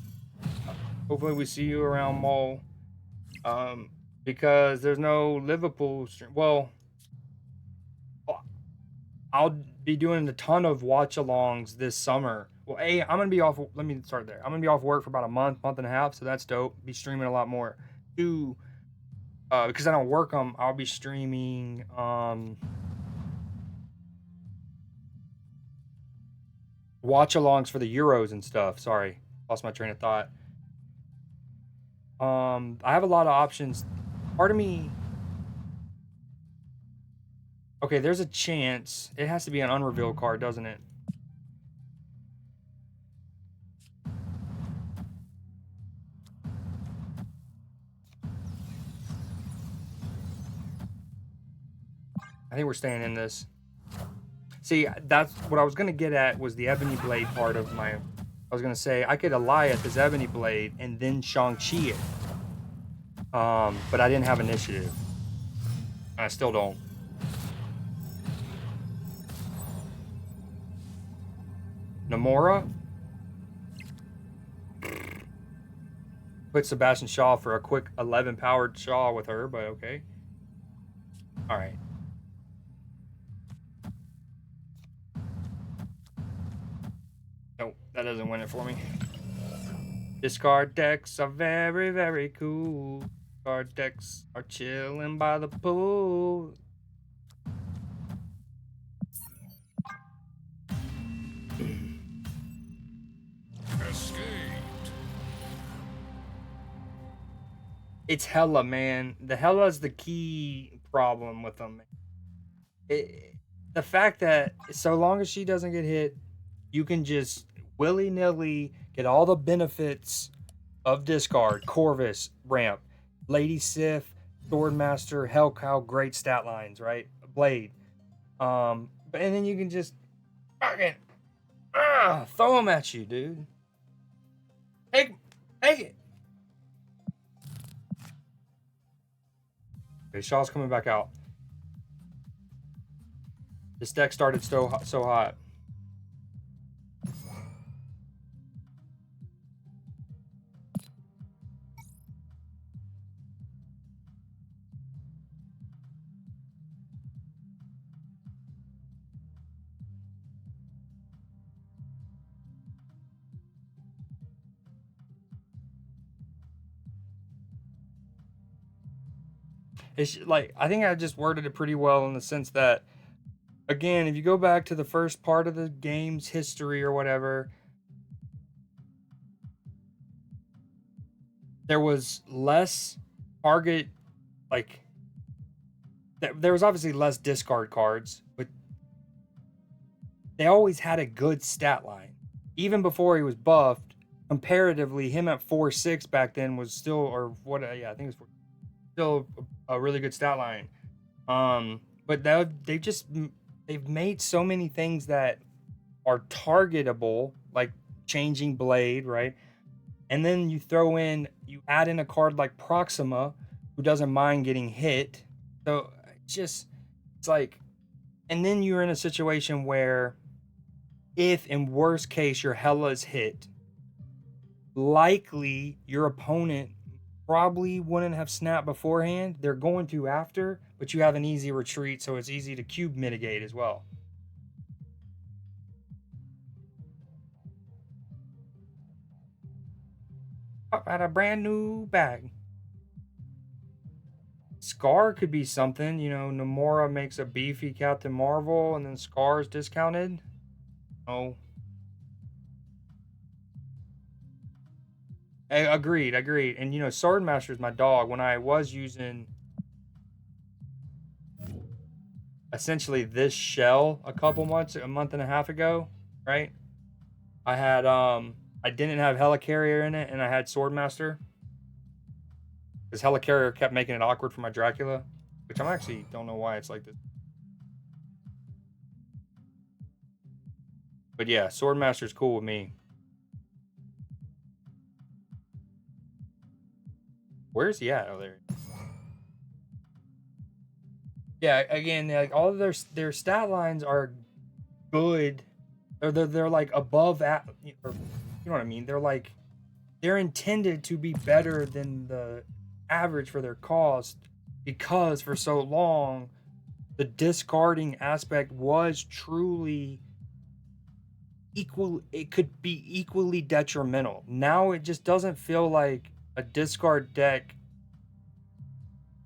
Speaker 1: Hopefully, we see you around Mall. Because there's no Liverpool stream. Well, I'll be doing a ton of watch-alongs this summer. Well, I'm gonna be off. Let me start there. I'm gonna be off work for about a month and a half, so that's dope. Be streaming a lot more. Two, because I don't work them, I'll be streaming. Watch-alongs for the Euros and stuff. Sorry, lost my train of thought. I have a lot of options. Part of me. Okay, there's a chance. It has to be an unrevealed card, doesn't it? I think we're staying in this. See, that's what I was gonna get at, was the Ebony Blade part of my. I was gonna say I could Eliath this Ebony Blade and then Shang-Chi it. But I didn't have initiative. I still don't. Namora? Put Sebastian Shaw for a quick 11 powered Shaw with her, but okay. Alright. Nope, that doesn't win it for me. Discard decks are very, very cool. Discard decks are chilling by the pool.
Speaker 3: Escaped.
Speaker 1: It's Hela, man. The Hela's the key problem with them. The fact that so long as she doesn't get hit, you can just willy-nilly get all the benefits of discard. Corvus, ramp, Lady Sif, Swordmaster, Hellcow, great stat lines, right? Blade. And then you can just fucking throw them at you, dude. Take it. Okay, Shaw's coming back out. This deck started so hot. It's like, I think I just worded it pretty well in the sense that, again, if you go back to the first part of the game's history or whatever, there was less target, like, there was obviously less discard cards, but they always had a good stat line. Even before he was buffed, comparatively, him at 4.6 back then was still, or what, yeah, I think it was still a really good stat line. But they've made so many things that are targetable, like changing blade, right? And then you add in a card like Proxima, who doesn't mind getting hit. So it's like, and then you're in a situation where, if in worst case your Hela is hit, likely your opponent probably wouldn't have snapped beforehand. They're going to after, but you have an easy retreat, so it's easy to cube mitigate as well. Pop out a brand new bag. Scar could be something, Namora makes a beefy Captain Marvel and then Scar's discounted. Oh. Agreed. And Swordmaster is my dog. When I was using essentially this shell a month and a half ago, right? I didn't have Helicarrier in it, and I had Swordmaster. Because Helicarrier kept making it awkward for my Dracula, which I'm actually don't know why it's like this. But yeah, Swordmaster's cool with me. Where's he at? Oh, there. Yeah, again, like all of their stat lines are good, or they're like above at, or you know what I mean. They're intended to be better than the average for their cost, because for so long the discarding aspect was truly equal. It could be equally detrimental. Now it just doesn't feel like a discard deck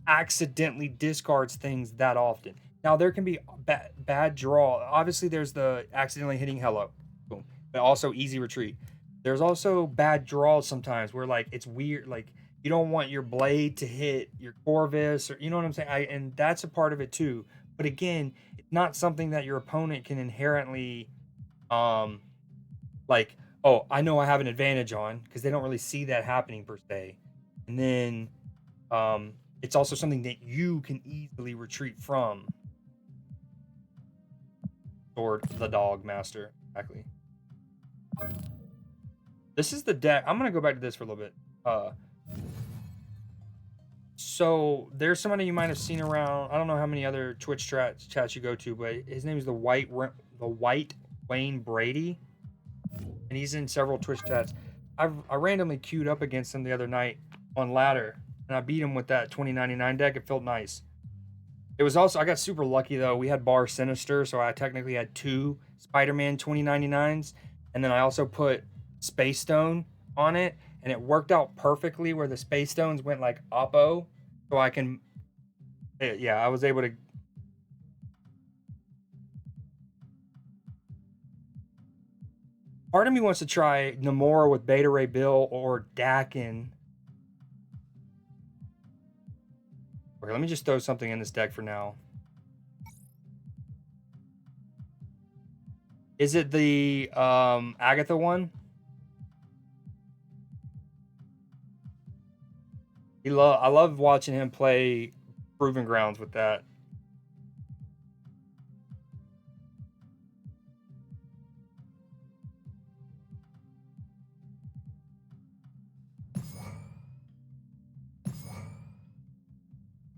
Speaker 1: accidentally discards things that often. Now there can be bad draw. Obviously, there's the accidentally hitting hello, boom, but also easy retreat. There's also bad draws sometimes where like it's weird, like you don't want your blade to hit your Corvus, or you know what I'm saying. And that's a part of it too. But again, it's not something that your opponent can inherently, um, like, oh, I know I have an advantage on, because they don't really see that happening per se. And then, it's also something that you can easily retreat from. Sword the Dog Master, exactly. This is the deck. I'm gonna go back to this for a little bit. So there's somebody you might have seen around. I don't know how many other Twitch chats you go to, but his name is the White Wayne Brady, and he's in several Twitch chats. I randomly queued up against him the other night on ladder, and I beat him with that 2099 deck. It felt nice. It was also, I got super lucky though. We had Bar Sinister, so I technically had 2 Spider-Man 2099s, and then I also put Space Stone on it, and it worked out perfectly where the Space Stones went like oppo, so I can, yeah, I was able to. Part of me wants to try Namora with Beta Ray Bill or Daken. Okay, let me just throw something in this deck for now. Is it the Agatha one? I love watching him play Proving Grounds with that.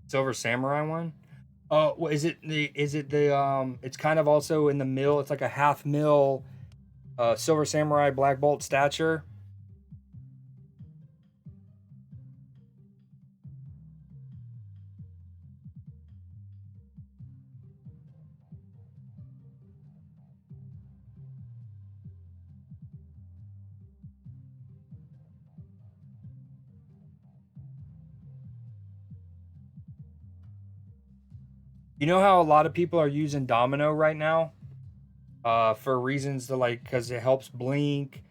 Speaker 1: Silver Samurai one? Oh, well, is it the it's kind of also in the mill. It's like a half mill Silver Samurai Black Bolt stature. You know how a lot of people are using Domino right now? For reasons to like, because it helps blink.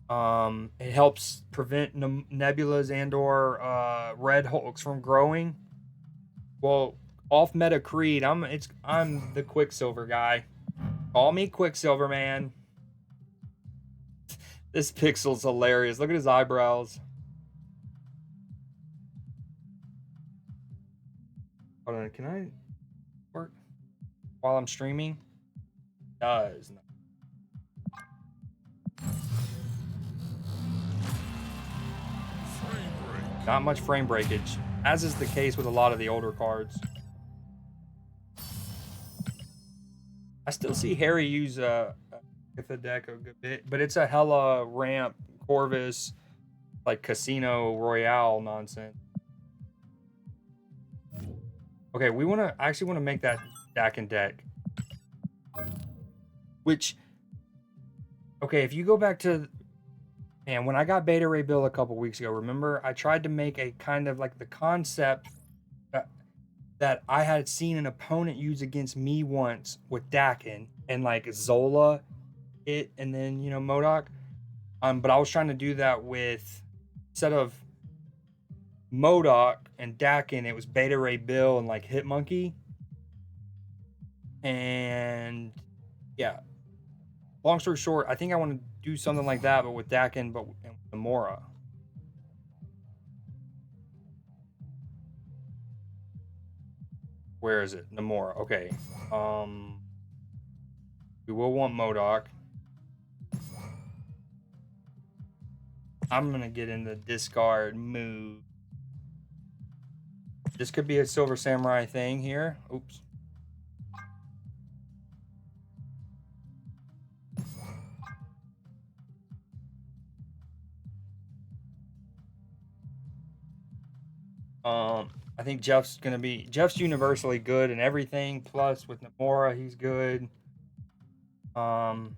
Speaker 1: It helps prevent nebulas and or red hulks from growing. Well, off meta creed, I'm the Quicksilver guy. Call me Quicksilver, man. This pixel's hilarious. Look at his eyebrows. Hold on, can I work while I'm streaming? Does not. Not much frame breakage, as is the case with a lot of the older cards. I still see Harry use the deck a good bit, but it's a hella ramp Corvus, like Casino Royale nonsense. Okay, I actually want to make that Daken deck. Which, okay, if you go back to, and when I got Beta Ray Bill a couple weeks ago, remember I tried to make a kind of like the concept that I had seen an opponent use against me once with Daken and like Zola it, and then, you know, MODOK. But I was trying to do that with, instead of MODOK and Daken, it was Beta Ray Bill and like Hitmonkey. And yeah, long story short, I think I want to do something like that, but with Daken, and Namora. Where is it? Namora. Okay. We will want MODOK. I'm gonna get in the discard mood. This could be a Silver Samurai thing here. Oops. I think Jeff's universally good and everything. Plus with Namora, he's good. Um,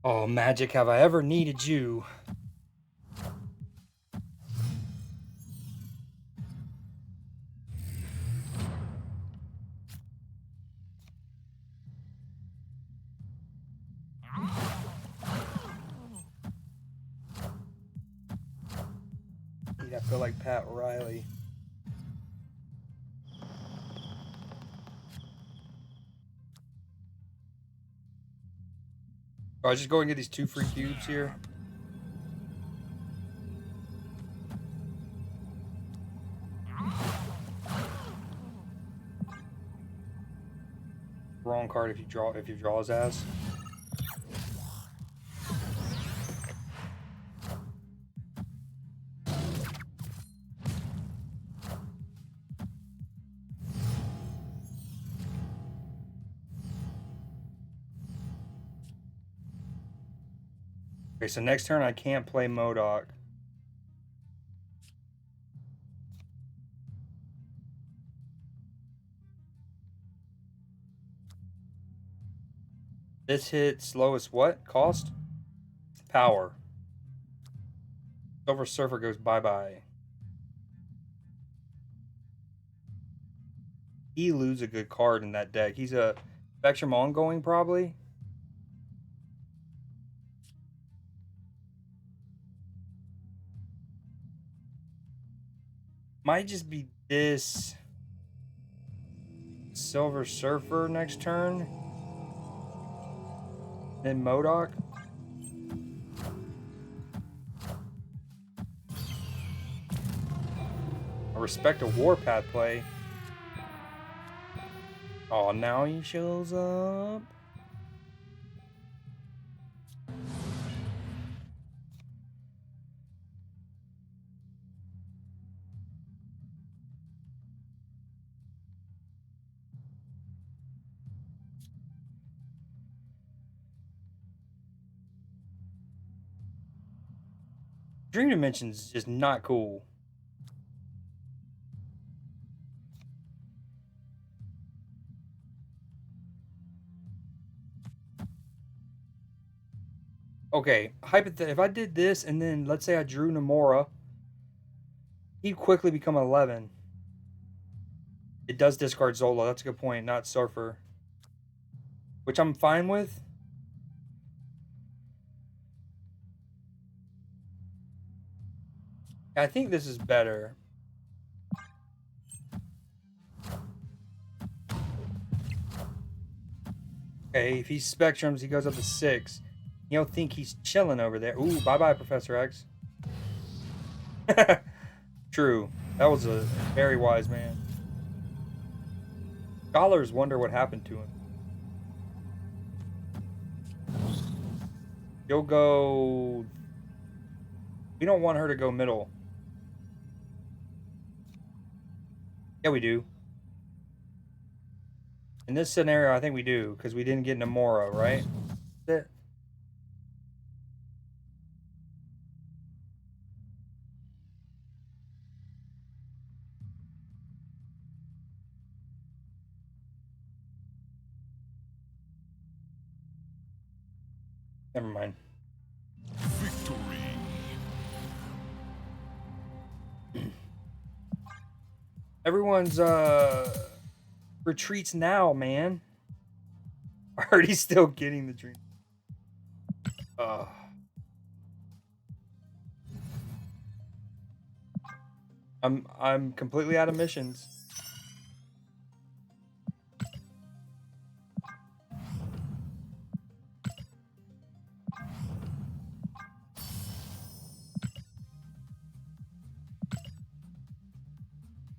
Speaker 1: oh, Magic, have I ever needed you? I feel like Pat Riley. I'll just go and get these 2 free cubes here. Wrong card if you draw his ass. Okay, so next turn I can't play MODOK. This hits lowest what? Cost? Power. Silver Surfer goes bye-bye. He loses a good card in that deck. He's a Spectrum ongoing, probably. Might just be this Silver Surfer next turn. Then MODOK. I respect a Warpath play. Oh, now he shows up. Dream Dimension's just not cool. Okay, if I did this and then let's say I drew Namora, he'd quickly become 11. It does discard Zola. That's a good point. Not Surfer, which I'm fine with. I think this is better. Okay, if he spectrums, he goes up to 6. You'll think he's chilling over there. Ooh, bye-bye, Professor X. True. That was a very wise man. Scholars wonder what happened to him. You'll go... We don't want her to go middle. Yeah, we do. In this scenario, I think we do, because we didn't get Namora, right? That's it. Never mind.
Speaker 3: Victory.
Speaker 1: Everyone's, retreats now, man. Already still getting the dream. I'm completely out of missions.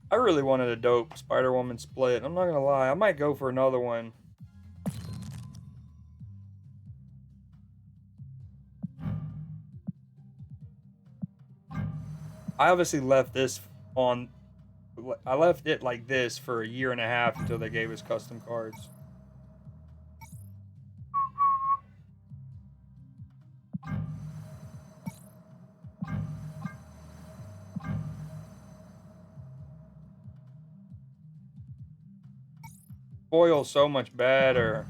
Speaker 1: I really wanted a dope Spider-Woman split. I'm not gonna lie. I might go for another one. I obviously left this on... I left it like this for a year and a half until they gave us custom cards. Foil so much better.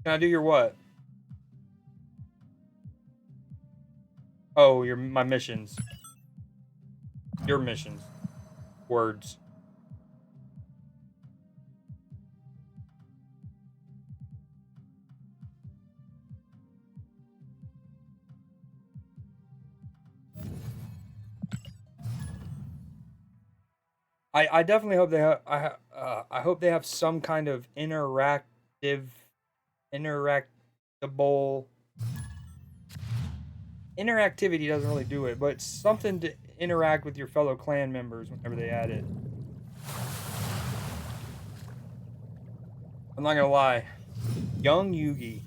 Speaker 1: Can I do your what? Oh, my missions. Your missions. Words. I definitely hope they have I hope they have some kind of interactable interactivity doesn't really do it, but something to interact with your fellow clan members whenever they add it. I'm not gonna lie. Young Yugi.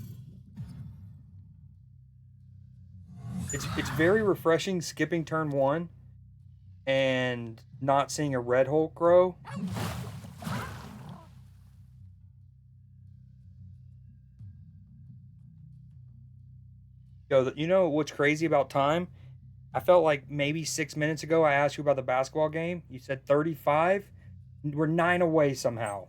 Speaker 1: It's very refreshing skipping turn 1 and not seeing a Red Hulk grow. Yo, you know what's crazy about time? I felt like maybe 6 minutes ago I asked you about the basketball game. You said 35. We're 9 away somehow.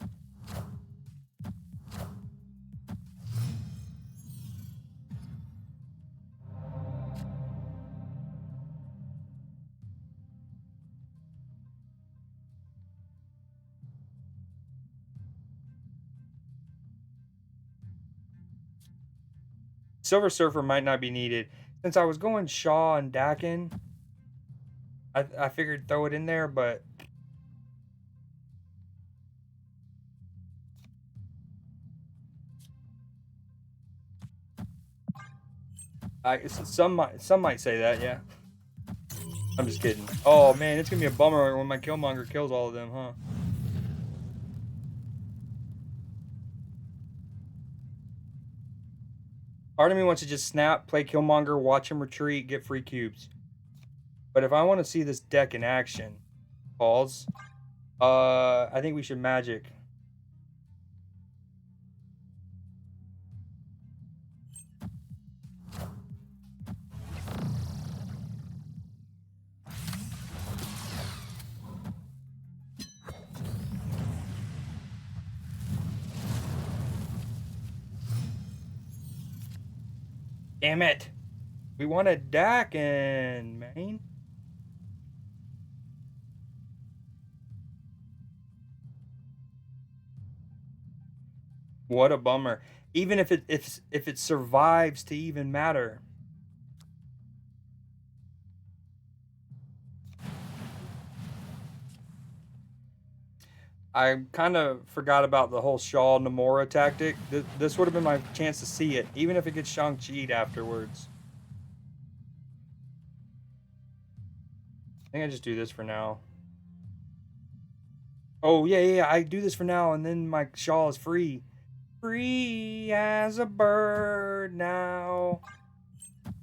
Speaker 1: Silver Surfer might not be needed. Since I was going Shaw and Daken, I figured throw it in there, but some might say that, yeah. I'm just kidding. Oh man, it's gonna be a bummer when my Killmonger kills all of them, huh? Part of me wants to just snap, play Killmonger, watch him retreat, get free cubes. But if I want to see this deck in action, pause. I think we should magic. Damn it. We wanted Daken, man. What a bummer. Even if it survives to even matter. I kind of forgot about the whole Shaw Namora tactic. This would have been my chance to see it, even if it gets Shang-Chi'd afterwards. I think I just do this for now. Oh, yeah, I do this for now, and then my Shaw is free. Free as a bird now.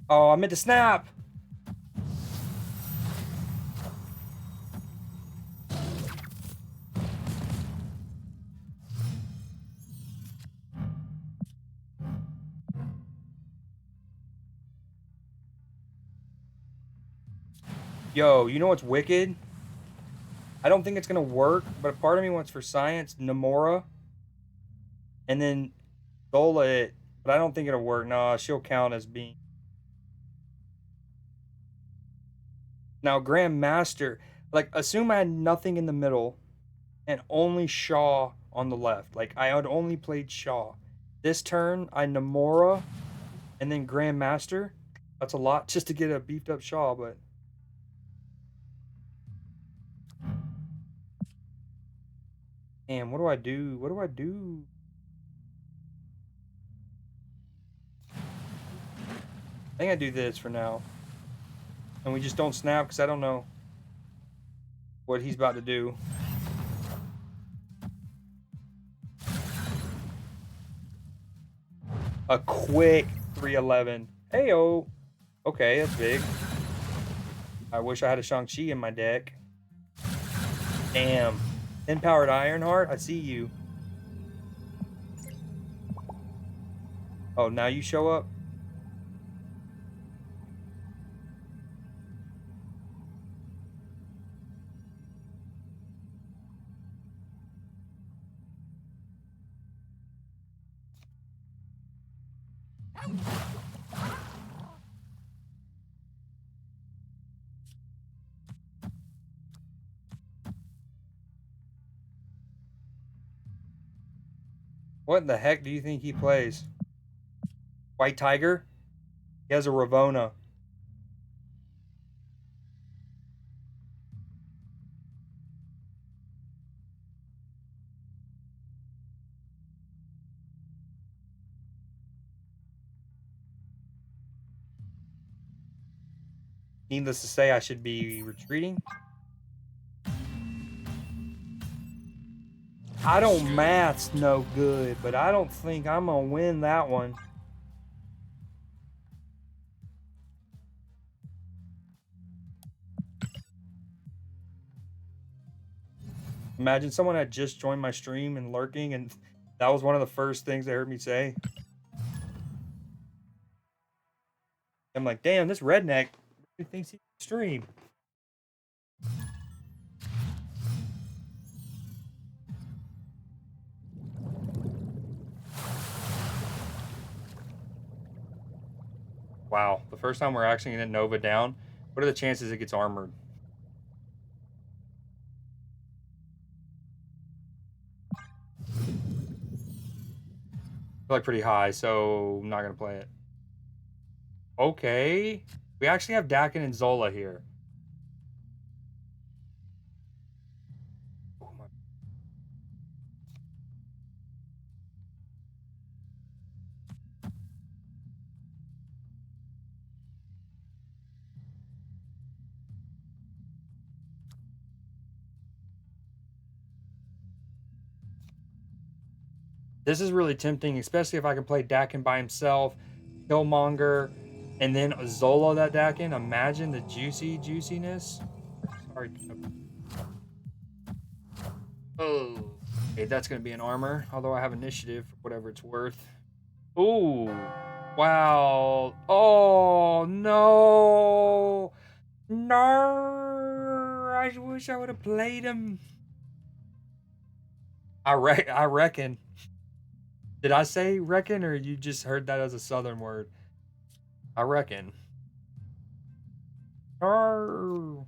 Speaker 1: Oh, I meant to snap. Yo, you know what's wicked? I don't think it's gonna work, but a part of me wants for science Namora, and then Zola it, but I don't think it'll work. Nah, she'll count as being. Now, Grandmaster, like, assume I had nothing in the middle and only Shaw on the left. Like, I had only played Shaw. This turn, I Namora and then Grandmaster. That's a lot just to get a beefed up Shaw, but. Damn, what do I do? What do I do? I think I do this for now. And we just don't snap because I don't know what he's about to do. A quick 311. Heyo. Okay, that's big. I wish I had a Shang-Chi in my deck. Damn. 10 powered Ironheart, I see you. Oh, now you show up? What in the heck do you think he plays? White Tiger? He has a Ravona. Needless to say, I should be retreating. I don't math's no good, but I don't think I'm gonna win that one. Imagine someone had just joined my stream and lurking, and that was one of the first things they heard me say. I'm like, damn, this redneck really thinks he can stream. Wow, the first time we're actually gonna Nova down. What are the chances it gets armored? I feel like pretty high, so I'm not gonna play it. Okay. We actually have Daken and Zola here. Oh my. This is really tempting, especially if I can play Daken by himself, Killmonger, and then Zola that Daken. Imagine the juiciness. Sorry. Oh. Okay, that's gonna be an armor, although I have initiative for whatever it's worth. Ooh. Wow. Oh no. No. I wish I would have played him. I reckon. Did I say reckon or you just heard that as a southern word? I reckon. Arr.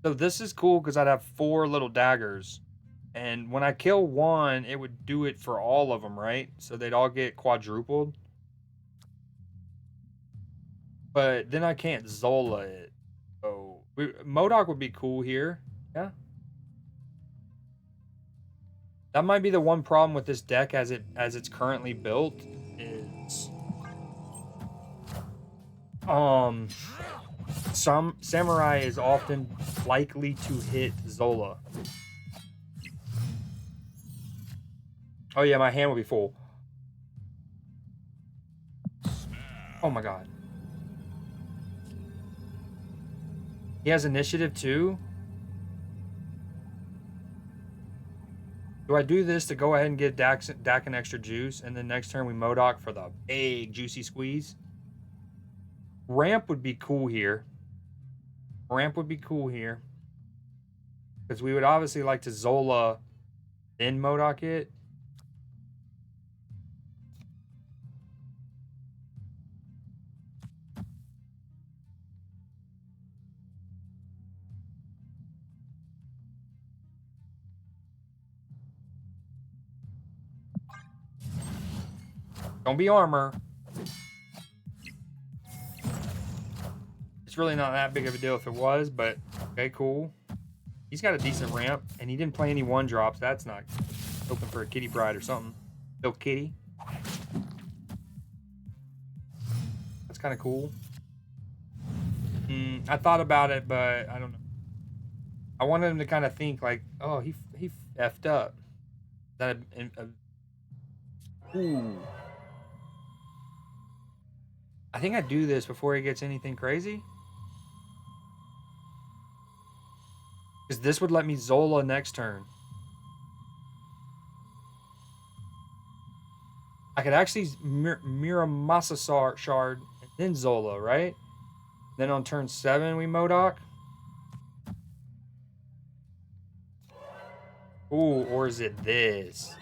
Speaker 1: So this is cool because I'd have 4 little daggers. And when I kill one, it would do it for all of them, right? So they'd all get quadrupled. But then I can't Zola it. So MODOK would be cool here. Yeah. That might be the one problem with this deck as it's currently built is some Samurai is often likely to hit Zola. Oh yeah, my hand will be full. Oh my god. He has initiative too? Do I do this to go ahead and get Daken extra juice, and then next turn we MODOK for the big juicy squeeze? Ramp would be cool here. Ramp would be cool here. Because we would obviously like to Zola, then MODOK it. Don't be armor. It's really not that big of a deal if it was, but okay, cool. He's got a decent ramp, and he didn't play any 1-drops. That's not open for a kitty bride or something. No kitty. That's kind of cool. I thought about it, but I don't know. I wanted him to kind of think like, oh, he effed up. That ooh. I think I do this before he gets anything crazy. Because this would let me Zola next turn. I could actually Muramasa Shard and then Zola, right? Then on turn 7 we MODOK. Ooh, or is it this?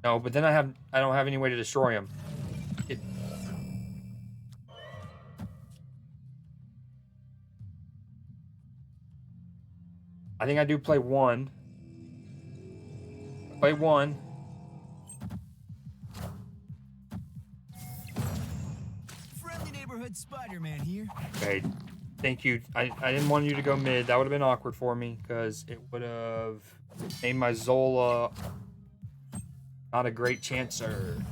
Speaker 1: No, but then I don't have any way to destroy him. I think I do play 1. Play 1.
Speaker 4: Friendly neighborhood Spider-Man here.
Speaker 1: Okay, thank you. I didn't want you to go mid. That would have been awkward for me because it would have made my Zola not a great chancer.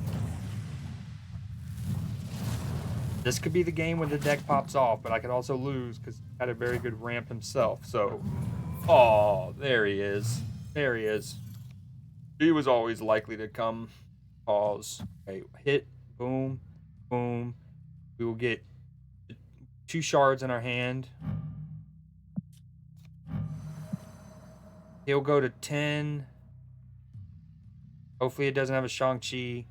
Speaker 1: This could be the game when the deck pops off, but I could also lose because he had a very good ramp himself. So, oh, there he is. There he is. He was always likely to come. Pause. Okay, hit. Boom. Boom. We will get 2 shards in our hand. He'll go to 10. Hopefully it doesn't have a Shang-Chi.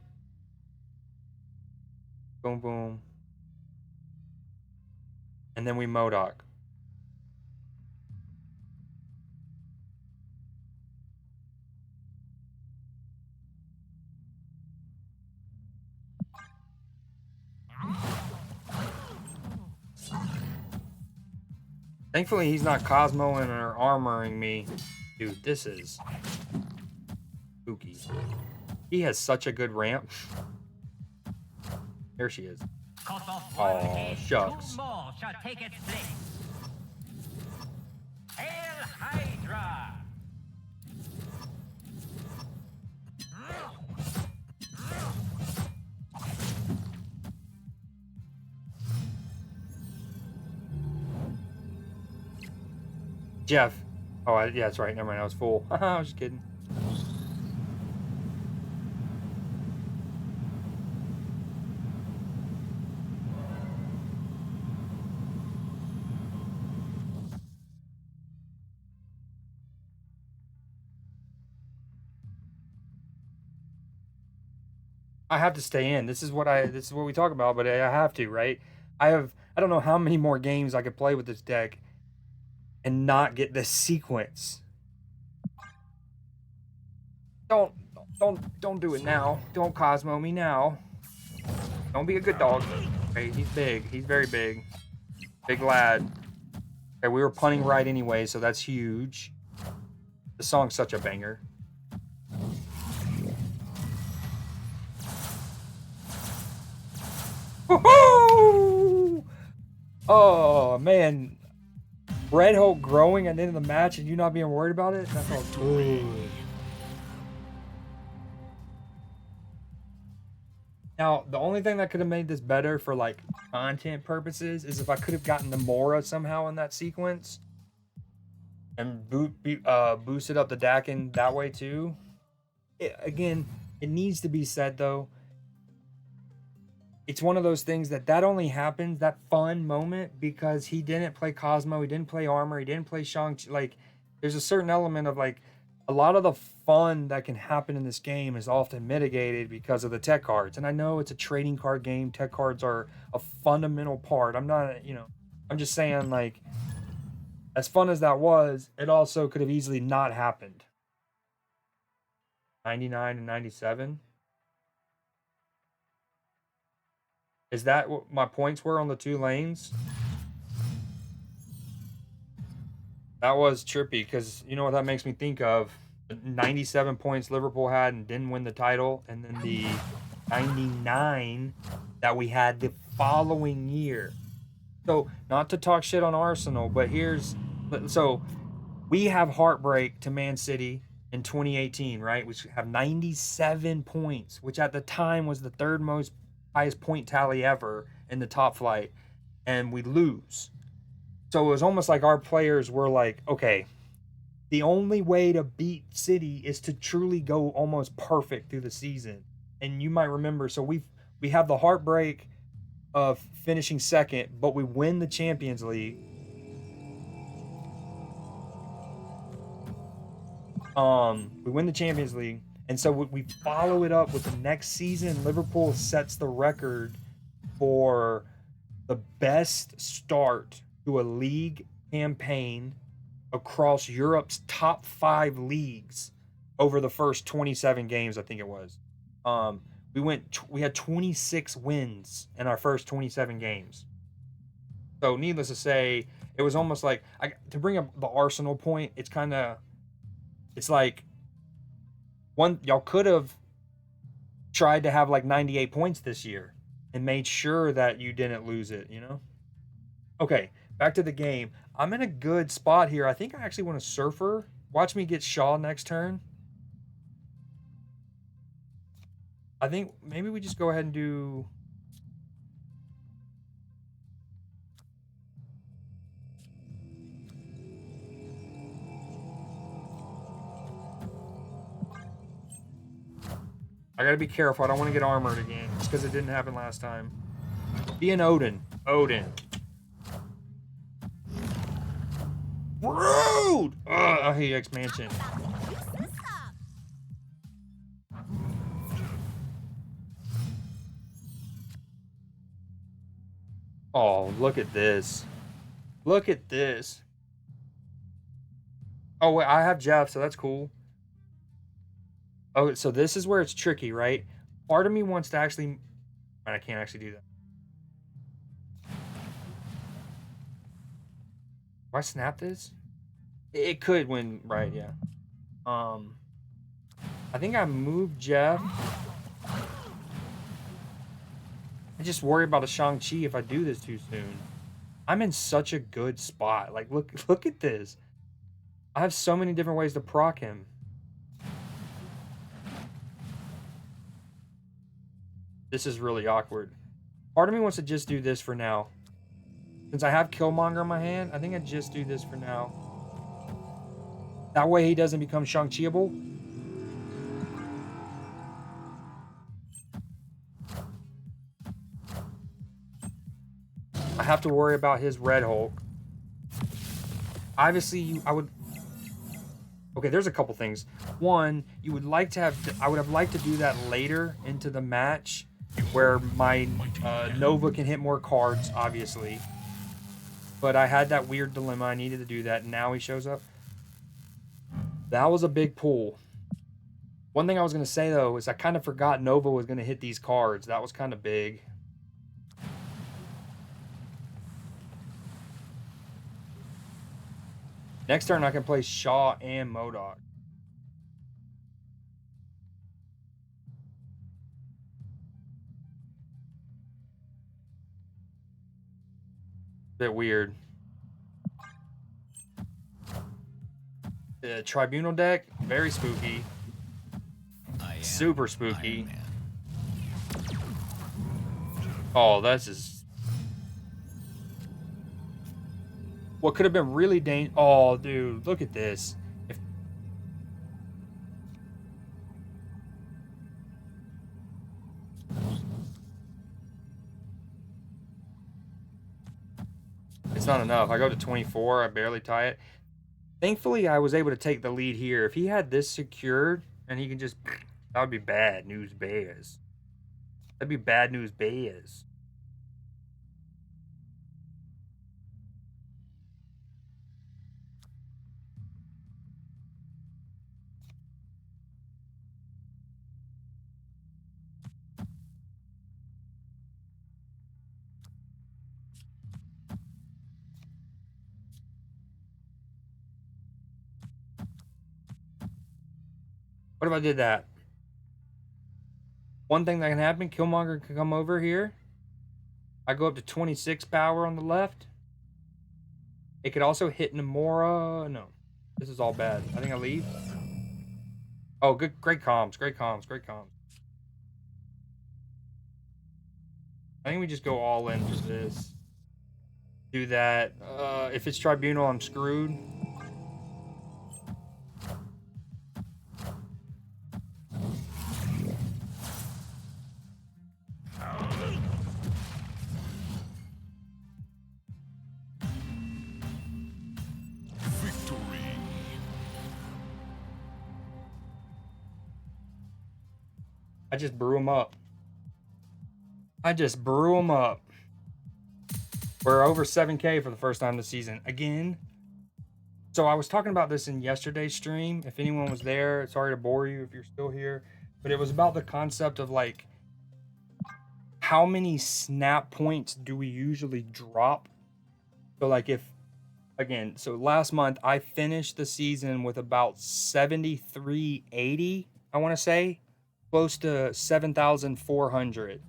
Speaker 1: Boom, boom. And then we MODOK. Thankfully he's not Cosmoing or armoring me. Dude, this is spooky. He has such a good ramp. There she is. Oh, shucks.
Speaker 5: More shall take its place. Hail Hydra!
Speaker 1: Jeff. Oh, yeah, that's right. Never mind. I was full. I was just kidding. I have to stay in. This is what we talk about, but I have to, right? I don't know how many more games I could play with this deck. and not get this sequence. Don't do it now. Don't Cosmo me now. Don't be a good dog. Okay, he's big. He's very big. Big lad. Okay, we were punting right anyway, so that's huge. The song's such a banger. Woohoo! Oh man, Red Hulk growing at the end of the match and you not being worried about it? That felt good. Now, the only thing that could have made this better for like content purposes is if I could have gotten Namora somehow in that sequence and boosted up the Daken that way too. Again, it needs to be said though. It's one of those things that only happens, that fun moment, because he didn't play Cosmo, he didn't play Armor, he didn't play Shang-Chi. Like, there's a certain element of like, a lot of the fun that can happen in this game is often mitigated because of the tech cards. And I know it's a trading card game. Tech cards are a fundamental part. I'm not, I'm just saying, like, as fun as that was, it also could have easily not happened. 99 and 97. Is that what my points were on the 2 lanes? That was trippy because you know what that makes me think of? 97 points Liverpool had and didn't win the title, and then the 99 that we had the following year. So, not to talk shit on Arsenal, but so we have heartbreak to Man City in 2018, right? We have 97 points, which at the time was the third most highest point tally ever in the top flight, and we lose. So it was almost like our players were like, okay, the only way to beat City is to truly go almost perfect through the season. And you might remember, so we have the heartbreak of finishing second, but we win the Champions League. We win the Champions League, and so we follow it up with the next season. Liverpool sets the record for the best start to a league campaign across Europe's top 5 leagues over the first 27 games, I think it was. We had 26 wins in our first 27 games. So needless to say, it was almost like, to bring up the Arsenal point, it's like, y'all could have tried to have like 98 points this year and made sure that you didn't lose it, Okay, back to the game. I'm in a good spot here. I think I actually want a Surfer. Watch me get Shaw next turn. I think maybe we just go ahead and do... I gotta be careful. I don't want to get armored again. Just because it didn't happen last time. Be an Odin. Rude! Ugh, I hate expansion. Oh, look at this. Look at this. Oh, wait, I have Jeff, so that's cool. Oh, so this is where it's tricky, right? Part of me wants to actually... I can't actually do that. Do I snap this? It could win, right, yeah. I think I moved Jeff. I just worry about a Shang-Chi if I do this too soon. I'm in such a good spot. Like, look at this. I have so many different ways to proc him. This is really awkward. Part of me wants to just do this for now. Since I have Killmonger in my hand, I think I just do this for now. That way he doesn't become Shang-Chi-able. I have to worry about his Red Hulk. Obviously, okay, there's a couple things. One, I would have liked to do that later into the match, where my Nova can hit more cards, obviously. But I had that weird dilemma. I needed to do that. And now he shows up. That was a big pull. One thing I was going to say, though, is I kind of forgot Nova was going to hit these cards. That was kind of big. Next turn, I can play Shaw and MODOK. Bit weird. The Tribunal deck, very spooky. Super spooky. Oh, that's just... What could have been really dangerous... Oh, dude, look at this. If... It's not enough. I go to 24. I barely tie it. Thankfully, I was able to take the lead here. If he had this secured and he can just... That would be bad news bears. That'd be bad news bears. What if I did that? One thing that can happen, Killmonger can come over here. I go up to 26 power on the left. It could also hit Namora. No, this is all bad. I think I leave. Oh, good, great comms, great comms, great comms. I think we just go all in for this. Do that. If it's Tribunal, I'm screwed. I just brew them up. I just brew them up. We're over 7K for the first time this season. Again. So I was talking about this in yesterday's stream. If anyone was there, sorry to bore you if you're still here. But it was about the concept of like, how many snap points do we usually drop? So like if, again, so last month I finished the season with about 7,380, I want to say. Close to 7,400.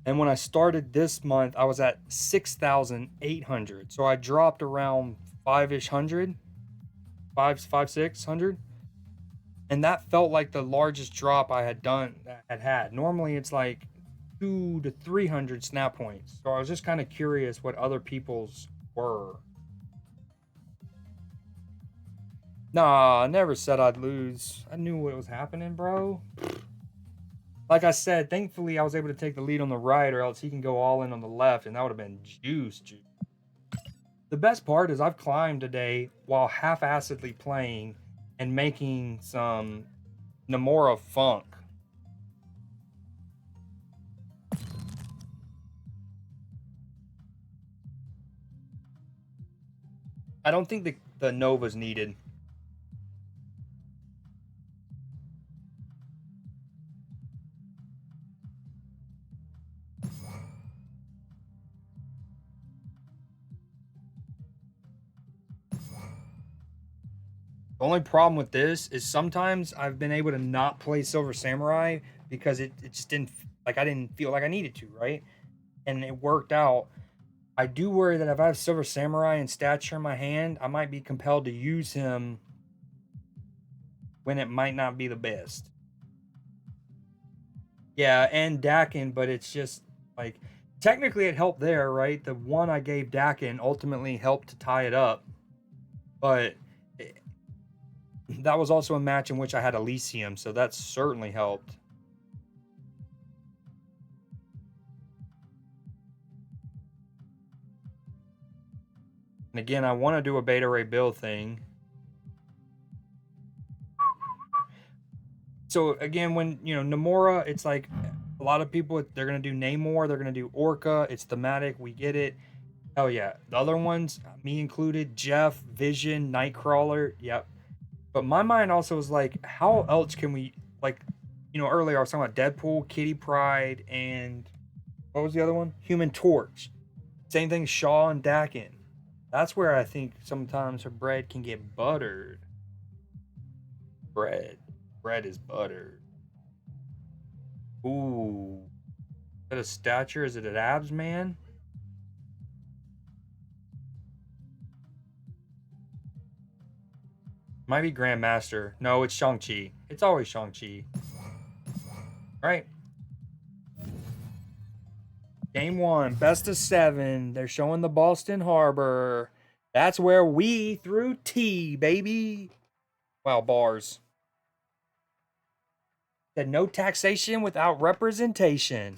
Speaker 1: And when I started this month, I was at 6,800. So I dropped around 600. And that felt like the largest drop I had had. Normally it's like 200 to 300 snap points. So I was just kind of curious what other people's were. Nah, I never said I'd lose. I knew what was happening, bro. Like I said, thankfully I was able to take the lead on the right, or else he can go all in on the left, and that would have been juice. The best part is I've climbed today while half-assedly playing and making some Namora funk. I don't think the Nova's needed. The only problem with this is sometimes I've been able to not play Silver Samurai because it just didn't, like, I didn't feel like I needed to, right? And it worked out. I do worry that if I have Silver Samurai and Stature in my hand, I might be compelled to use him when it might not be the best. Yeah, and Daken, but it's just, like, technically it helped there, right? The one I gave Daken ultimately helped to tie it up. But that was also a match in which I had Elysium, so that certainly helped. And again, I want to do a Beta Ray Bill thing. So again, when, you know, Namora, it's like a lot of people, they're going to do Namor, they're going to do Orka. It's thematic. We get it. Hell yeah. The other ones, me included, Jeff, Vision, Nightcrawler. Yep. But my mind also was like, how else can we, like, earlier I was talking about Deadpool, Kitty Pryde, and what was the other one? Human Torch. Same thing, Shaw and Daken. That's where I think sometimes her bread can get buttered. Bread. Bread is buttered. Ooh. Is that a stature? Is it an abs man? Might be Grandmaster. No, it's Shang-Chi. It's always Shang-Chi. Right. Game 1, best of 7. They're showing the Boston Harbor. That's where we threw tea, baby. Wow, bars. Said no taxation without representation.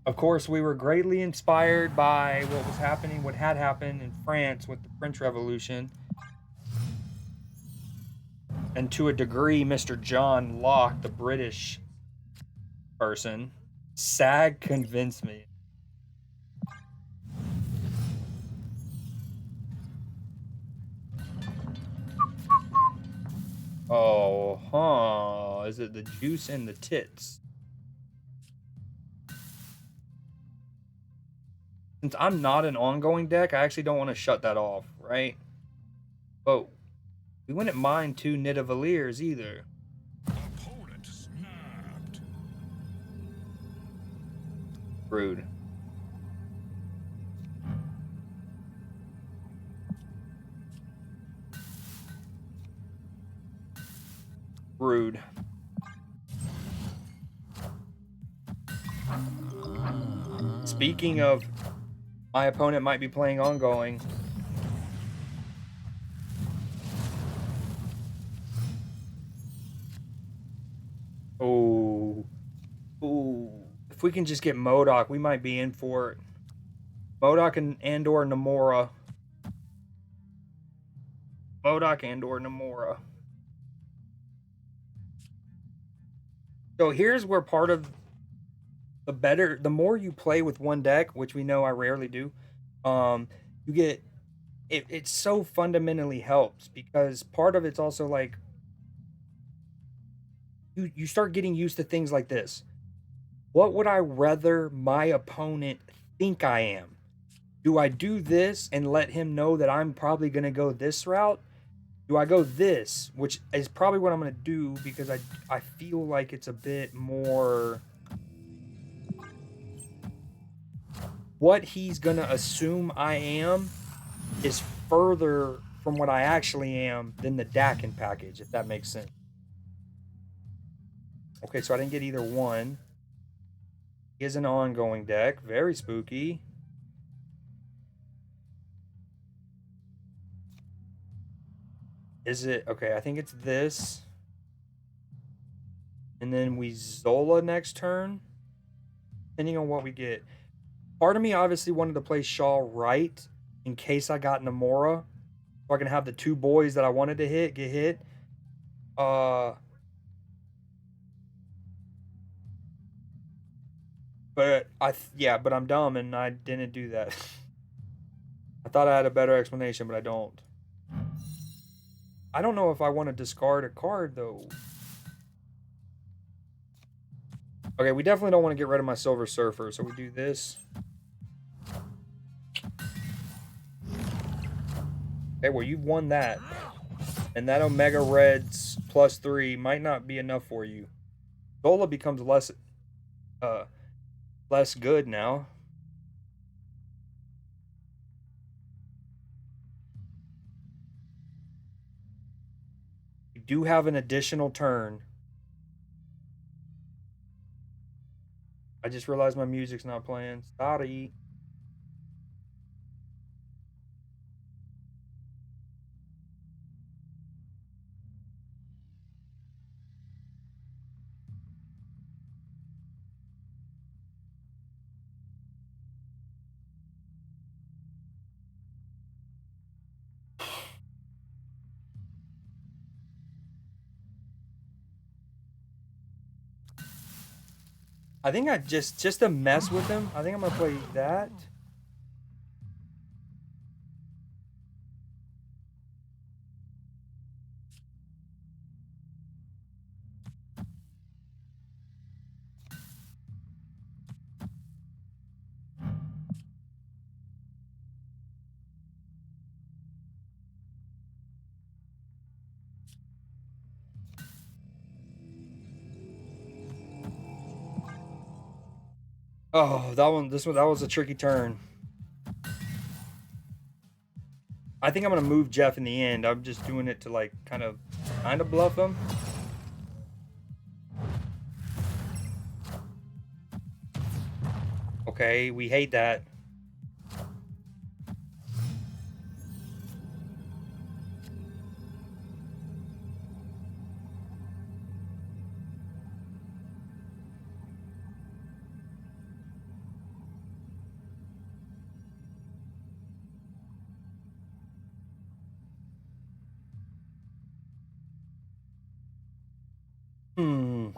Speaker 1: Of course, we were greatly inspired by what had happened in France with the French Revolution. And to a degree, Mr. John Locke, the British person, SAG convinced me. Oh, huh. Is it the juice and the tits? Since I'm not an ongoing deck, I actually don't want to shut that off, right? But we wouldn't mind 2 Nidavaliers either.
Speaker 3: Opponent snapped.
Speaker 1: Rude. Rude. Speaking of, my opponent might be playing ongoing. Oh. Ooh. If we can just get MODOK, we might be in for it. MODOK and or Namora. MODOK and or Namora. So here's where part of the more you play with one deck, which we know I rarely do, you get it so fundamentally helps, because part of it's also like you start getting used to things like this. What would I rather my opponent think I am? Do I do this and let him know that I'm probably going to go this route? Do I go this, which is probably what I'm going to do, because I feel like it's a bit more what he's going to assume I am is further from what I actually am than the Daken package, if that makes sense. Okay, so I didn't get either one. He is an ongoing deck. Very spooky. Is it? Okay, I think it's this. And then we Zola next turn. Depending on what we get. Part of me obviously wanted to play Shaw right in case I got Namora. So I can have the 2 boys that I wanted to hit get hit. But but I'm dumb and I didn't do that. I thought I had a better explanation, but I don't. I don't know if I want to discard a card though. Okay, we definitely don't want to get rid of my Silver Surfer, so we do this. Okay, well, you've won that. And that Omega Reds +3 might not be enough for you. Zola becomes less good now. We do have an additional turn. I just realized my music's not playing. Sorry. I think I just to mess with him, I think I'm gonna play that. Oh, that was a tricky turn. I think I'm gonna move Jeff in the end. I'm just doing it to like kind of bluff him. Okay, we hate that. Hmm.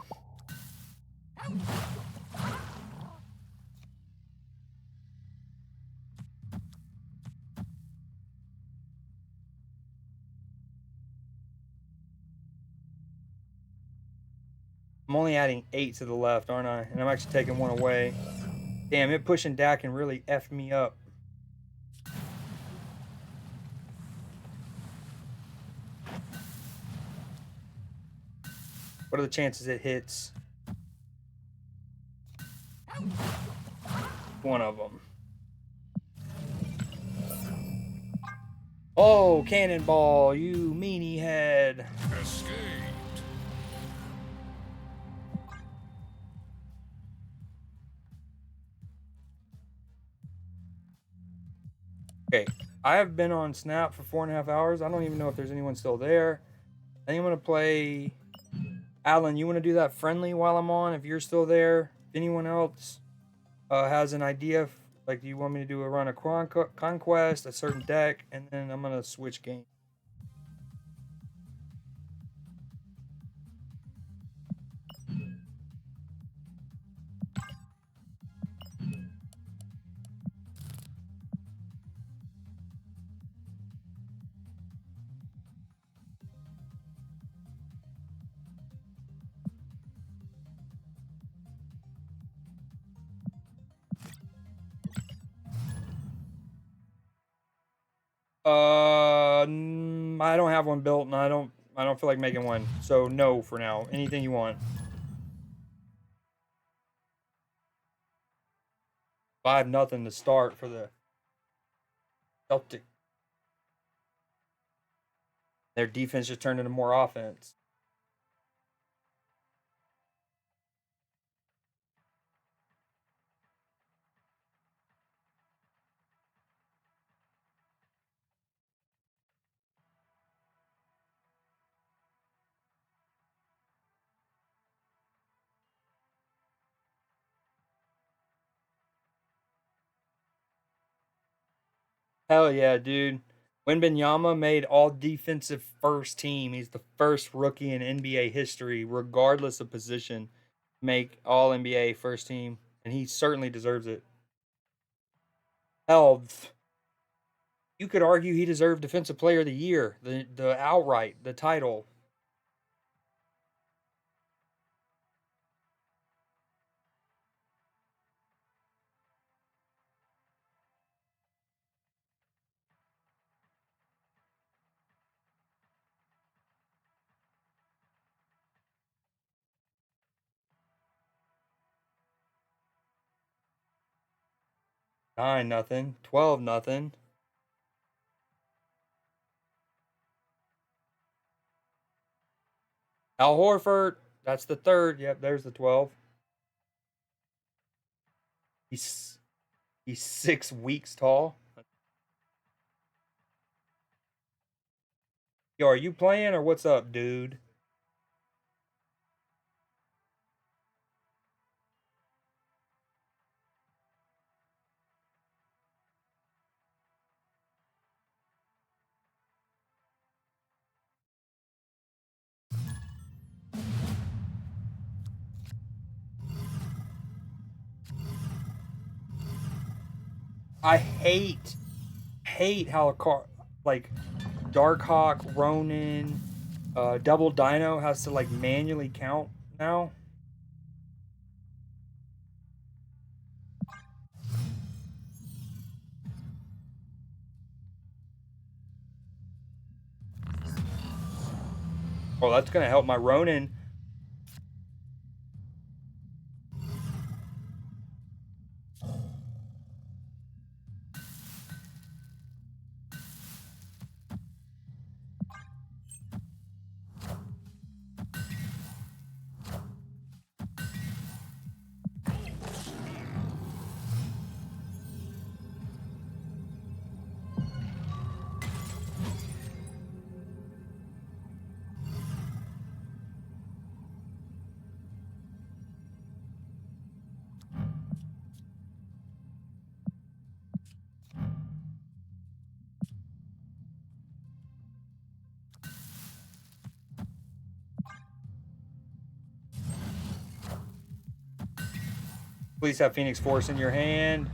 Speaker 1: I'm only adding 8 to the left, aren't I? And I'm actually taking 1 away. Damn, it pushing Daken really effed me up. What are the chances it hits? One of them. Oh, cannonball, you meanie head.
Speaker 3: Escaped.
Speaker 1: Okay, I have been on Snap for 4.5 hours. I don't even know if there's anyone still there. I think I'm gonna play. Alan, you want to do that friendly while I'm on? If you're still there, if anyone else has an idea, like, do you want me to do a run of conquest, a certain deck, and then I'm gonna switch game. I don't have one built, and I don't feel like making one. So no for now. Anything you want. 5-0 to start for the Celtic. Their defense just turned into more offense. Hell yeah, dude. Wembanyama made all defensive first team. He's the first rookie in NBA history, regardless of position, make all NBA first team, and he certainly deserves it. Hell, you could argue he deserved Defensive Player of the Year, the outright, the title. Nine nothing, 12-0. Al Horford, that's the third. Yep, there's the 12. He's he's 6 weeks tall. Yo, are you playing or what's up, dude? I hate how a car like Darkhawk, Ronin, Double Dino has to like manually count now. Oh, that's gonna help my Ronin. Please have Phoenix Force in your hand.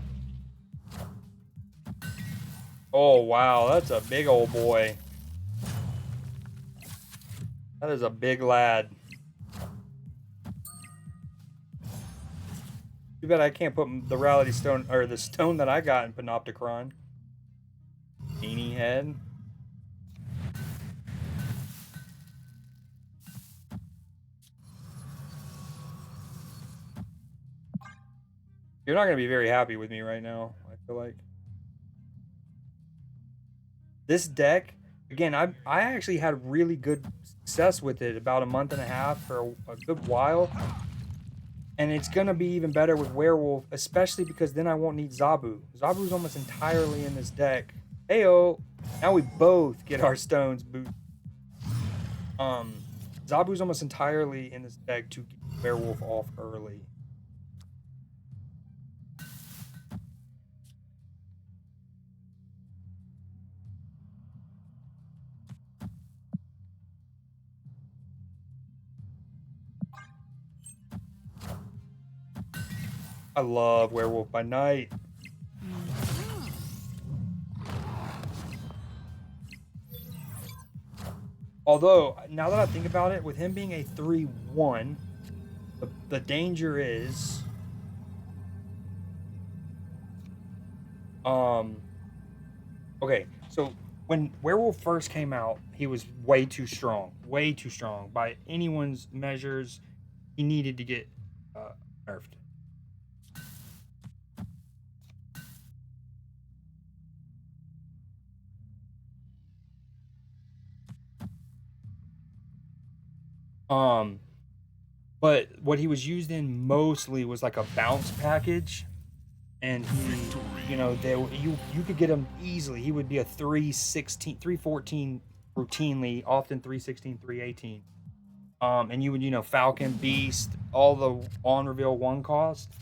Speaker 1: Oh, wow. That's a big old boy. That is a big lad. Too bad I can't put the Reality Stone, or the stone that I got in Panopticon. Beanie head. You're not going to be very happy with me right now, I feel like. This deck, again, I actually had really good success with it about a month and a half for a good while. And it's going to be even better with Werewolf, especially because then I won't need Zabu. Zabu's almost entirely in this deck. Heyo! Now we both get our stones boot. Zabu's almost entirely in this deck to get Werewolf off early. I love Werewolf by Night. Although, now that I think about it, with him being a 3/1, the danger is... Okay, so when Werewolf first came out, he was way too strong. Way too strong. By anyone's measures, he needed to get nerfed. But what he was used in mostly was like a bounce package, and he, you know, you could get him easily. He would be a 316, 314 routinely, often 316, 318. And you would, you know, Falcon, Beast, all the on reveal 1 cost.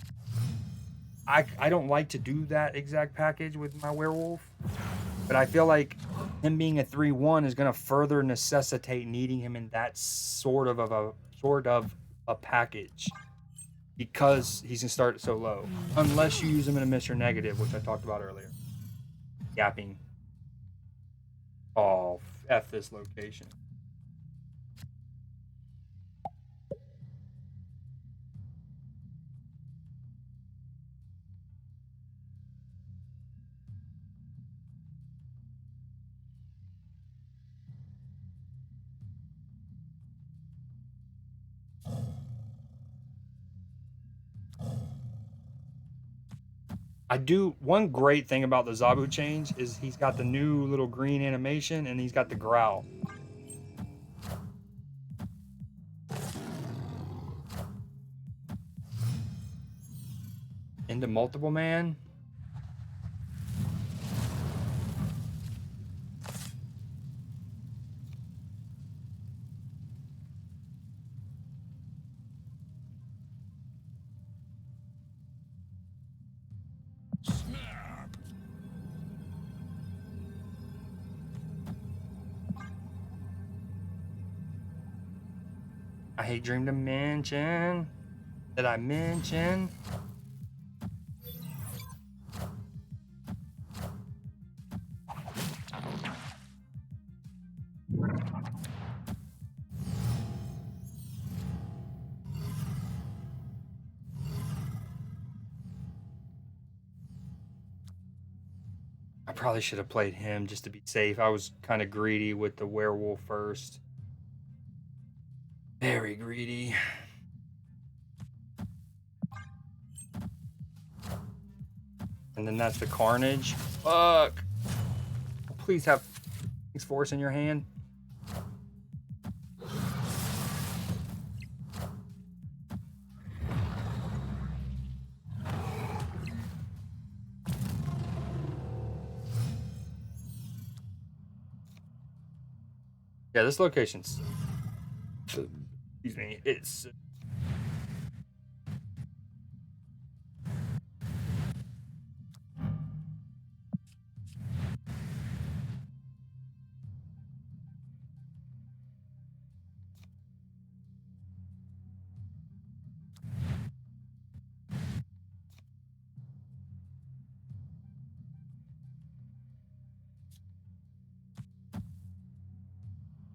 Speaker 1: I don't like to do that exact package with my Werewolf, but I feel like him being a 3/1 is going to further necessitate needing him in that sort of a package, because he's going to start so low, unless you use him in a Mr. Negative, which I talked about earlier. Yapping. Oh, F this location. One great thing about the Zabu change is he's got the new little green animation, and he's got the growl. Into multiple man.
Speaker 3: Snap.
Speaker 1: I hate Dream to mention. Did I mention? probably should have played him just to be safe. I was kind of greedy with the werewolf first. Very greedy. And then that's the Carnage. Fuck. Please have Phoenix Force in your hand. Yeah, this location's... Excuse me. It's...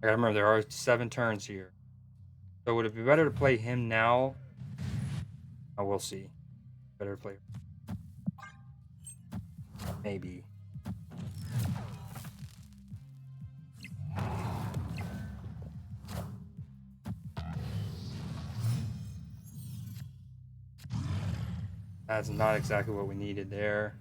Speaker 1: I gotta remember, there are 7 turns here. So would it be better to play him now? I will see. Better to play. Maybe. That's not exactly what we needed there.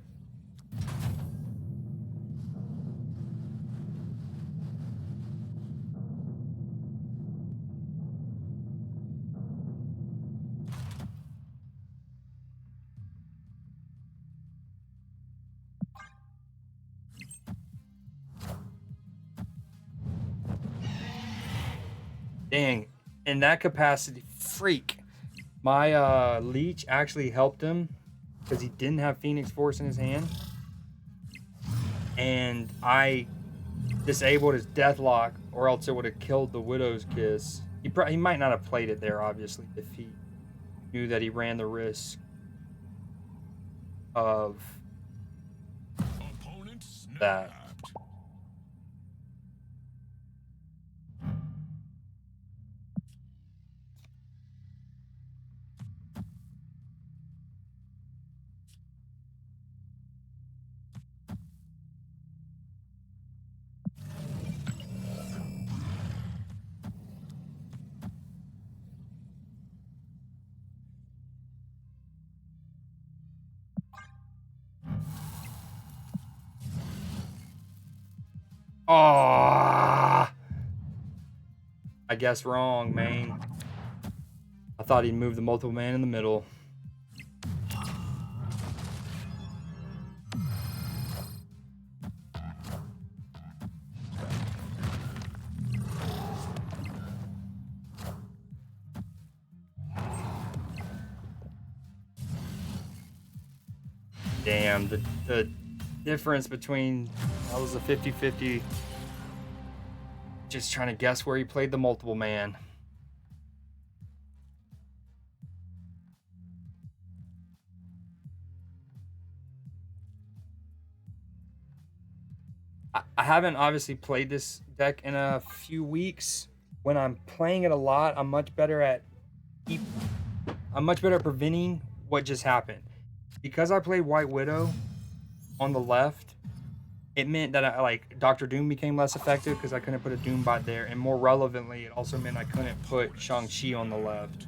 Speaker 1: Dang, in that capacity, freak. My leech actually helped him because he didn't have Phoenix Force in his hand. And I disabled his Deathlock, or else it would have killed the Widow's Kiss. He might not have played it there, obviously, if he knew that he ran the risk of
Speaker 3: Opponent snapped.
Speaker 1: that. Oh, I guess wrong, man. I thought he'd move the multiple man in the middle. Damn, the difference between, that was a 50-50. Just trying to guess where he played the multiple man. I haven't obviously played this deck in a few weeks. When I'm playing it a lot, I'm much better at preventing what just happened. Because I played White Widow on the left, it meant that like Doctor Doom became less effective because I couldn't put a Doom bot there, and more relevantly, it also meant I couldn't put Shang-Chi on the left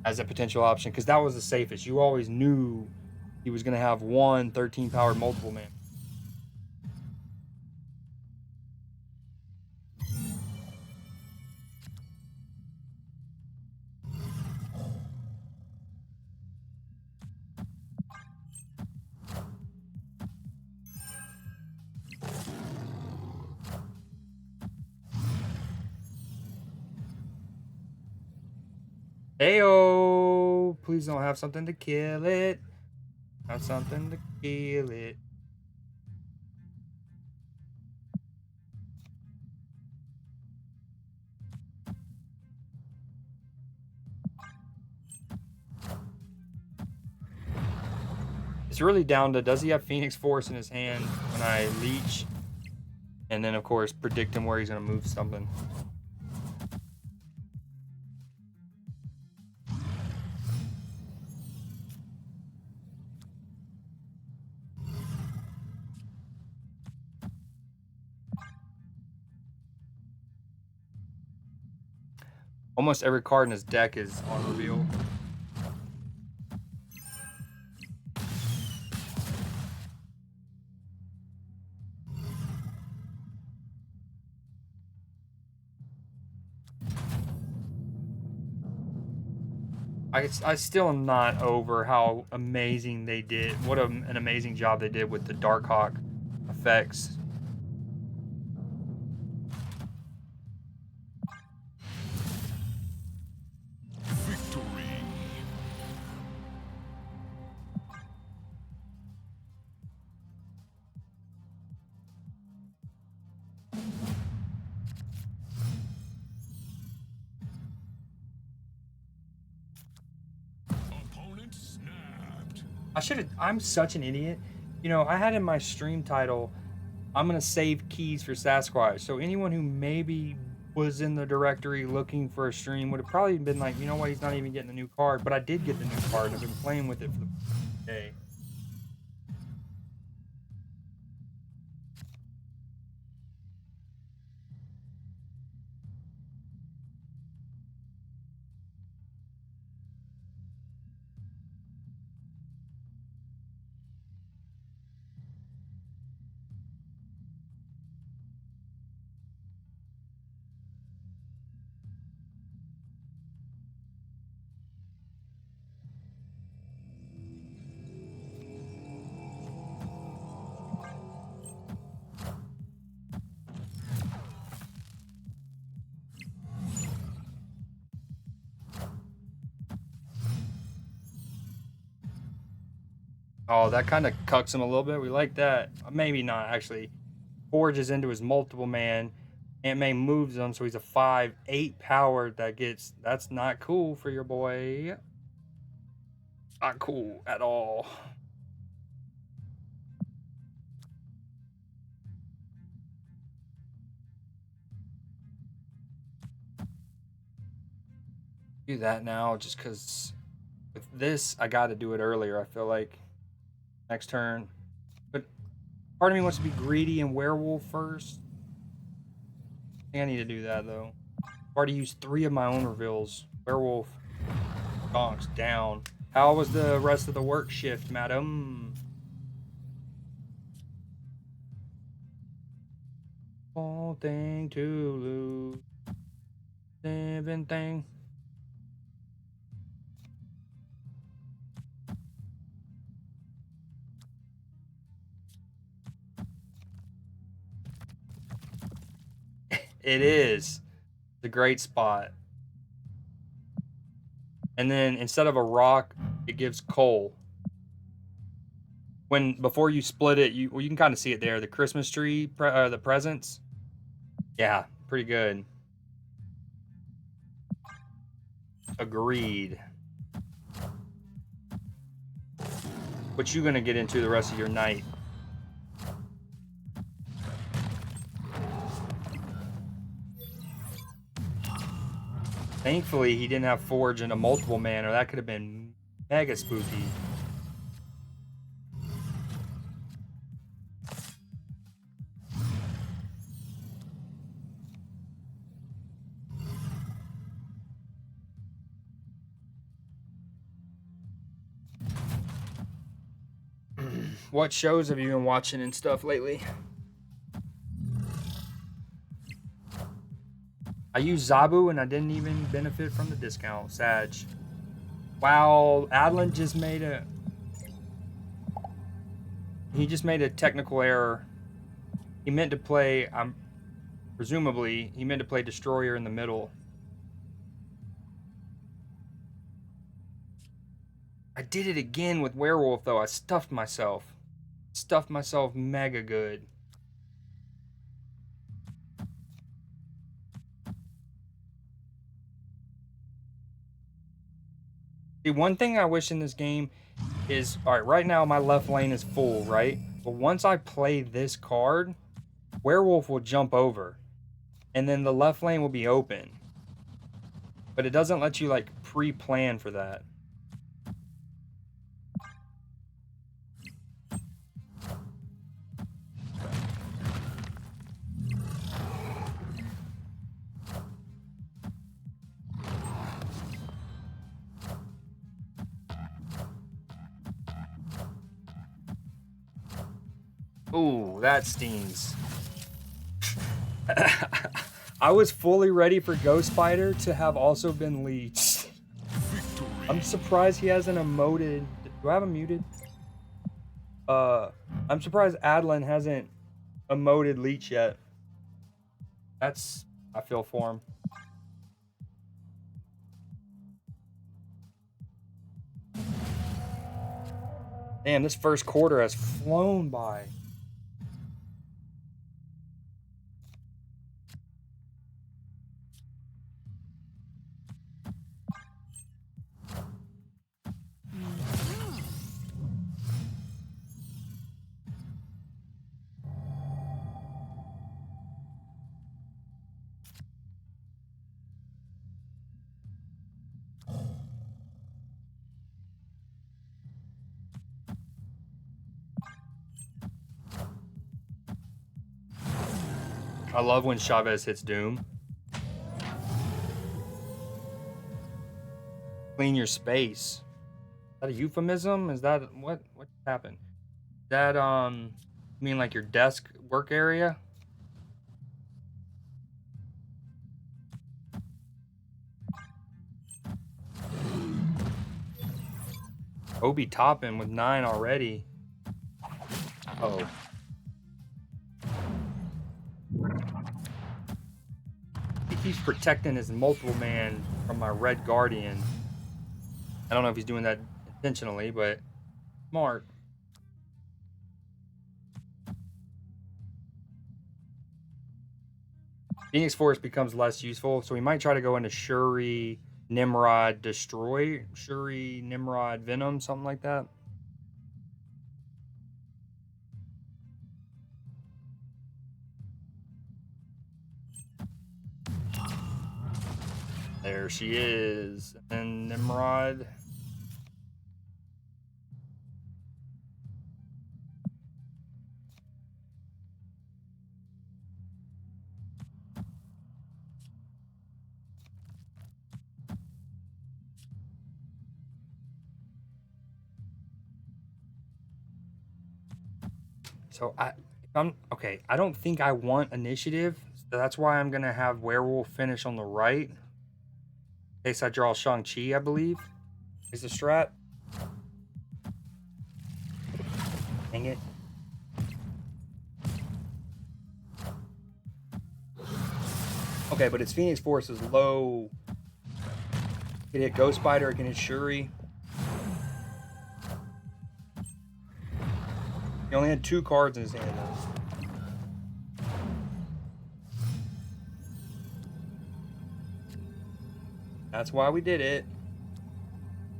Speaker 1: as a potential option, because that was the safest. You always knew he was going to have one 13-powered multiple man. Heyo! Please don't have something to kill it. Have something to kill it. It's really down to, does he have Phoenix Force in his hand when I leech? And then, of course, predict him where he's going to move something. Almost every card in his deck is on reveal. I still am not over how amazing they did. What an amazing job they did with the Darkhawk effects.
Speaker 3: Victory. Opponent snapped.
Speaker 1: I'm such an idiot. You know, I had in my stream title, I'm gonna save keys for Sasquatch. So anyone who maybe was in the directory looking for a stream would have probably been like, you know what, he's not even getting the new card. But I did get the new card and I've been playing with it for the day. Oh, that kind of cucks him a little bit. We like that. Maybe not, actually. Forges into his multiple man. Aunt May moves him, so he's a 5/8 power that gets... That's not cool for your boy. Not cool at all. Do that now, just because with this, I got to do it earlier, I feel like. Next turn. But part of me wants to be greedy and werewolf first. I think I need to do that, though. I've already used 3 of my own reveals. Werewolf. Donks down. How was the rest of the work shift, madam? All thing to lose. Living thing. It is. It's a great spot. And then instead of a rock, it gives coal. Before you split it, you can kind of see it there. The Christmas tree, the presents. Yeah, pretty good. Agreed. What you gonna get into the rest of your night? Thankfully, he didn't have Forge and a multiple man, or that could have been mega spooky. What shows have you been watching and stuff lately? I used Zabu and I didn't even benefit from the discount. Sag. Wow, Adlin just made a... He just made a technical error. He meant to play... presumably, he meant to play Destroyer in the middle. I did it again with Werewolf, though. I stuffed myself. Stuffed myself mega good. See, one thing I wish in this game is... Alright, right now my left lane is full, right? But once I play this card, Werewolf will jump over. And then the left lane will be open. But it doesn't let you, like, pre-plan for that. Ooh, that stings. I was fully ready for Ghost Spider to have also been leeched.
Speaker 3: Victory.
Speaker 1: I'm surprised he hasn't emoted. Do I have him muted? I'm surprised Adlin hasn't emoted leech yet. I feel for him. Damn, this first quarter has flown by. I love when Chavez hits Doom. Clean your space. Is that a euphemism? Is that what happened? Is that you mean like your desk work area? Obi topping with 9 already. Oh. He keeps protecting his multiple man from my red guardian. I don't know if he's doing that intentionally, but smart. Phoenix Force becomes less useful, so we might try to go into Shuri, Nimrod, Destroy, Shuri, Nimrod, Venom, something like that. There she is. And Nimrod. So I'm okay. I don't think I want initiative. So that's why I'm gonna have Werewolf finish on the right. In case I draw Shang-Chi, I believe. Is the strat. Dang it. Okay, but its Phoenix Force is low. It can hit Ghost Spider, it can hit Shuri. He only had 2 cards in his hand though. That's why we did it.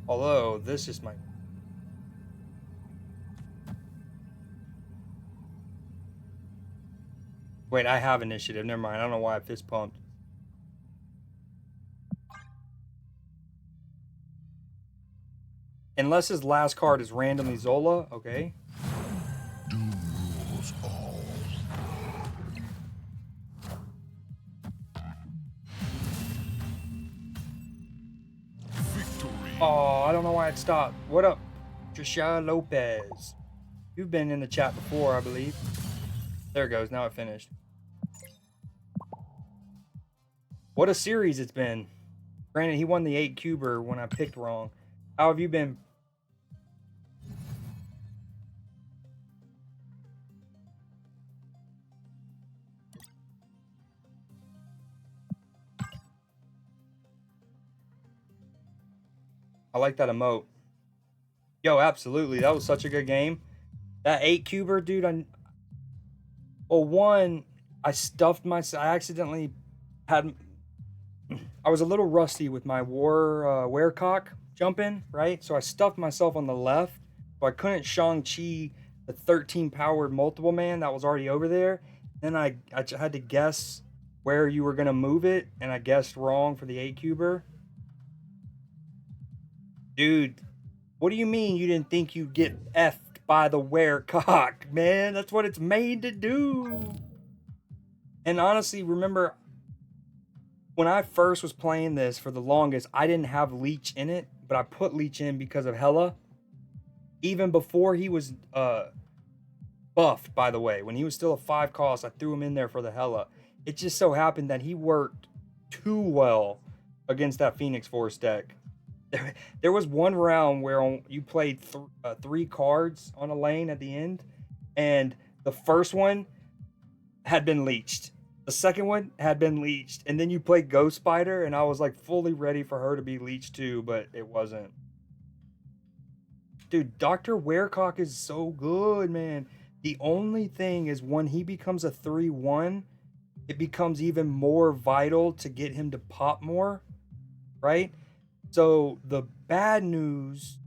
Speaker 1: Although, this just might... Wait, I have initiative. Never mind. I don't know why I fist pumped. Unless his last card is randomly Zola. Okay.
Speaker 3: Doom rules all. Victory.
Speaker 1: Oh, I don't know why it stopped. What up, Trisha Lopez? You've been in the chat before, I believe. There it goes. Now it finished. What a series it's been. Granted, he won the 8 cuber when I picked wrong. How have you been? I like that emote. Yo, absolutely. That was such a good game. That 8 cuber, dude. Well, one, I stuffed myself. I accidentally had. I was a little rusty with my Werecock jumping, right? So I stuffed myself on the left. So I couldn't Shang-Chi the 13 powered multiple man that was already over there. Then I had to guess where you were going to move it, and I guessed wrong for the 8 cuber. Dude, what do you mean you didn't think you'd get effed by the Werecock, man? That's what it's made to do. And honestly, remember, when I first was playing this for the longest, I didn't have Leech in it, but I put Leech in because of Hela. Even before he was buffed, by the way. When he was still a 5 cost, I threw him in there for the hella. It just so happened that he worked too well against that Phoenix Force deck. There was one round where you played 3 cards on a lane at the end, and the first one had been leached. The second one had been leached, and then you played Ghost Spider, and I was like fully ready for her to be leached too, but it wasn't. Dude, Dr. Werecock is so good, man. The only thing is when he becomes a 3-1, it becomes even more vital to get him to pop more, right? So the bad news...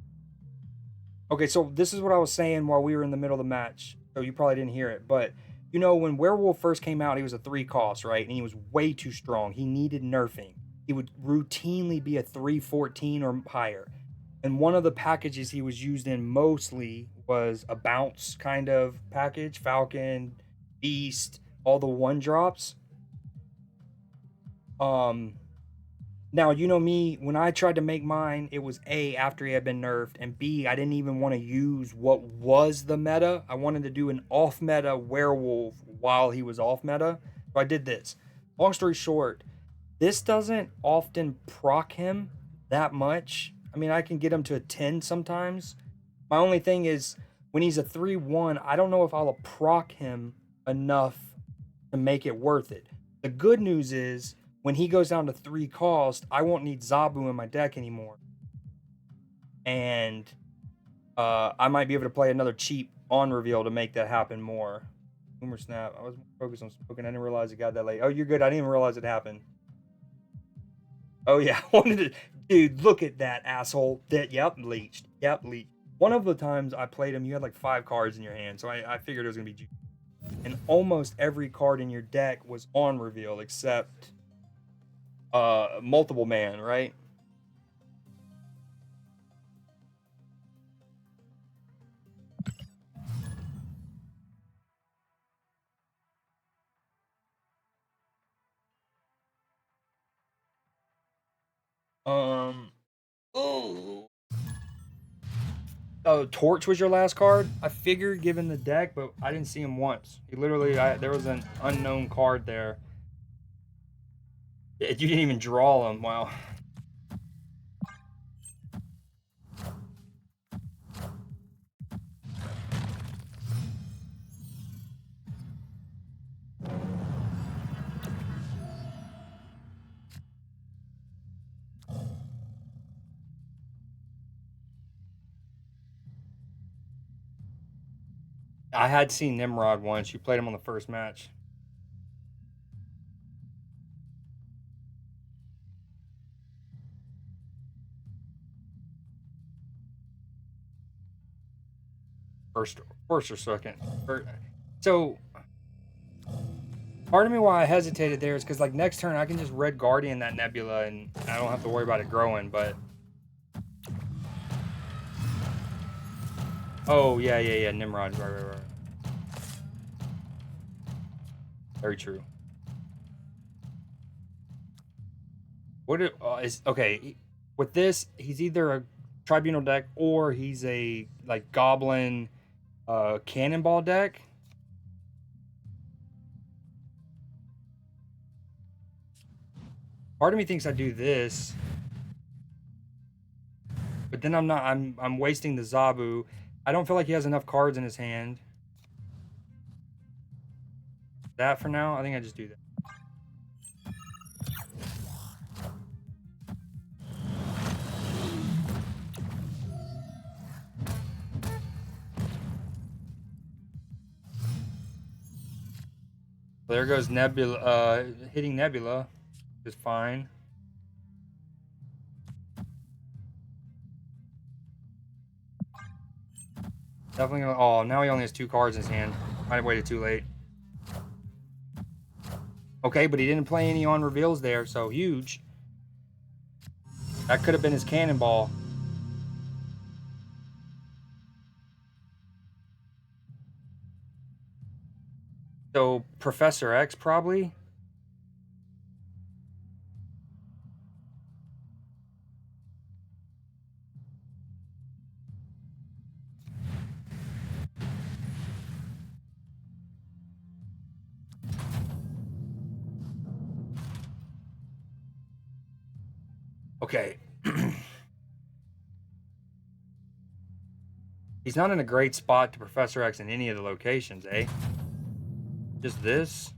Speaker 1: Okay, so this is what I was saying while we were in the middle of the match. So you probably didn't hear it, but you know, when Werewolf first came out, he was a 3 cost, right? And he was way too strong. He needed nerfing. He would routinely be a 314 or higher. And one of the packages he was used in mostly was a bounce kind of package. Falcon, Beast, all the 1-drops. Now, you know me, when I tried to make mine, it was A, after he had been nerfed, and B, I didn't even want to use what was the meta. I wanted to do an off-meta werewolf while he was off-meta. So I did this. Long story short, this doesn't often proc him that much. I mean, I can get him to a 10 sometimes. My only thing is, when he's a 3-1, I don't know if I'll proc him enough to make it worth it. The good news is, when he goes down to 3 cost, I won't need Zabu in my deck anymore. And I might be able to play another cheap on reveal to make that happen more. Boomer snap. I was focused on smoking. I didn't realize it got that late. Oh, you're good. I didn't even realize it happened. Oh, yeah. I wanted to... Dude, look at that asshole. Yep, leached. Yep, leached. One of the times I played him, you had like 5 cards in your hand. So I figured it was going to be juicy. And almost every card in your deck was on reveal except... multiple man, right? Oh, Torch was your last card? I figured given the deck, but I didn't see him once. He literally, there was an unknown card there. You didn't even draw him. Wow. I had seen Nimrod once. You played him on the first match. First or second. So, part of me why I hesitated there is because, like, next turn I can just Red Guardian that Nebula and I don't have to worry about it growing, but... Oh, yeah, Nimrod. Right. Very true. What is okay with this? He's either a Tribunal deck or he's a like Goblin Cannonball deck. Part of me thinks I do this, but then I'm not. I'm wasting the Zabu. I don't feel like he has enough cards in his hand. That for now, I think I just do that. There goes Nebula. Hitting Nebula is fine. Definitely gonna, oh, now he only has 2 cards in his hand. Might have waited too late. Okay, but he didn't play any on reveals there, so huge. That could have been his Cannonball. So, Professor X, probably? Okay. He's not in a great spot to Professor X in any of the locations, eh? Just this?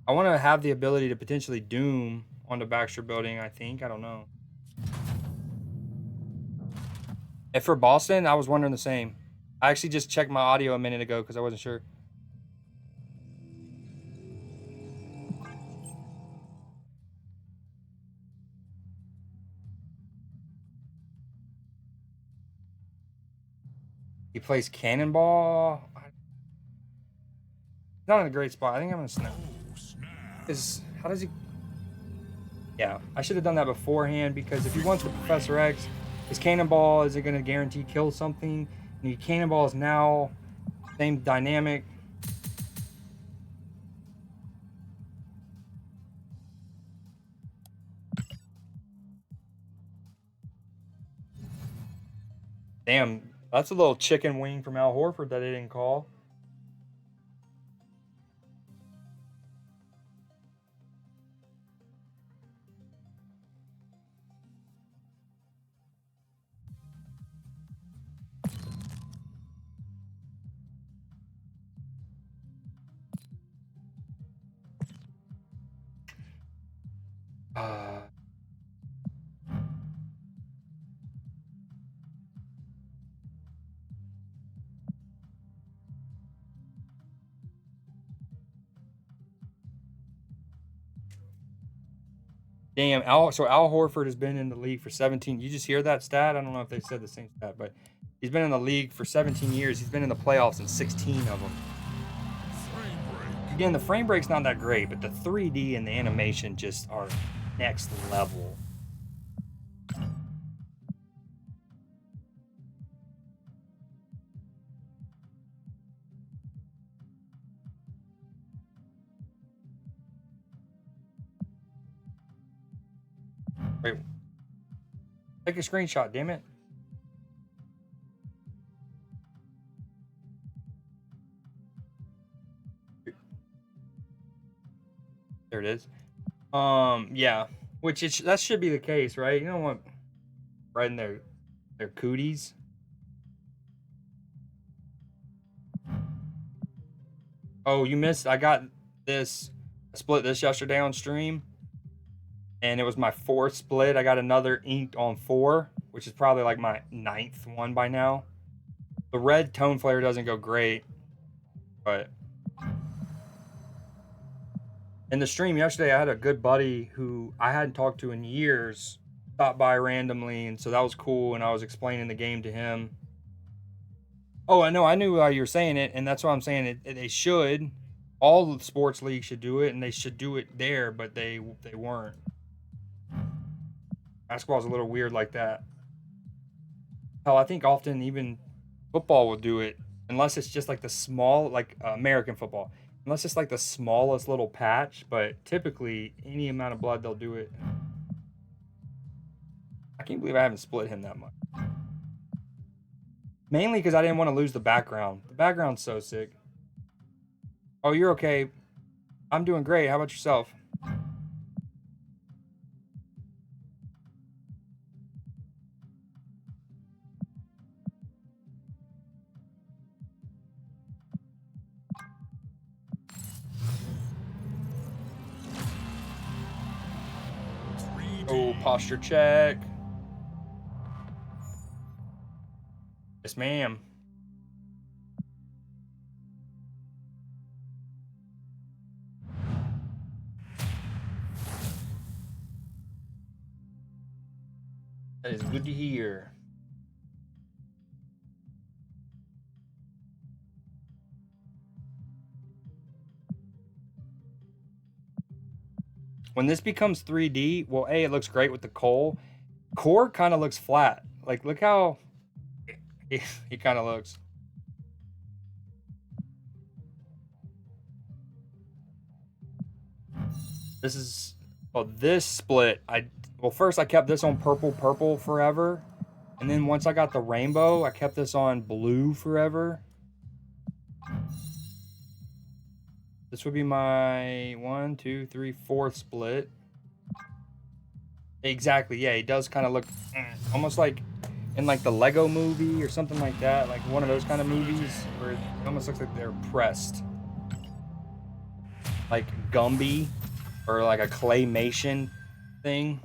Speaker 1: I want to have the ability to potentially doom on the Baxter building, I think. I don't know. And for Boston, I was wondering the same. I actually just checked my audio a minute ago because I wasn't sure. He plays Cannonball. He's not in a great spot. I think I'm gonna snap. How does he? Yeah, I should have done that beforehand because if he wants the Professor X, his Cannonball is it gonna guarantee kill something? And the Cannonball is now same dynamic. Damn, that's a little chicken wing from Al Horford that they didn't call. Uh, Damn, so Al Horford has been in the league for 17. You just hear that stat? I don't know if they said the same stat, but he's been in the league for 17 years. He's been in the playoffs in 16 of them. Again, the frame break's not that great, but the 3D and the animation just are next level. Wait. Take a screenshot, damn it. There it is. Yeah. That should be the case, right? You don't want right in their cooties. Oh, you missed. I got this. I split this yesterday on stream. And it was my 4th split. I got another inked on 4, which is probably like my 9th one by now. The red tone flare doesn't go great, but in the stream yesterday, I had a good buddy who I hadn't talked to in years stop by randomly, and so that was cool. And I was explaining the game to him. Oh, I know. I knew why you were saying it, and that's why I'm saying it. They should. All the sports leagues should do it, and they should do it there, but they weren't. Basketball's a little weird like that. Hell, I think often even football will do it, unless it's just like the small, like American football, unless it's like the smallest little patch. But typically, any amount of blood, they'll do it. I can't believe I haven't split him that much. Mainly because I didn't want to lose the background. The background's so sick. Oh, you're okay. I'm doing great. How about yourself? Oh, posture check. Yes, ma'am. That is good to hear. When this becomes 3D, well, A, it looks great with the coal. Core kind of looks flat. Like, look how he kind of looks. This split, first I kept this on purple forever. And then once I got the rainbow, I kept this on blue forever. This would be my 1, 2, 3, 4th split. Exactly, yeah, he does kind of look almost like in like the Lego movie or something like that, like one of those kind of movies where it almost looks like they're pressed. Like Gumby or like a claymation thing.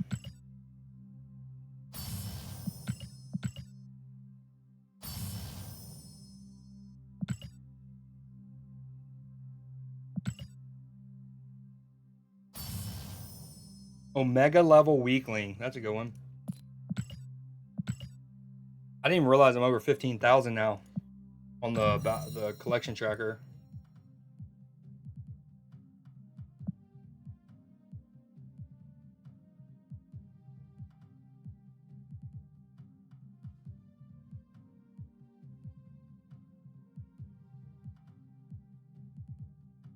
Speaker 1: Omega level weakling. That's a good one. I didn't even realize I'm over 15,000 now on the collection tracker.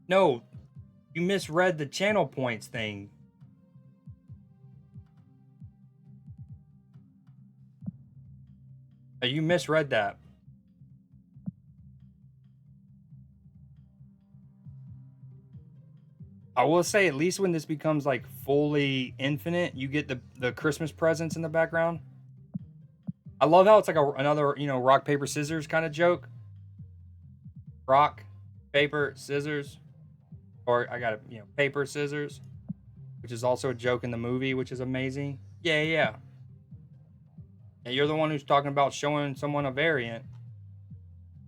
Speaker 1: No, you misread the channel points thing. You misread that. I will say, at least when this becomes like fully infinite, you get the Christmas presents in the background. I love how it's like another, you know, rock, paper, scissors kind of joke. Rock, paper, scissors. Or I got it, you know, paper, scissors. Which is also a joke in the movie, which is amazing. Yeah, yeah. Yeah, you're the one who's talking about showing someone a variant.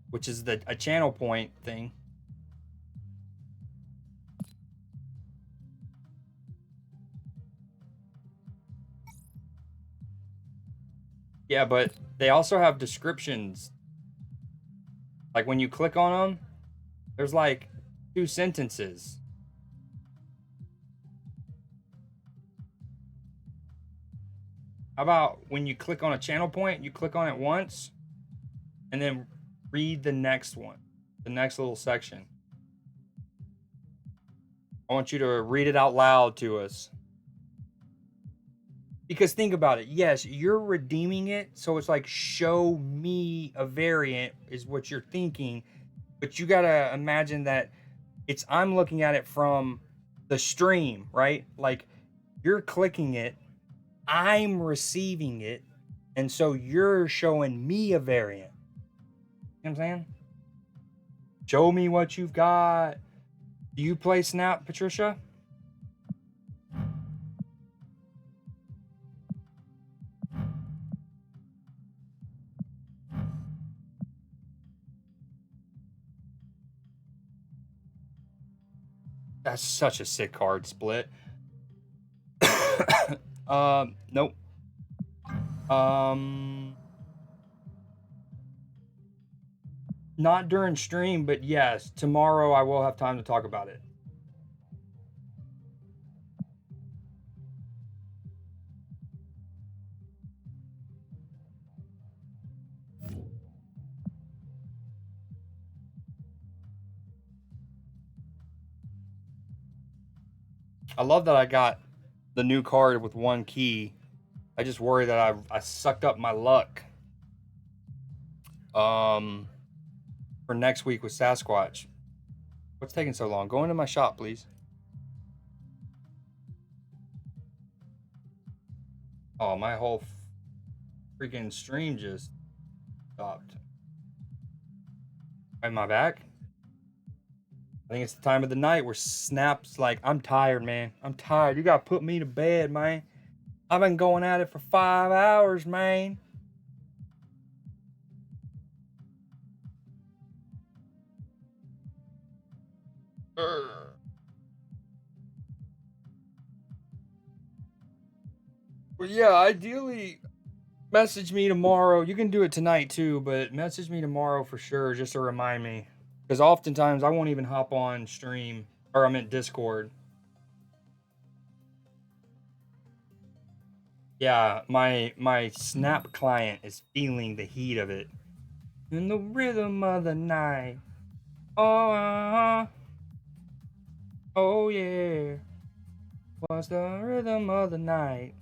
Speaker 1: Which is a channel point thing. Yeah, but they also have descriptions. Like when you click on them, there's like 2 sentences. How about when you click on a channel point, you click on it once and then read the next one, the next little section. I want you to read it out loud to us. Because think about it. Yes, you're redeeming it. So it's like, show me a variant is what you're thinking. But you got to imagine that I'm looking at it from the stream, right? Like you're clicking it. I'm receiving it. And so you're showing me a variant. You know what I'm saying? Show me what you've got. Do you play Snap, Patricia? That's such a sick card split. Nope. Not during stream, but yes, tomorrow I will have time to talk about it. I love that I got the new card with 1 key. I just worry that I sucked up my luck. For next week with Sasquatch. What's taking so long? Go into my shop, please. Oh, my whole freaking stream just stopped. Am I back? I think it's the time of the night where Snap's like, I'm tired, man. I'm tired. You gotta put me to bed, man. I've been going at it for 5 hours, man. Well, yeah, ideally, message me tomorrow. You can do it tonight too, but message me tomorrow for sure, just to remind me. Because oftentimes I won't even hop on stream, or I'm in Discord. Yeah, my Snap client is feeling the heat of it. In the rhythm of the night. Oh, oh yeah. What's the rhythm of the night?